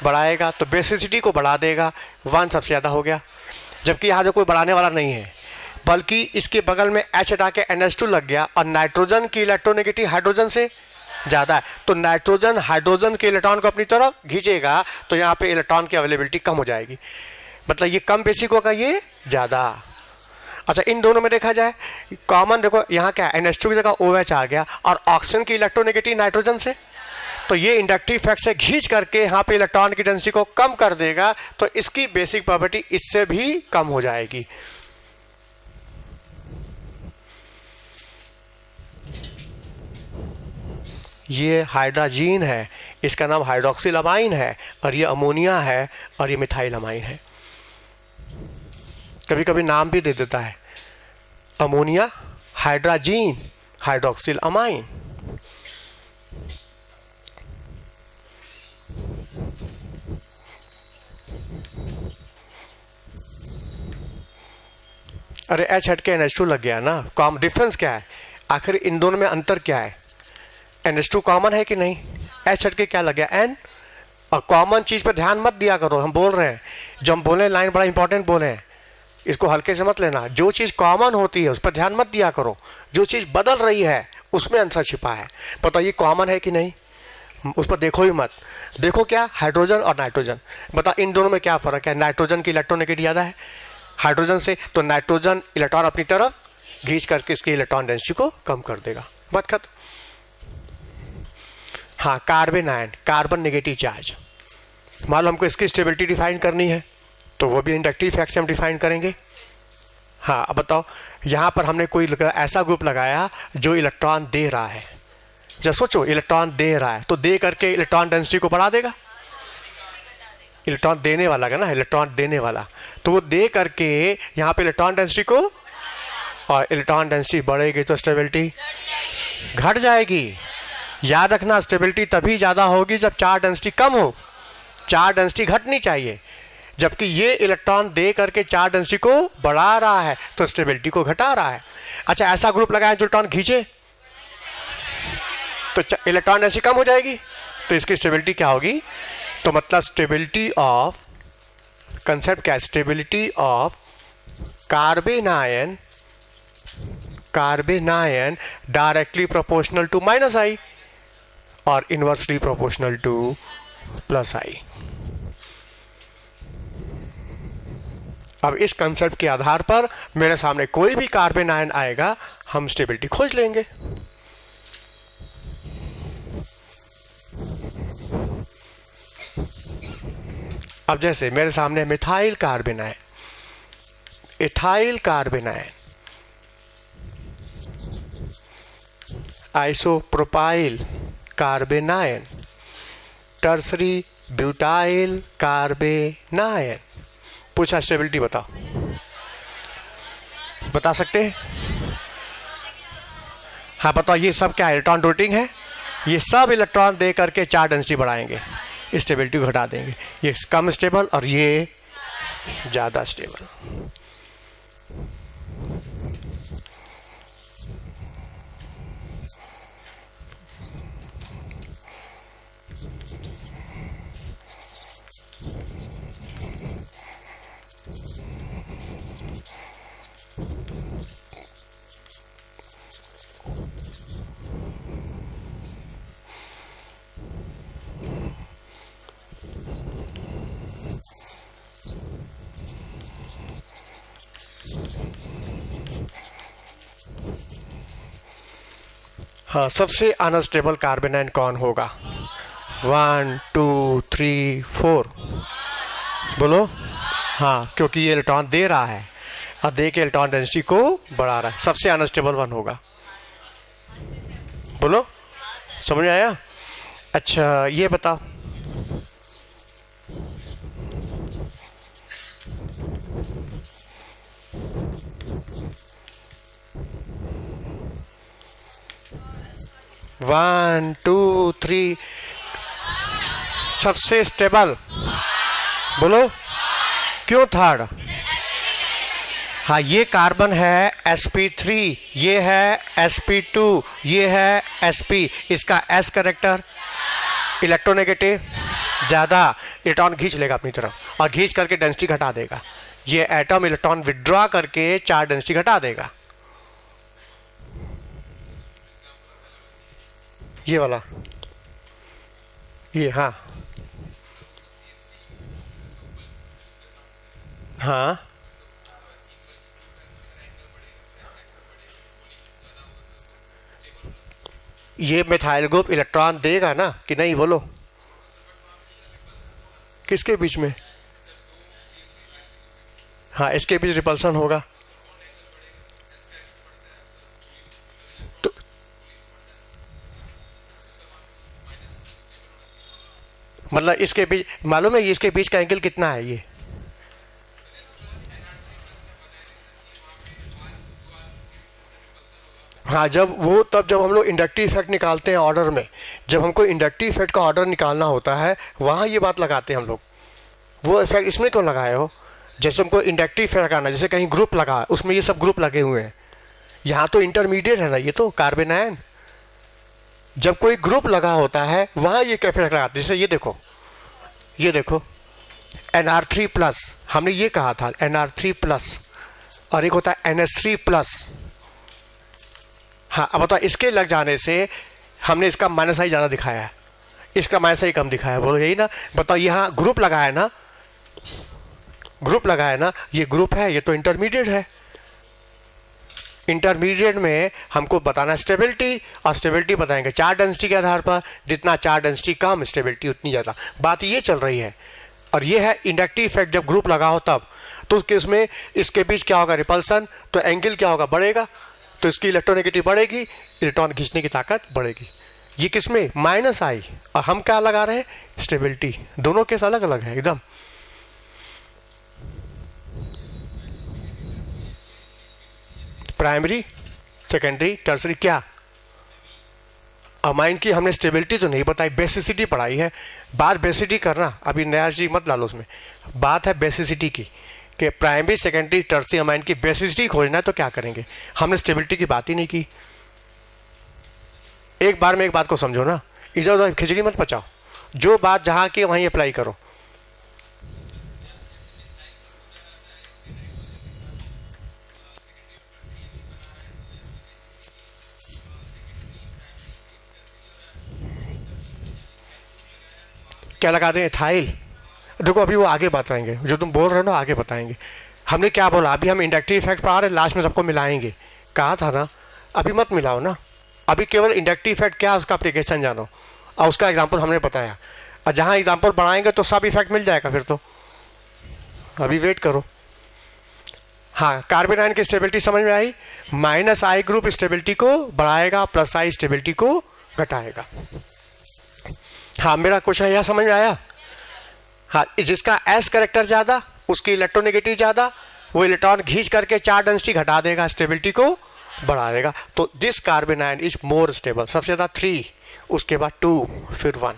बढ़ाएगा, तो बेसिसिटी को बढ़ा देगा। 1 सबसे ज़्यादा हो गया, जबकि यहाँ जो कोई बढ़ाने वाला नहीं है, बल्कि इसके बगल में H हटा के NH2 लग गया, और नाइट्रोजन की इलेक्ट्रोनेगेटिव हाइड्रोजन से ज़्यादा है, तो नाइट्रोजन हाइड्रोजन के इलेक्ट्रॉन को अपनी तरफ खींचेगा, तो यहाँ पे इलेक्ट्रॉन की अवेलेबिलिटी कम हो जाएगी। मतलब ये कम बेसिक होगा, ये ज़्यादा। अच्छा इन दोनों में देखा जाए कॉमन, देखो यहाँ क्या है, NH2 की जगह OH आ गया, और ऑक्सीजन की इलेक्ट्रोनेगेटिव नाइट्रोजन से, तो ये इंडक्टिव इफेक्ट से खींच करके यहाँ पे इलेक्ट्रॉन की डेंसिटी को कम कर देगा, तो इसकी बेसिक प्रॉपर्टी इससे भी कम हो जाएगी। ये हाइड्रोजीन है, इसका नाम हाइड्रोक्सिल अमाइन है, और ये अमोनिया है, और ये मिथाइल अमाइन है। कभी कभी नाम भी दे देता है, अमोनिया, हाइड्रोजीन, हाइड्रोक्सिल अमाइन। अरे H हट के NH2 लग गया ना, कॉम डिफरेंस क्या है? आखिर इन दोनों में अंतर क्या है? NH2 कॉमन है कि नहीं? H हट के क्या लग गया? N। और कॉमन चीज पर ध्यान मत दिया करो, हम बोल रहे हैं, जब हम बोले लाइन बड़ा इंपॉर्टेंट बोले हैं, इसको हल्के से मत लेना। जो चीज कॉमन होती है उस पर ध्यान मत दिया करो, जो चीज बदल रही है उसमें आंसर छिपा है। पता ये कॉमन है कि नहीं, उस पर देखो ही मत। देखो क्या, हाइड्रोजन और नाइट्रोजन, बता इन दोनों में क्या फर्क है? नाइट्रोजन की इलेक्ट्रोनेगेटिव ज़्यादा है हाइड्रोजन से, तो नाइट्रोजन इलेक्ट्रॉन अपनी तरफ खींच करके इसकी इलेक्ट्रॉन डेंसिटी को कम कर देगा। बात खत्म। हाँ carbon ion, carbon negative charge, मान लो हमको इसकी स्टेबिलिटी डिफाइन करनी है, तो वो भी इंडक्टिव इफेक्ट से हम डिफाइन करेंगे। हाँ अब बताओ, यहाँ पर हमने कोई ऐसा ग्रुप लगाया जो इलेक्ट्रॉन दे रहा है। जब सोचो इलेक्ट्रॉन दे रहा है, तो दे करके इलेक्ट्रॉन डेंसिटी को बढ़ा देगा। इलेक्ट्रॉन देने वाला का ना, इलेक्ट्रॉन देने वाला, तो वो दे करके यहाँ पे इलेक्ट्रॉन डेंसिटी को, और इलेक्ट्रॉन डेंसिटी बढ़ेगी तो स्टेबिलिटी घट जाएगी। याद रखना, स्टेबिलिटी तभी ज़्यादा होगी जब चार्ज डेंसिटी कम हो, चार्ज डेंसिटी घटनी चाहिए। जबकि ये इलेक्ट्रॉन दे करके चार्ज डेंसिटी को बढ़ा रहा है, तो स्टेबिलिटी को घटा रहा है। अच्छा ऐसा ग्रुप लगाया जो इलेक्ट्रॉन खींचे, तो इलेक्ट्रॉन डेंसिटी कम हो जाएगी, तो इसकी स्टेबिलिटी क्या होगी? तो मतलब स्टेबिलिटी ऑफ, कंसेप्ट क्या है? Stability of carbon ion directly proportional to minus I और inversely proportional to plus I. अब इस कंसेप्ट के आधार पर मेरे सामने कोई भी कार्बन आयन आएगा, हम स्टेबिलिटी खोज लेंगे। अब जैसे मेरे सामने methyl carbon ion, ethyl carbon ion, isopropyl carbon ion, tertiary butyl carbon ion. पूछा स्टेबिलिटी बताओ, बता सकते हैं? हाँ बताओ, ये सब क्या इलेक्ट्रॉन डोटिंग है? ये सब इलेक्ट्रॉन दे करके चार्ज डेंसिटी बढ़ाएंगे, स्टेबिलिटी को घटा देंगे। ये कम स्टेबल और ये ज़्यादा स्टेबल। हाँ, सबसे अनस्टेबल कार्बन आयन कौन होगा? 1 2 3 4 बोलो। हाँ, क्योंकि ये इलेक्ट्रॉन दे रहा है और दे के इलेक्ट्रॉन डेंसिटी को बढ़ा रहा है, सबसे अनस्टेबल वन होगा। बोलो, समझ में आया? अच्छा ये बताओ, वन टू थ्री, सबसे स्टेबल बोलो। क्यों थर्ड? हाँ, ये कार्बन है sp3, ये है sp2, ये है sp। इसका s करेक्टर इलेक्ट्रोनेगेटिव, ज़्यादा इलेक्ट्रॉन खींच लेगा अपनी तरफ और खींच करके डेंसिटी घटा देगा। ये एटम इलेक्ट्रॉन विड्रॉ करके चार्ज डेंसिटी घटा देगा। ये वाला, ये हाँ हाँ, ये मिथाइल ग्रुप इलेक्ट्रॉन देगा ना कि नहीं? बोलो, किसके बीच में? हाँ, इसके बीच रिपल्सन होगा। तो मतलब इसके बीच मालूम है, ये इसके बीच का एंगल कितना है? ये हाँ, जब हम लोग इंडक्टिव इफेक्ट निकालते हैं ऑर्डर में, जब हमको इंडक्टिव इफेक्ट का ऑर्डर निकालना होता है, वहाँ ये बात लगाते हैं हम लोग। वो इफेक्ट इसमें क्यों लगाए हो? जैसे हमको इंडक्टिव इफेक्ट लगाना, जैसे कहीं ग्रुप लगा, उसमें ये सब ग्रुप लगे हुए हैं। यहाँ तो इंटरमीडिएट है ना, ये तो कार्बन आयन। जब कोई ग्रुप लगा होता है वहाँ ये क्या इफेक्ट लगाते हैं? जैसे ये देखो Nr3+, हमने ये कहा था Nr3+, और एक होता है NH3+। हाँ, अब बताओ, इसके लग जाने से हमने इसका माइनस आई ज़्यादा दिखाया है, इसका माइनस आई कम दिखाया है। बोलो यही ना? बताओ, यहाँ ग्रुप लगा है ना, ये ग्रुप है, ये तो इंटरमीडिएट है। इंटरमीडिएट में हमको बताना स्टेबिलिटी, और स्टेबिलिटी बताएंगे चार्ज डेंसिटी के आधार पर। जितना चार्ज डेंसिटी कम, स्टेबिलिटी उतनी ज़्यादा। बात ये चल रही है। और ये है इंडक्टिव इफेक्ट, जब ग्रुप लगा हो तब। तो उसमें इसके बीच क्या होगा? रिपल्सन। तो एंगल क्या होगा? बढ़ेगा। तो इसकी इलेक्ट्रोनेगेटिव बढ़ेगी, इलेक्ट्रॉन खींचने की ताकत बढ़ेगी। ये किसमें? Minus I. और हम क्या लगा रहे हैं? स्टेबिलिटी। दोनों केस अलग अलग है एकदम। Primary, secondary, tertiary. क्या अमाइन की हमने स्टेबिलिटी तो नहीं बताई, बेसिसिटी पढ़ाई है। बात बेसिसिटी करना, अभी नया चीज मत डालो उसमें। बात है बेसिसिटी की, कि प्राइमरी, सेकेंडरी, टर्सरी अमाइन की बेसिसिटी खोजना है तो क्या करेंगे। हमने स्टेबिलिटी की बात ही नहीं की। एक बार में एक बात को समझो ना, इधर उधर खिचड़ी मत पचाओ, जो बात जहां की वहीं अप्लाई करो। क्या लगा दें, एथाइल। देखो अभी वो आगे बताएंगे, जो तुम बोल रहे हो ना आगे बताएंगे। हमने क्या बोला, अभी हम इंडक्टिव इफेक्ट पढ़ा रहे, लास्ट में सबको मिलाएंगे, कहा था ना। अभी मत मिलाओ ना, अभी केवल इंडक्टिव इफेक्ट क्या है उसका एप्लीकेशन जानो, और उसका एग्जांपल हमने बताया। और जहाँ एग्जांपल बढ़ाएंगे तो सब इफेक्ट मिल जाएगा फिर तो। अभी वेट करो। हाँ, कार्बन आयन की स्टेबिलिटी समझ में आई। माइनस आई ग्रुप स्टेबिलिटी को बढ़ाएगा, प्लस आई स्टेबिलिटी को घटाएगा। हाँ, मेरा क्वेश्चन यह समझ में आया। हाँ, जिसका एस करेक्टर ज़्यादा, उसकी इलेक्ट्रोनेगेटिव ज़्यादा, वो इलेक्ट्रॉन खींच करके चार्ज डेंसिटी घटा देगा, स्टेबिलिटी को बढ़ा देगा। तो this carbon ion is more stable. सबसे ज़्यादा 3, उसके बाद 2, फिर 1।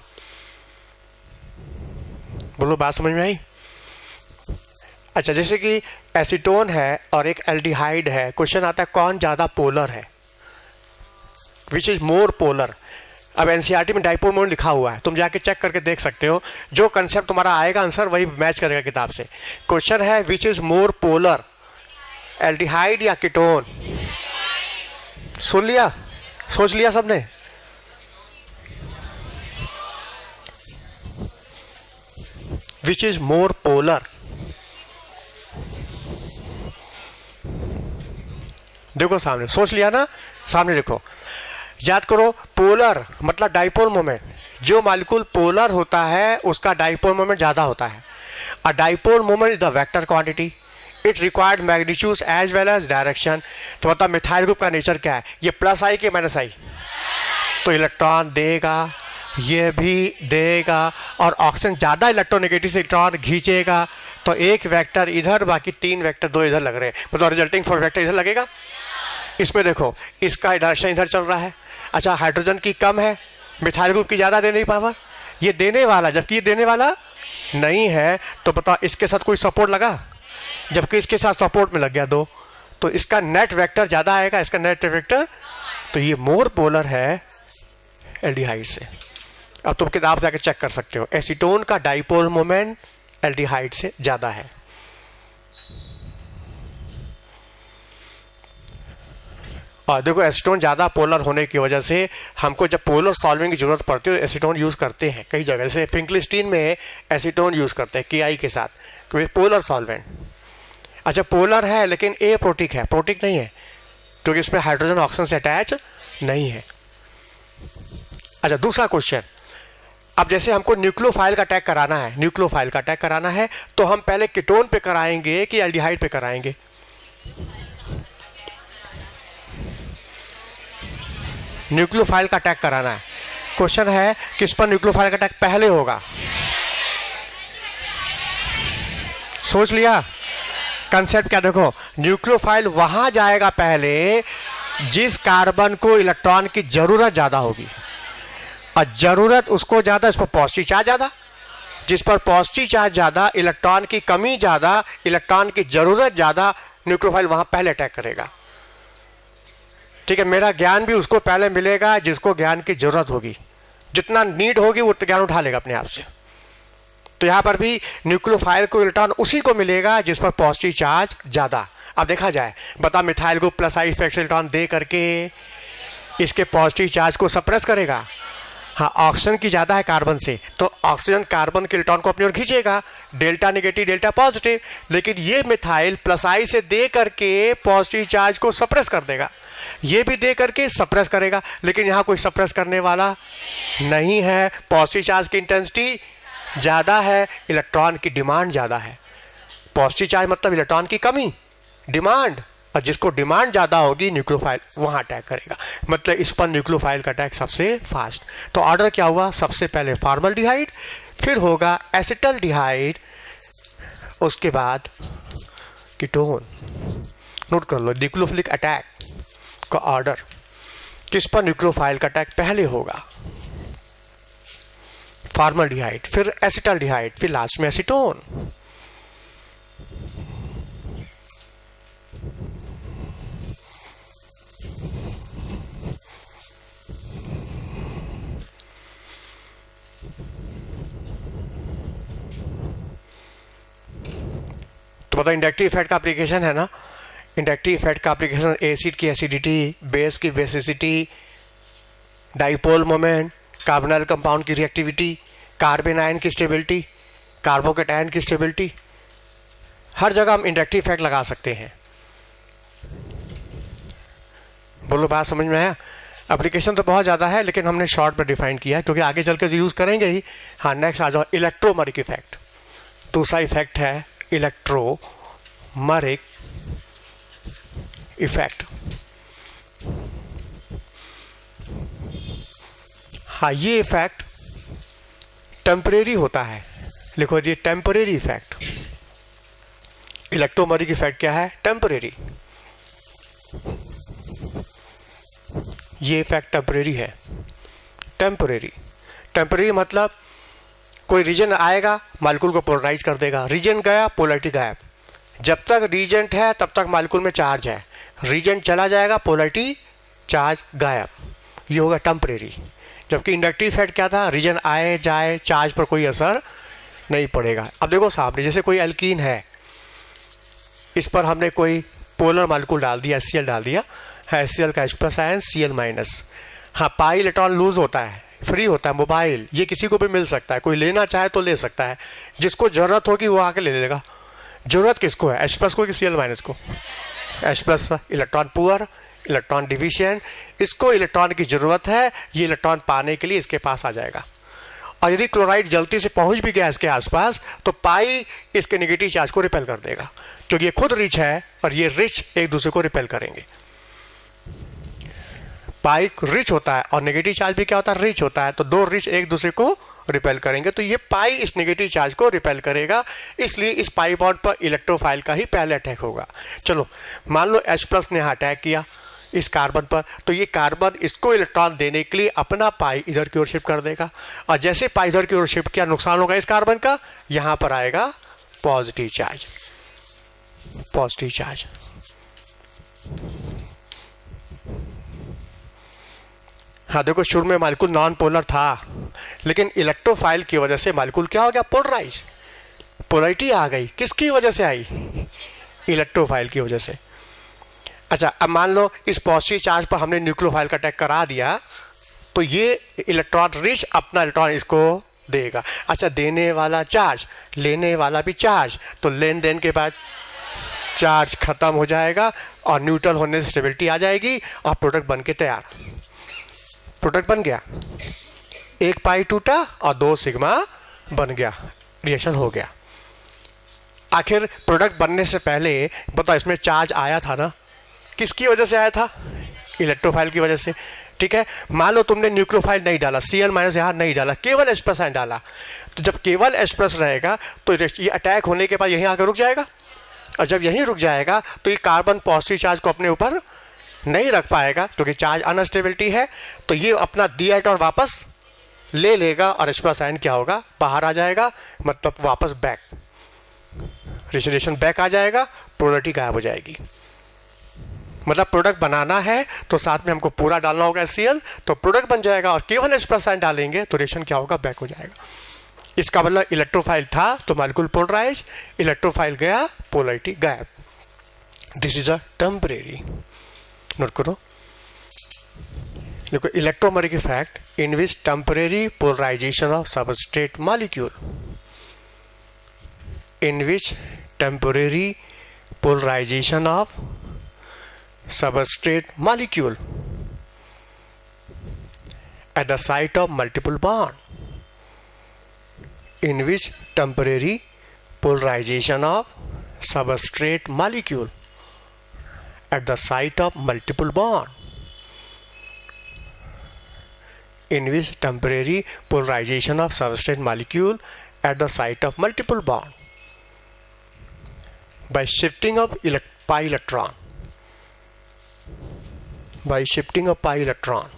बोलो, बात समझ में आई। अच्छा, जैसे कि एसीटोन है और एक एल्डिहाइड है, क्वेश्चन आता है कौन ज़्यादा पोलर है, विच इज मोर पोलर। अब एनसीईआरटी में डाइपोल मोमेंट लिखा हुआ है, तुम जाके चेक करके देख सकते हो। जो कंसेप्ट तुम्हारा आएगा आंसर वही मैच करेगा किताब से। क्वेश्चन है which is more polar, aldehyde या कीटोन। सुन लिया, सोच लिया सबने। विच इज मोर पोलर, देखो सामने, सोच लिया ना, सामने देखो। याद करो, पोलर मतलब डाइपोल मोमेंट। जो मॉलिक्यूल पोलर होता है उसका डाइपोल मोमेंट ज़्यादा होता है। A dipole moment is the vector quantity, it required magnitude as well as direction. तो मतलब मिथाइल ग्रुप का नेचर क्या है, ये प्लस आई कि माइनस आई, तो इलेक्ट्रॉन देगा, ये भी देगा, और ऑक्सीजन ज़्यादा इलेक्ट्रोनेगेटिव से इलेक्ट्रॉन खींचेगा। तो एक वेक्टर इधर, बाकी 3 वेक्टर 2 इधर लग रहे हैं, मतलब रिजल्टिंग 4 वेक्टर इधर लगेगा। इसमें देखो, इसका डायरेक्शन इधर चल रहा है। अच्छा, हाइड्रोजन की कम है, मिथाइल ग्रुप की ज़्यादा देने की पावर, ये देने वाला जबकि ये देने वाला नहीं है। तो बताओ इसके साथ कोई सपोर्ट लगा, जबकि इसके साथ सपोर्ट में लग गया 2, तो इसका नेट वेक्टर ज़्यादा आएगा, इसका नेट वेक्टर। तो ये मोर पोलर है एल्डिहाइड से। अब तुम किताब जाकर चेक कर सकते हो, एसीटोन का डाइपोल मोमेंट एल्डिहाइड से ज़्यादा है। और देखो, एसीटोन ज़्यादा पोलर होने की वजह से हमको जब पोलर सॉल्विंग की जरूरत पड़ती है तो एसीटोन यूज़ करते हैं कई जगह। जैसे फिंकलिस्टीन में एसीटोन यूज़ करते हैं KI के साथ, क्योंकि पोलर सॉल्वेंट। अच्छा, पोलर है लेकिन ए प्रोटिक है, प्रोटिक नहीं है क्योंकि इसमें हाइड्रोजन ऑक्सीजन से अटैच नहीं है। अच्छा, दूसरा क्वेश्चन, अब जैसे हमको न्यूक्लियोफाइल का अटैक कराना है, न्यूक्लियोफाइल का अटैक कराना है, तो हम पहले कीटोन पे कराएंगे कि एल्डिहाइड पे कराएंगे? न्यूक्लियोफाइल का अटैक कराना है। क्वेश्चन है किस पर न्यूक्लियोफाइल का अटैक पहले होगा? सोच लिया कंसेप्ट क्या? देखो, न्यूक्लियोफाइल वहां जाएगा पहले जिस कार्बन को इलेक्ट्रॉन की जरूरत ज्यादा होगी, और जरूरत उसको ज्यादा, इस पर पॉजिटिव चार्ज ज्यादा, जिस पर पॉजिटिव चार्ज ज्यादा, इलेक्ट्रॉन की कमी ज्यादा, इलेक्ट्रॉन की जरूरत ज्यादा, न्यूक्लियोफाइल वहां पहले अटैक करेगा। ठीक है, मेरा ज्ञान भी उसको पहले मिलेगा जिसको ज्ञान की जरूरत होगी, जितना नीड होगी वो ज्ञान उठा लेगा अपने आप से। तो यहां पर भी न्यूक्लियोफाइल को इलेक्ट्रॉन उसी को मिलेगा जिस पर पॉजिटिव चार्ज ज्यादा। अब देखा जाए, बता methyl group plus I effect electron दे करके इसके पॉजिटिव चार्ज को सप्रेस करेगा। हाँ, ऑक्सीजन की ज्यादा है कार्बन से, तो ऑक्सीजन कार्बन के इलेक्ट्रॉन को अपनी ओर खींचेगा, डेल्टा नेगेटिव डेल्टा पॉजिटिव। लेकिन ये मिथाइल प्लस आई से दे करके पॉजिटिव चार्ज को सप्रेस कर देगा, ये भी दे करके सप्रेस करेगा। लेकिन यहाँ कोई सप्रेस करने वाला नहीं है, पॉजिटिव चार्ज की इंटेंसिटी ज़्यादा है, इलेक्ट्रॉन की डिमांड ज़्यादा है। पॉजिटिव चार्ज मतलब इलेक्ट्रॉन की कमी, डिमांड, और जिसको डिमांड ज़्यादा होगी न्यूक्लियोफाइल वहाँ अटैक करेगा। मतलब इस पर न्यूक्लियोफाइल का अटैक सबसे फास्ट। तो ऑर्डर क्या हुआ? सबसे पहले फॉर्मल्डिहाइड, फिर होगा एसिटल्डिहाइड, उसके बाद कीटोन। नोट कर लो, न्यूक्लियोफिलिक अटैक का ऑर्डर, किस पर न्यूक्लियोफाइल का अटैक पहले होगा? फॉर्मल्डिहाइड, फिर एसिटल्डिहाइड, फिर लास्ट में एसीटोन। तो बताओ इंडक्टिव इफेक्ट का एप्लीकेशन है ना, इंडक्टिव इफेक्ट का एप्लीकेशन एसिड की एसिडिटी, बेस की basicity, dipole moment, carbonyl compound की रिएक्टिविटी, कार्बन आयन की स्टेबिलिटी, कार्बोकेटायन की स्टेबिलिटी, हर जगह हम इंडक्टिव इफेक्ट लगा सकते हैं। बोलो बात समझ में आया? एप्लीकेशन तो बहुत ज़्यादा है लेकिन हमने शॉर्ट में डिफाइन किया है क्योंकि आगे चल के यूज़ करेंगे ही। हाँ, नेक्स्ट आ जाओ इलेक्ट्रोमरिक इफेक्ट। दूसरा इफेक्ट है इलेक्ट्रोमरिक इफेक्ट। हाँ, ये इफेक्ट टेम्परेरी होता है। लिखो जी, टेम्परेरी इफेक्ट। इलेक्ट्रोमरिक इफेक्ट क्या है? टेम्परेरी। ये इफेक्ट टेम्परेरी है। टेम्परेरी, टेम्परेरी मतलब कोई रीजन आएगा मॉलिक्यूल को पोलराइज कर देगा, रीजन गया पोलैरिटी गायब। जब तक रीजेंट है तब तक मॉलिक्यूल में चार्ज है, रीजेंट चला जाएगा पोलैरिटी चार्ज गायब। ये होगा टेम्परेरी। जबकि इंडक्टिव इफेक्ट क्या था? रीजन आए जाए, चार्ज पर कोई असर नहीं पड़ेगा। अब देखो सामने, जैसे कोई एल्कीन है, इस पर हमने कोई पोलर मॉलिक्यूल डाल दिया, HCl डाल दिया है, HCl का H+ आयन Cl-। हाँ, पाई इलेक्ट्रॉन लूज होता है, फ्री होता है, मोबाइल, ये किसी को भी मिल सकता है, कोई लेना चाहे तो ले सकता है, जिसको जरूरत होगी वो आके ले लेगा। जरूरत किसको है? H+ को कि Cl- को? H+, electron poor, electron deficient, इसको इलेक्ट्रॉन की जरूरत है, ये इलेक्ट्रॉन पाने के लिए इसके पास आ जाएगा। और यदि क्लोराइड जल्दी से पहुंच भी गया इसके आसपास तो पाई इसके नेगेटिव चार्ज को रिपेल कर देगा, क्योंकि ये खुद रिच है और ये रिच एक दूसरे को रिपेल करेंगे। पाई रिच होता है और नेगेटिव चार्ज भी क्या होता है? रिच होता है। तो दो रिच एक दूसरे को रिपेल करेंगे, तो ये पाई इस नेगेटिव चार्ज को रिपेल करेगा, इसलिए इस पाई बॉन्ड पर इलेक्ट्रोफाइल का ही पहले अटैक होगा। चलो मान लो H+ ने अटैक किया इस कार्बन पर, तो ये कार्बन इसको इलेक्ट्रॉन देने के लिए अपना पाई इधर की ओर शिफ्ट कर देगा, और जैसे पाई इधर की ओर शिफ्ट किया, नुकसान होगा इस कार्बन का, यहां पर आएगा पॉजिटिव चार्ज। Positive charge. हाँ देखो, शुरू में मॉलिक्यूल नॉन पोलर था, लेकिन इलेक्ट्रोफाइल की वजह से मॉलिक्यूल क्या हो गया? पोलराइज। पोलैरिटी आ गई, किसकी वजह से आई? इलेक्ट्रोफाइल की वजह से। अच्छा, अब मान लो इस पॉजिटिव चार्ज पर हमने न्यूक्लियोफाइल का अटैक करा दिया, तो ये इलेक्ट्रॉन रिच अपना इलेक्ट्रॉन इसको देगा। अच्छा, देने वाला चार्ज, लेने वाला भी चार्ज, तो लेन देन के बाद चार्ज खत्म हो जाएगा और न्यूट्रल होने से स्टेबिलिटी आ जाएगी और प्रोडक्ट बन के तैयार। प्रोडक्ट बन गया, एक पाई टूटा और 2 सिग्मा बन गया, रिएक्शन हो गया। आखिर प्रोडक्ट बनने से पहले बताओ इसमें चार्ज आया था ना, किसकी वजह से आया था? इलेक्ट्रोफाइल की वजह से। ठीक है, मान लो तुमने न्यूक्लियोफाइल नहीं डाला, Cl- यहाँ नहीं डाला, केवल H+ आयन डाला, तो जब केवल H+ रहेगा तो ये अटैक होने के बाद यहीं आकर रुक जाएगा, और जब यहीं रुक जाएगा तो ये कार्बन पॉजिटिव चार्ज को अपने ऊपर नहीं रख पाएगा क्योंकि चार्ज अनस्टेबिलिटी है, तो ये अपना दिया इलेक्ट्रॉन वापस ले लेगा और H+ आयन क्या होगा? बाहर आ जाएगा, मतलब वापस बैक, रिएक्शन बैक आ जाएगा, पोलैरिटी गायब हो जाएगी। मतलब प्रोडक्ट बनाना है तो साथ में हमको पूरा डालना होगा HCl, तो प्रोडक्ट बन जाएगा, और केवल H+ आयन डालेंगे तो रिएक्शन क्या होगा? बैक हो जाएगा। इसका मतलब इलेक्ट्रोफाइल था तो मॉलिक्यूल पोलराइज, इलेक्ट्रोफाइल गया, पोलैरिटी गायब। This is a temporary. Note करो, देखो, electromeric effect in which temporary polarization of substrate molecule, in which temporary polarization of substrate molecule at the site of multiple bond, in which temporary polarization of substrate molecule at the site of multiple bond, in which temporary polarization of substrate molecule at the site of multiple bond by shifting of pi electron, by shifting of pi electron,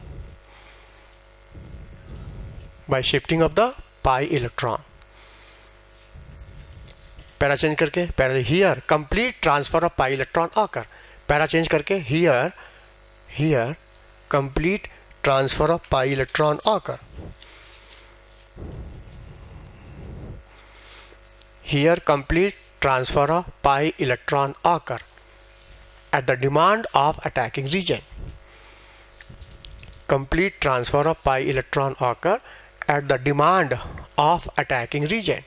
by shifting of the pi electron। Para change करके, para here complete transfer of pi electron आकर, para change करके here complete transfer of pi electron आकर, here complete transfer of pi electron occur at the demand of attacking region. Complete transfer of pi electron occur at the demand of attacking region.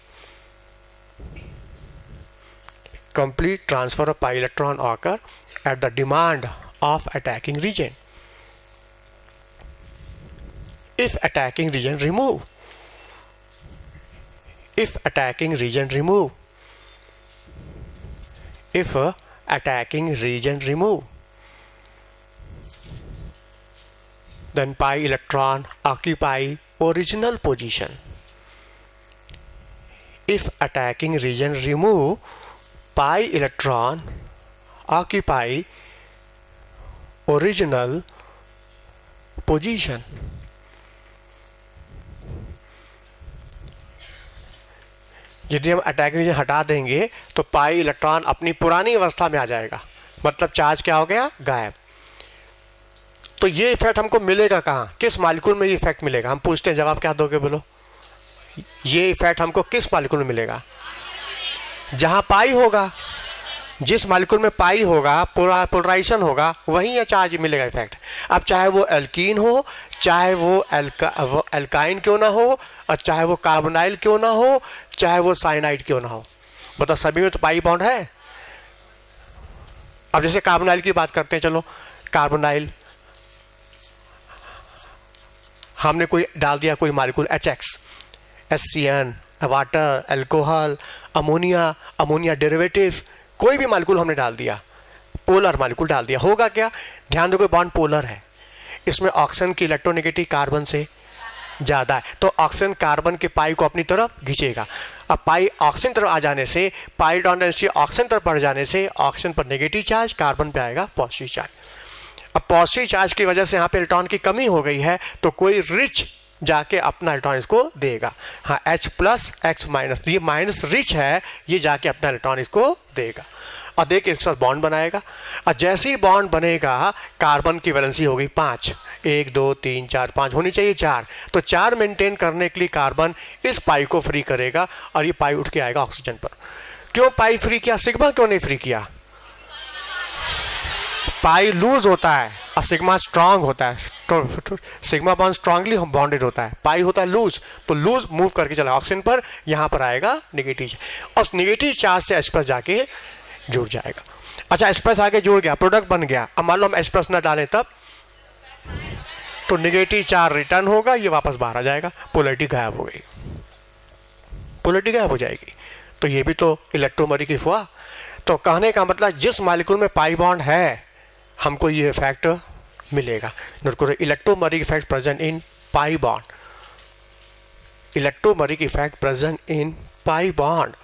Complete transfer of pi electron occur at the demand of attacking region. If attacking region remove. If attacking region remove. If attacking region remove, then pi electron occupy original position. If attacking region remove, pi electron occupy original position. यदि हम attack reason हटा देंगे तो pi electron अपनी पुरानी अवस्था में आ जाएगा, मतलब चार्ज क्या हो गया, गायब। तो ये इफेक्ट हमको मिलेगा कहाँ, किस मॉलिक्यूल में ये इफेक्ट मिलेगा? हम पूछते हैं, जवाब क्या दोगे, बोलो। ये इफेक्ट हमको किस मॉलिक्यूल में मिलेगा? जहां पाई होगा, जिस मॉलिक्यूल में पाई होगा, पोलराइजेशन होगा, वहीं ये चार्ज मिलेगा इफेक्ट। अब चाहे वो एल्कीन हो, चाहे वो एल्काइन क्यों ना हो, और चाहे वो कार्बोनाइल क्यों ना हो, चाहे वो साइनाइड क्यों ना हो, मतलब सभी में तो पाई बॉन्ड है। अब जैसे कार्बोनाइल की बात करते हैं, चलो कार्बोनाइल हमने कोई डाल दिया, कोई molecule HX, HCN, water, alcohol, ammonia, ammonia derivative, कोई भी मॉलिक्यूल हमने डाल दिया, पोलर मॉलिक्यूल डाल दिया, होगा क्या? ध्यान दो, कोई बॉन्ड पोलर है, इसमें ऑक्सीजन की इलेक्ट्रोनेगेटिव कार्बन से ज़्यादा है, तो ऑक्सीजन कार्बन के पाई को अपनी तरफ खींचेगा। अब पाई ऑक्सीजन तरफ आ जाने से, पाई डेंसिटी ऑक्सीजन तरफ बढ़ जाने से ऑक्सीजन पर नेगेटिव चार्ज, कार्बन पे आएगा पॉजिटिव चार्ज। अब पॉजिटिव चार्ज की वजह से यहाँ पे इलेक्ट्रॉन की कमी हो गई है, तो कोई रिच जाके अपना इलेक्ट्रॉन इसको देगा। हाँ, H प्लस X माइनस, ये माइनस रिच है, ये जाके अपना इलेक्ट्रॉन इसको देगा और दे के इसके साथ बॉन्ड बनाएगा। और जैसे ही बॉन्ड बनेगा, कार्बन की वैलेंसी हो गई 5, 1 2 3 4 5 होनी चाहिए 4, तो 4 मेंटेन करने के लिए कार्बन इस पाई को फ्री करेगा और ये पाई उठ के आएगा ऑक्सीजन पर। क्यों पाई फ्री किया, सिग्मा क्यों नहीं फ्री किया? पाई लूज होता है और सिग्मा स्ट्रांग होता है, सिग्मा बॉन्ड स्ट्रांगली बॉन्डेड होता है, पाई होता है लूज, तो लूज मूव करके चला ऑक्सीजन पर, यहाँ पर आएगा नेगेटिव, और नेगेटिव चार्ज से H प्लस जाके जुड़ जाएगा। अच्छा, H प्लस आगे जुड़ गया, प्रोडक्ट बन गया। अब मान लो हम H प्लस ना डालें तब, तो नेगेटिव चार्ज रिटर्न होगा, ये वापस बाहर आ जाएगा, पोलैरिटी गायब हो गई, पोलैरिटी गायब हो जाएगी। तो ये भी तो इलेक्ट्रोमैग्नेटिक हुआ। तो कहने का मतलब जिस मॉलिक्यूल में पाई बॉन्ड है, हमको ये इफेक्ट मिलेगा। नोट करो, electromagnetic effect present in pi bond, electromagnetic effect present in pi bond.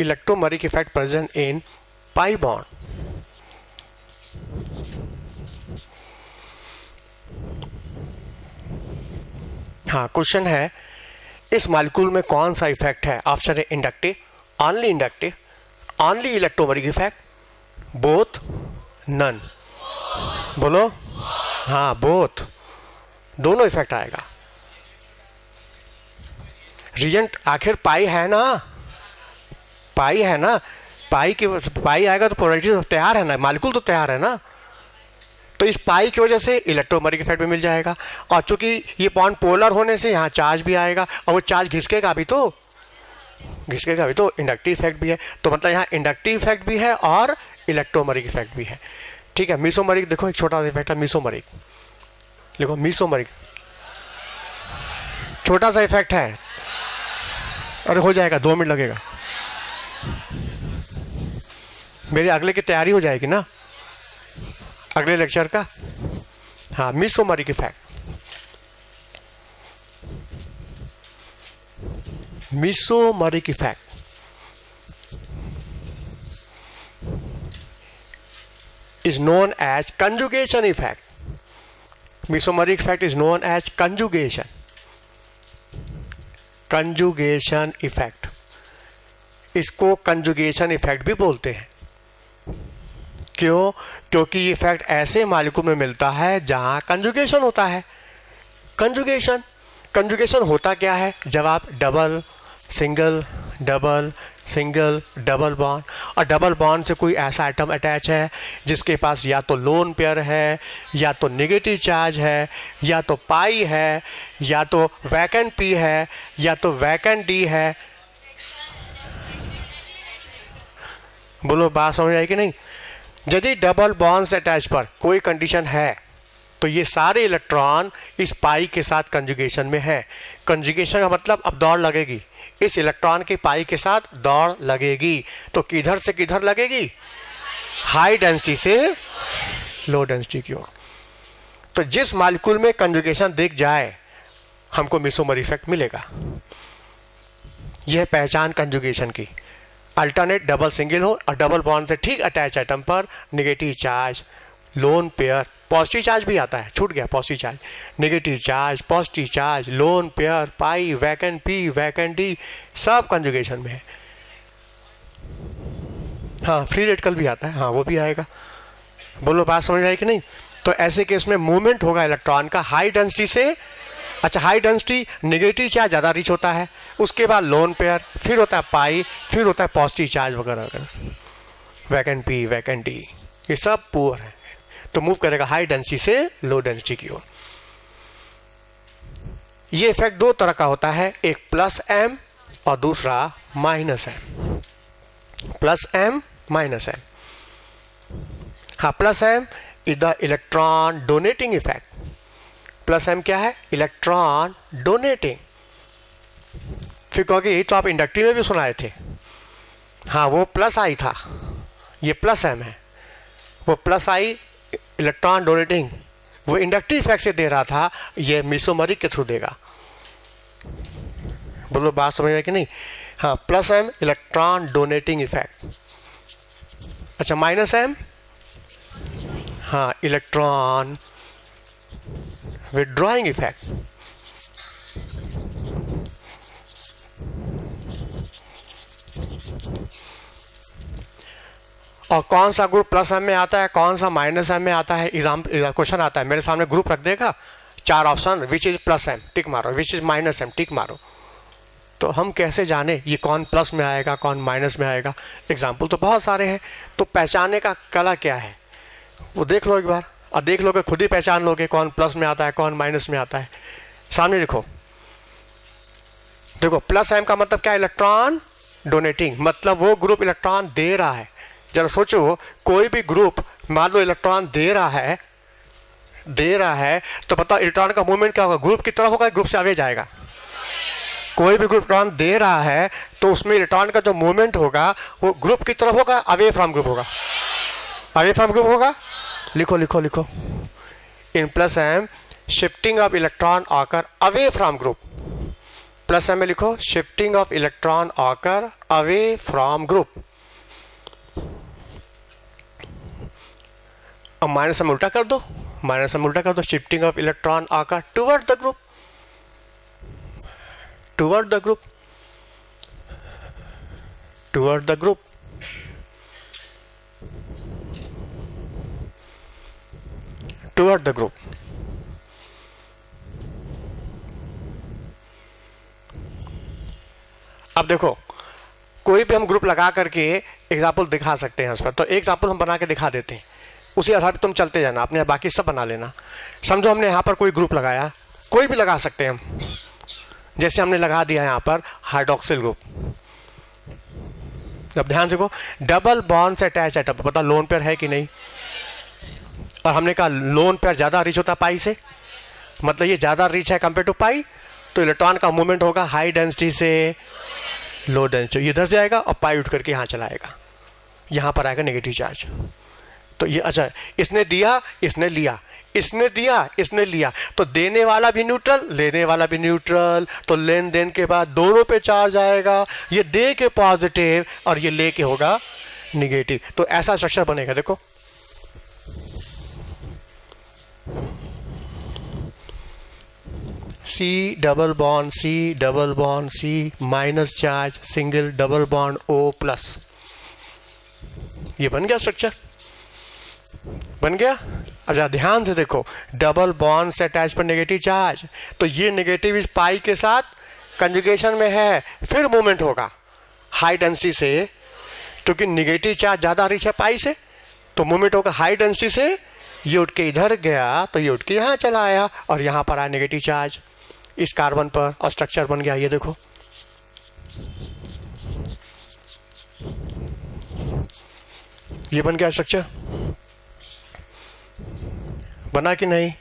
Electromagnetic effect present in pi bond. हाँ, क्वेश्चन है, इस मॉलिक्यूल में कौन सा इफेक्ट है? ऑप्शन है inductive, only electromagnetic effect, both, none. बोलो, हाँ बोथ, दोनों इफेक्ट आएगा। रीजेंट आखिर पाई है ना, पाई है ना, पाई आएगा तो पोलैरिटी तो तैयार है ना, मॉलिक्यूल तो तैयार है ना, तो इस पाई की वजह से इलेक्ट्रोमैग्नेटिक इफेक्ट भी मिल जाएगा। और चूंकि ये बॉन्ड पोलर होने से यहाँ चार्ज भी आएगा, और वो चार्ज घिसकेगा भी, तो इंडक्टिव इफेक्ट भी है। तो मतलब यहाँ इंडक्टिव इफेक्ट भी है और इलेक्ट्रोमैग्नेटिक इफेक्ट भी है। ठीक है, मीसोमैग्नेटिक देखो, एक छोटा सा इफेक्ट है मीसोमैग्नेटिक, देखो मीसोमैग्नेटिक छोटा सा इफेक्ट है, अरे हो जाएगा, 2 मिनट लगेगा, मेरी अगले की तैयारी हो जाएगी ना, अगले लेक्चर का। हाँ, mesomagnetic effect, mesomagnetic effect is known as conjugation effect. Mesomeric effect is known as conjugation effect. इसको conjugation effect भी बोलते हैं, क्यों? क्योंकि ये इफेक्ट ऐसे मॉलिक्यूल में मिलता है जहां कंजुगेशन होता है। कंजुगेशन होता क्या है? जब आप डबल सिंगल डबल बॉन्ड, और डबल बॉन्ड से कोई ऐसा एटम अटैच है जिसके पास या तो लोन पेयर है, या तो नेगेटिव चार्ज है, या तो पाई है, या तो वैकेंट पी है, या तो वैकेंट डी है। बोलो बात समझ आई कि नहीं? यदि डबल बॉन्ड से अटैच पर कोई कंडीशन है तो ये सारे इलेक्ट्रॉन इस पाई के साथ कंजुगेशन में है। कंजुगेशन का मतलब अब दौड़ लगेगी, इस इलेक्ट्रॉन के पाई के साथ दौड़ लगेगी। तो किधर से किधर लगेगी? हाई डेंसिटी से लो डेंसिटी की ओर। तो जिस मॉलिक्यूल में कंजुगेशन दिख जाए हमको मेसोमर इफेक्ट मिलेगा। यह पहचान कंजुगेशन की। अल्टरनेट डबल सिंगल हो और डबल बॉन्ड से ठीक अटैच एटम पर negative charge, lone pair, positive charge भी आता है, छूट गया positive charge, negative charge, positive charge, lone pair, pi, vacant p, vacant d, सब कंजुगेशन में है। हाँ, फ्री रेडिकल भी आता है, हाँ वो भी आएगा। बोलो बात समझ आई कि नहीं? तो ऐसे केस में मूवमेंट होगा इलेक्ट्रॉन का हाई डेंसिटी से। अच्छा, हाई डेंसिटी नेगेटिव चार्ज ज़्यादा रिच होता है, उसके बाद लोन पेयर, फिर होता है पाई, फिर होता है पॉजिटिव चार्ज वगैरह वगैरह, वैकेंट पी, वैकेंट डी, ये सब पुअर है। तो मूव करेगा हाई डेंसिटी से लो डेंसिटी की ओर। ये इफेक्ट दो तरह का होता है, एक प्लस एम और दूसरा minus M. Plus M minus M. हाँ, plus M is the electron donating effect. Plus M क्या है? Electron donating. फिर कहोगे यही तो आप इंडक्टिव में भी सुनाए थे। हाँ, वो प्लस आई था, ये प्लस एम है। वो प्लस आई इलेक्ट्रॉन डोनेटिंग वो इंडक्टिव इफेक्ट से दे रहा था, ये मेसोमरिक के थ्रू देगा। बोलो बात समझ में कि नहीं? हाँ, plus M electron donating effect. अच्छा, माइनस एम, हाँ, इलेक्ट्रॉन विथड्रॉइंग इफेक्ट। और कौन सा ग्रुप प्लस एम में आता है, कौन सा माइनस एम में आता है? एग्जाम क्वेश्चन आता है, मेरे सामने ग्रुप रख देगा, 4 option, which is plus M, tick मारो, which is minus M, tick मारो। तो हम कैसे जाने ये कौन प्लस में आएगा, कौन माइनस में आएगा? एग्जाम्पल तो बहुत सारे हैं। तो पहचानने का कला क्या है वो देख लो एक बार, और देख लोगे खुद ही पहचान लोगे कौन प्लस में आता है, कौन माइनस में आता है। सामने देखो, देखो प्लस एम का मतलब क्या? इलेक्ट्रॉन डोनेटिंग, मतलब वो ग्रुप इलेक्ट्रॉन दे रहा है। जरा सोचो, कोई भी ग्रुप मान लो इलेक्ट्रॉन दे रहा है तो बताओ इलेक्ट्रॉन का मूवमेंट क्या होगा? ग्रुप की तरफ होगा, ग्रुप से आगे जाएगा? कोई भी ग्रुप इलेक्ट्रॉन दे रहा है तो उसमें इलेक्ट्रॉन का जो मूवमेंट होगा वो ग्रुप की तरफ होगा, अवे फ्रॉम ग्रुप होगा? अवे फ्रॉम ग्रुप होगा। लिखो लिखो लिखो, in plus M shifting of electron occur away from group. Plus M में लिखो shifting of electron occur away from group. और माइनस में उल्टा कर दो, माइनस में उल्टा कर दो, शिफ्टिंग ऑफ इलेक्ट्रॉन आकर toward the group, toward the group, toward the group. Toward the group. अब देखो, कोई भी हम ग्रुप लगा करके एग्जाम्पल दिखा सकते हैं उस पर। तो एक एग्जाम्पल हम बना के दिखा देते हैं, उसी आधार पर तुम चलते जाना, अपने बाकी सब बना लेना। समझो हमने यहाँ पर कोई ग्रुप लगाया, कोई भी लगा सकते हैं हम, जैसे हमने लगा दिया यहाँ पर हाइड्रोक्सिल ग्रुप। अब ध्यान देखो, डबल बॉन्ड से अटैच एटम, पता लोन पेयर है कि नहीं? और हमने कहा लोन पेयर ज़्यादा रिच होता पाई से, मतलब ये ज़्यादा रिच है कंपेयर टू पाई, तो इलेक्ट्रॉन का मूवमेंट होगा हाई डेंसिटी से लो डेंसिटी। इधर से आएगा और पाई उठ करके यहाँ चला आएगा, यहाँ पर आएगा नेगेटिव चार्ज। तो ये अच्छा, इसने दिया, इसने लिया, इसने दिया, इसने लिया, तो देने वाला भी न्यूट्रल, लेने वाला भी न्यूट्रल, तो लेन देन के बाद दोनों पे चार्ज आएगा। ये दे के पॉजिटिव और ये ले के होगा निगेटिव। तो ऐसा स्ट्रक्चर बनेगा। देखो C double bond C, double bond C, minus charge, single double bond O plus, ये बन गया स्ट्रक्चर। बन गया। अब जरा ध्यान से देखो, डबल बॉन्ड से अटैच पर नेगेटिव चार्ज, तो ये नेगेटिव इस पाई के साथ कंजुगेशन में है, फिर मूवमेंट होगा हाई डेंसिटी से, क्योंकि नेगेटिव चार्ज ज़्यादा रिच है पाई से, तो मूवमेंट होगा हाई डेंसिटी से। ये उठ के इधर गया तो ये उठ के यहाँ चला आया और यहाँ पर आया नेगेटिव चार्ज इस कार्बन पर, और स्ट्रक्चर बन गया। ये देखो, ये बन गया स्ट्रक्चर, बना कि नहीं?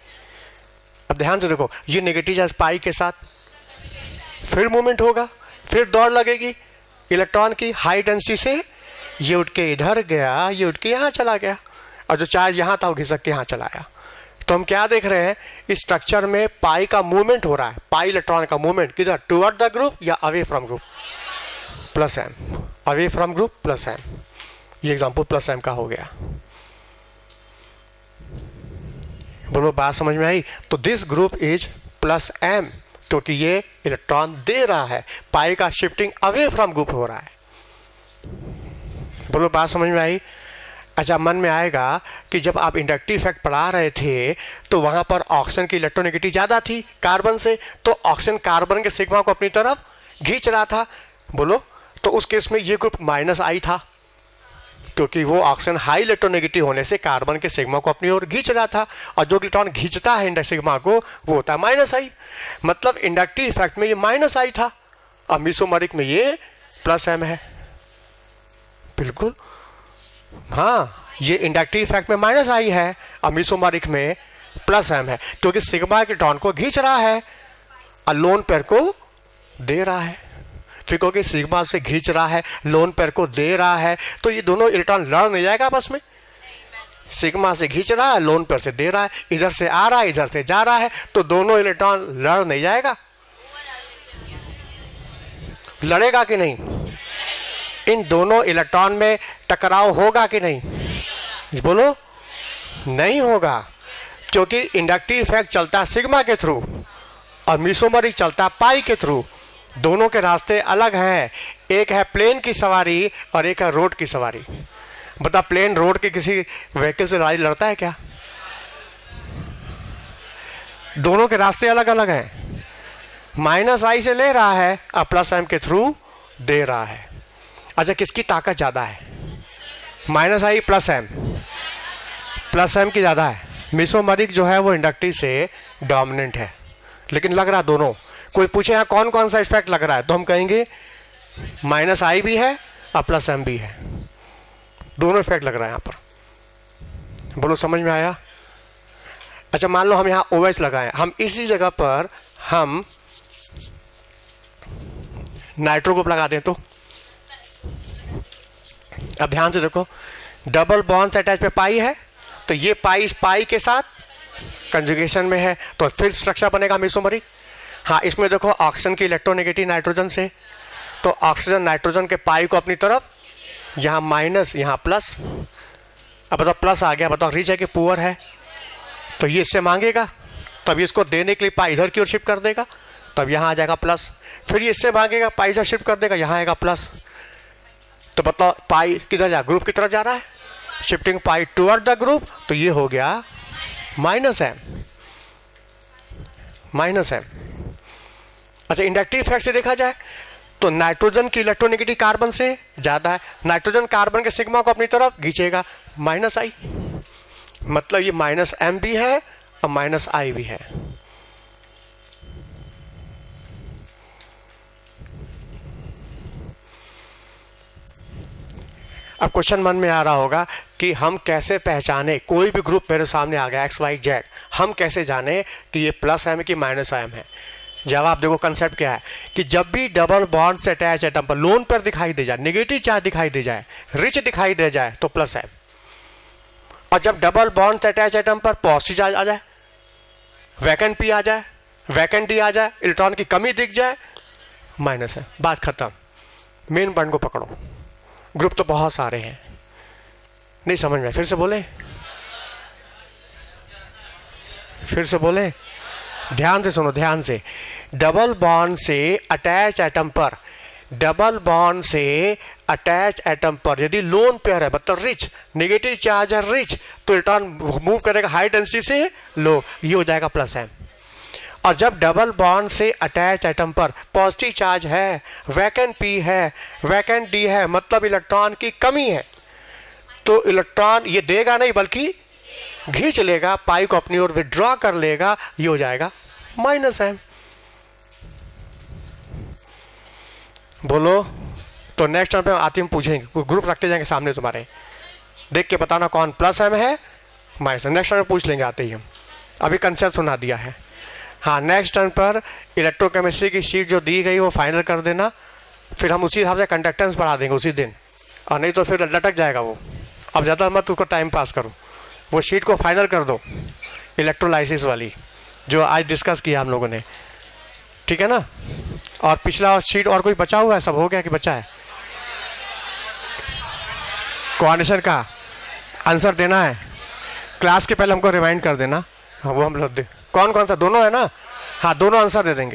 अब ध्यान से देखो, ये नेगेटिव चार्ज पाई के साथ, फिर मूवमेंट होगा, फिर दौड़ लगेगी इलेक्ट्रॉन की हाई डेंसिटी से, ये उठ के इधर गया, ये उठ के यहाँ चला गया, और जो चार्ज यहाँ था वो घिसक के यहाँ चला आया। तो हम क्या देख रहे हैं, इस स्ट्रक्चर में पाई का मूवमेंट हो रहा है, पाई इलेक्ट्रॉन का मूवमेंट किधर, टुवर्ड द ग्रुप या away from group, plus M, away from group plus M. ये एग्जांपल प्लस एम का हो गया। बोलो बात समझ में आई? तो this group is plus M, क्योंकि ये इलेक्ट्रॉन दे रहा है, पाई का शिफ्टिंग अवे फ्रॉम ग्रुप हो रहा है। बोलो बात समझ में आई? अच्छा, मन में आएगा कि जब आप इंडक्टिव इफेक्ट पढ़ा रहे थे तो वहां पर ऑक्सीजन की इलेक्ट्रोनेगेटिव ज़्यादा थी कार्बन से, तो ऑक्सीजन कार्बन के सिग्मा को अपनी तरफ खींच रहा था। बोलो, तो उस केस में ये ग्रुप माइनस आई था, क्योंकि वो ऑक्सीजन हाई इलेक्ट्रोनेगेटिव होने से कार्बन के सिग्मा को अपनी ओर खींच रहा था, और जो इलेक्ट्रॉन खींचता है इंडक्टिव सिग्मा को वो होता है माइनस आई। मतलब इंडक्टिव इफेक्ट में ये माइनस आई था, और मेसोमेरिक में ये प्लस एम है। बिल्कुल हाँ, ये इंडक्टिव इफेक्ट में माइनस आई है और मेसोमेरिक में प्लस एम है, क्योंकि सिग्मा इलेक्ट्रॉन को खींच रहा है और लोन पेयर को दे रहा है। फिर क्योंकि सिग्मा से खींच रहा है, लोन पेयर को दे रहा है, तो ये दोनों इलेक्ट्रॉन लड़ नहीं जाएगा आपस में। सिग्मा से खींच रहा है, लोन पेयर से दे रहा है, इधर से आ रहा है, इधर से जा रहा है, तो दोनों इलेक्ट्रॉन लड़ नहीं जाएगा। लड़ेगा कि नहीं? इन दोनों इलेक्ट्रॉन में टकराव होगा कि नहीं? बोलो, नहीं होगा, क्योंकि इंडक्टिव इफेक्ट चलता है सिग्मा के थ्रू और मेसोमेरिक चलता है पाई के थ्रू। दोनों के रास्ते अलग हैं, एक है प्लेन की सवारी और एक है रोड की सवारी। बता, प्लेन रोड के किसी व्हीकल से लड़ाई लड़ता है क्या? दोनों के रास्ते अलग अलग हैं। माइनस आई से ले रहा है और प्लस एम के थ्रू दे रहा है। अच्छा, किसकी ताकत ज़्यादा है? माइनस आई प्लस एम, प्लस एम की ज़्यादा है। मेसोमेरिक जो है वो इंडक्टिव से डोमिनेंट है, लेकिन लग रहा दोनों। कोई पूछे यहाँ कौन कौन सा इफेक्ट लग रहा है, तो हम कहेंगे माइनस आई भी है और प्लस एम भी है, दोनों इफेक्ट लग रहा है यहाँ पर। बोलो समझ में आया? अच्छा, मान लो हम यहाँ OH लगाएं, हम इसी जगह पर हम नाइट्रो ग्रुप लगा दें तो। अब ध्यान से देखो, डबल बॉन्ड से अटैच पे पाई है, तो ये पाई इस पाई के साथ कंजुगेशन में है, तो फिर स्ट्रक्चर बनेगा मेसोमेरिक। हाँ, इसमें देखो ऑक्सीजन की इलेक्ट्रोनेगेटिव नाइट्रोजन से, तो ऑक्सीजन नाइट्रोजन के पाई को अपनी तरफ, यहाँ माइनस यहाँ प्लस। अब बताओ प्लस आ गया, बताओ रिच है कि पुअर है? तो ये इससे मांगेगा, तब इसको देने के लिए पाई इधर की ओर शिफ्ट कर देगा, तब यहाँ आ जाएगा प्लस। फिर ये इससे मांगेगा, पाई इधर शिफ्ट कर देगा, यहाँ आएगा प्लस। तो बताओ पाई किधर जा, ग्रुप की तरफ जा रहा है, shifting pi toward the group, तो ये हो गया माइनस एम, माइनस एम। अच्छा, इंडक्टिव इफेक्ट से देखा जाए तो नाइट्रोजन की इलेक्ट्रोनेगेटिव कार्बन से ज़्यादा है, नाइट्रोजन कार्बन के सिग्मा को अपनी तरफ खींचेगा, माइनस आई। मतलब ये माइनस एम भी है और माइनस आई भी है। अब क्वेश्चन मन में आ रहा होगा कि हम कैसे पहचाने, कोई भी ग्रुप मेरे सामने आ गया XYZ, हम कैसे जाने कि ये प्लस एम कि माइनस एम है? जवाब देखो, कंसेप्ट क्या है कि जब भी डबल बॉन्ड से अटैच एटम पर लोन पर दिखाई दे जाए, नेगेटिव चार्ज दिखाई दे जाए, रिच दिखाई दे जाए, तो प्लस एम। और जब डबल बॉन्ड से अटैच एटम पर पॉजिटिव चार्ज आ जाए, वैकेंट पी आ जाए, वैकेंट डी आ जाए, इलेक्ट्रॉन की कमी दिख जाए, माइनस है। बात खत्म। मेन पॉइंट को पकड़ो। ग्रुप तो बहुत सारे हैं, नहीं समझ में? फिर से बोले, फिर से बोले, ध्यान से सुनो, ध्यान से। डबल बॉन्ड से अटैच एटम पर, डबल बॉन्ड से अटैच एटम पर यदि लोन पेयर है मतलब रिच, नेगेटिव चार्ज है रिच, तो इलेक्ट्रॉन मूव करेगा हाई डेंसिटी से लो, ये हो जाएगा प्लस m। और जब डबल बॉन्ड से अटैच एटम पर पॉजिटिव चार्ज है, वैकेंट p है, वैकेंट d है, मतलब इलेक्ट्रॉन की कमी है, तो इलेक्ट्रॉन ये देगा नहीं बल्कि खींच लेगा, पाई को अपनी ओर विड्रॉ कर लेगा, ये हो जाएगा -m। बोलो। तो नेक्स्ट टाइम पे आते हम पूछेंगे, ग्रुप रखते जाएंगे सामने तुम्हारे, देख के बताना कौन प्लस m है माइनस। नेक्स्ट टाइम पूछ लेंगे आते ही हम, अभी कंसेप्ट सुना दिया है। हाँ, नेक्स्ट टर्न पर इलेक्ट्रोकेमिस्ट्री की शीट जो दी गई वो फाइनल कर देना, फिर हम उसी हिसाब से कंडक्टेंस बढ़ा देंगे उसी दिन, और नहीं तो फिर लटक जाएगा वो। अब ज़्यादा मत उसको टाइम पास करो, वो शीट को फाइनल कर दो इलेक्ट्रोलाइसिस वाली जो आज डिस्कस किया हम लोगों ने, ठीक है ना। और पिछला शीट और कोई बचा हुआ है, सब हो गया कि बचा है? कोऑर्डिनेशन का आंसर देना है, क्लास के पहले हमको रिमाइंड कर देना। हाँ, वो हम लोग कौन कौन सा, दोनों है ना? हाँ, दोनों आंसर दे देंगे।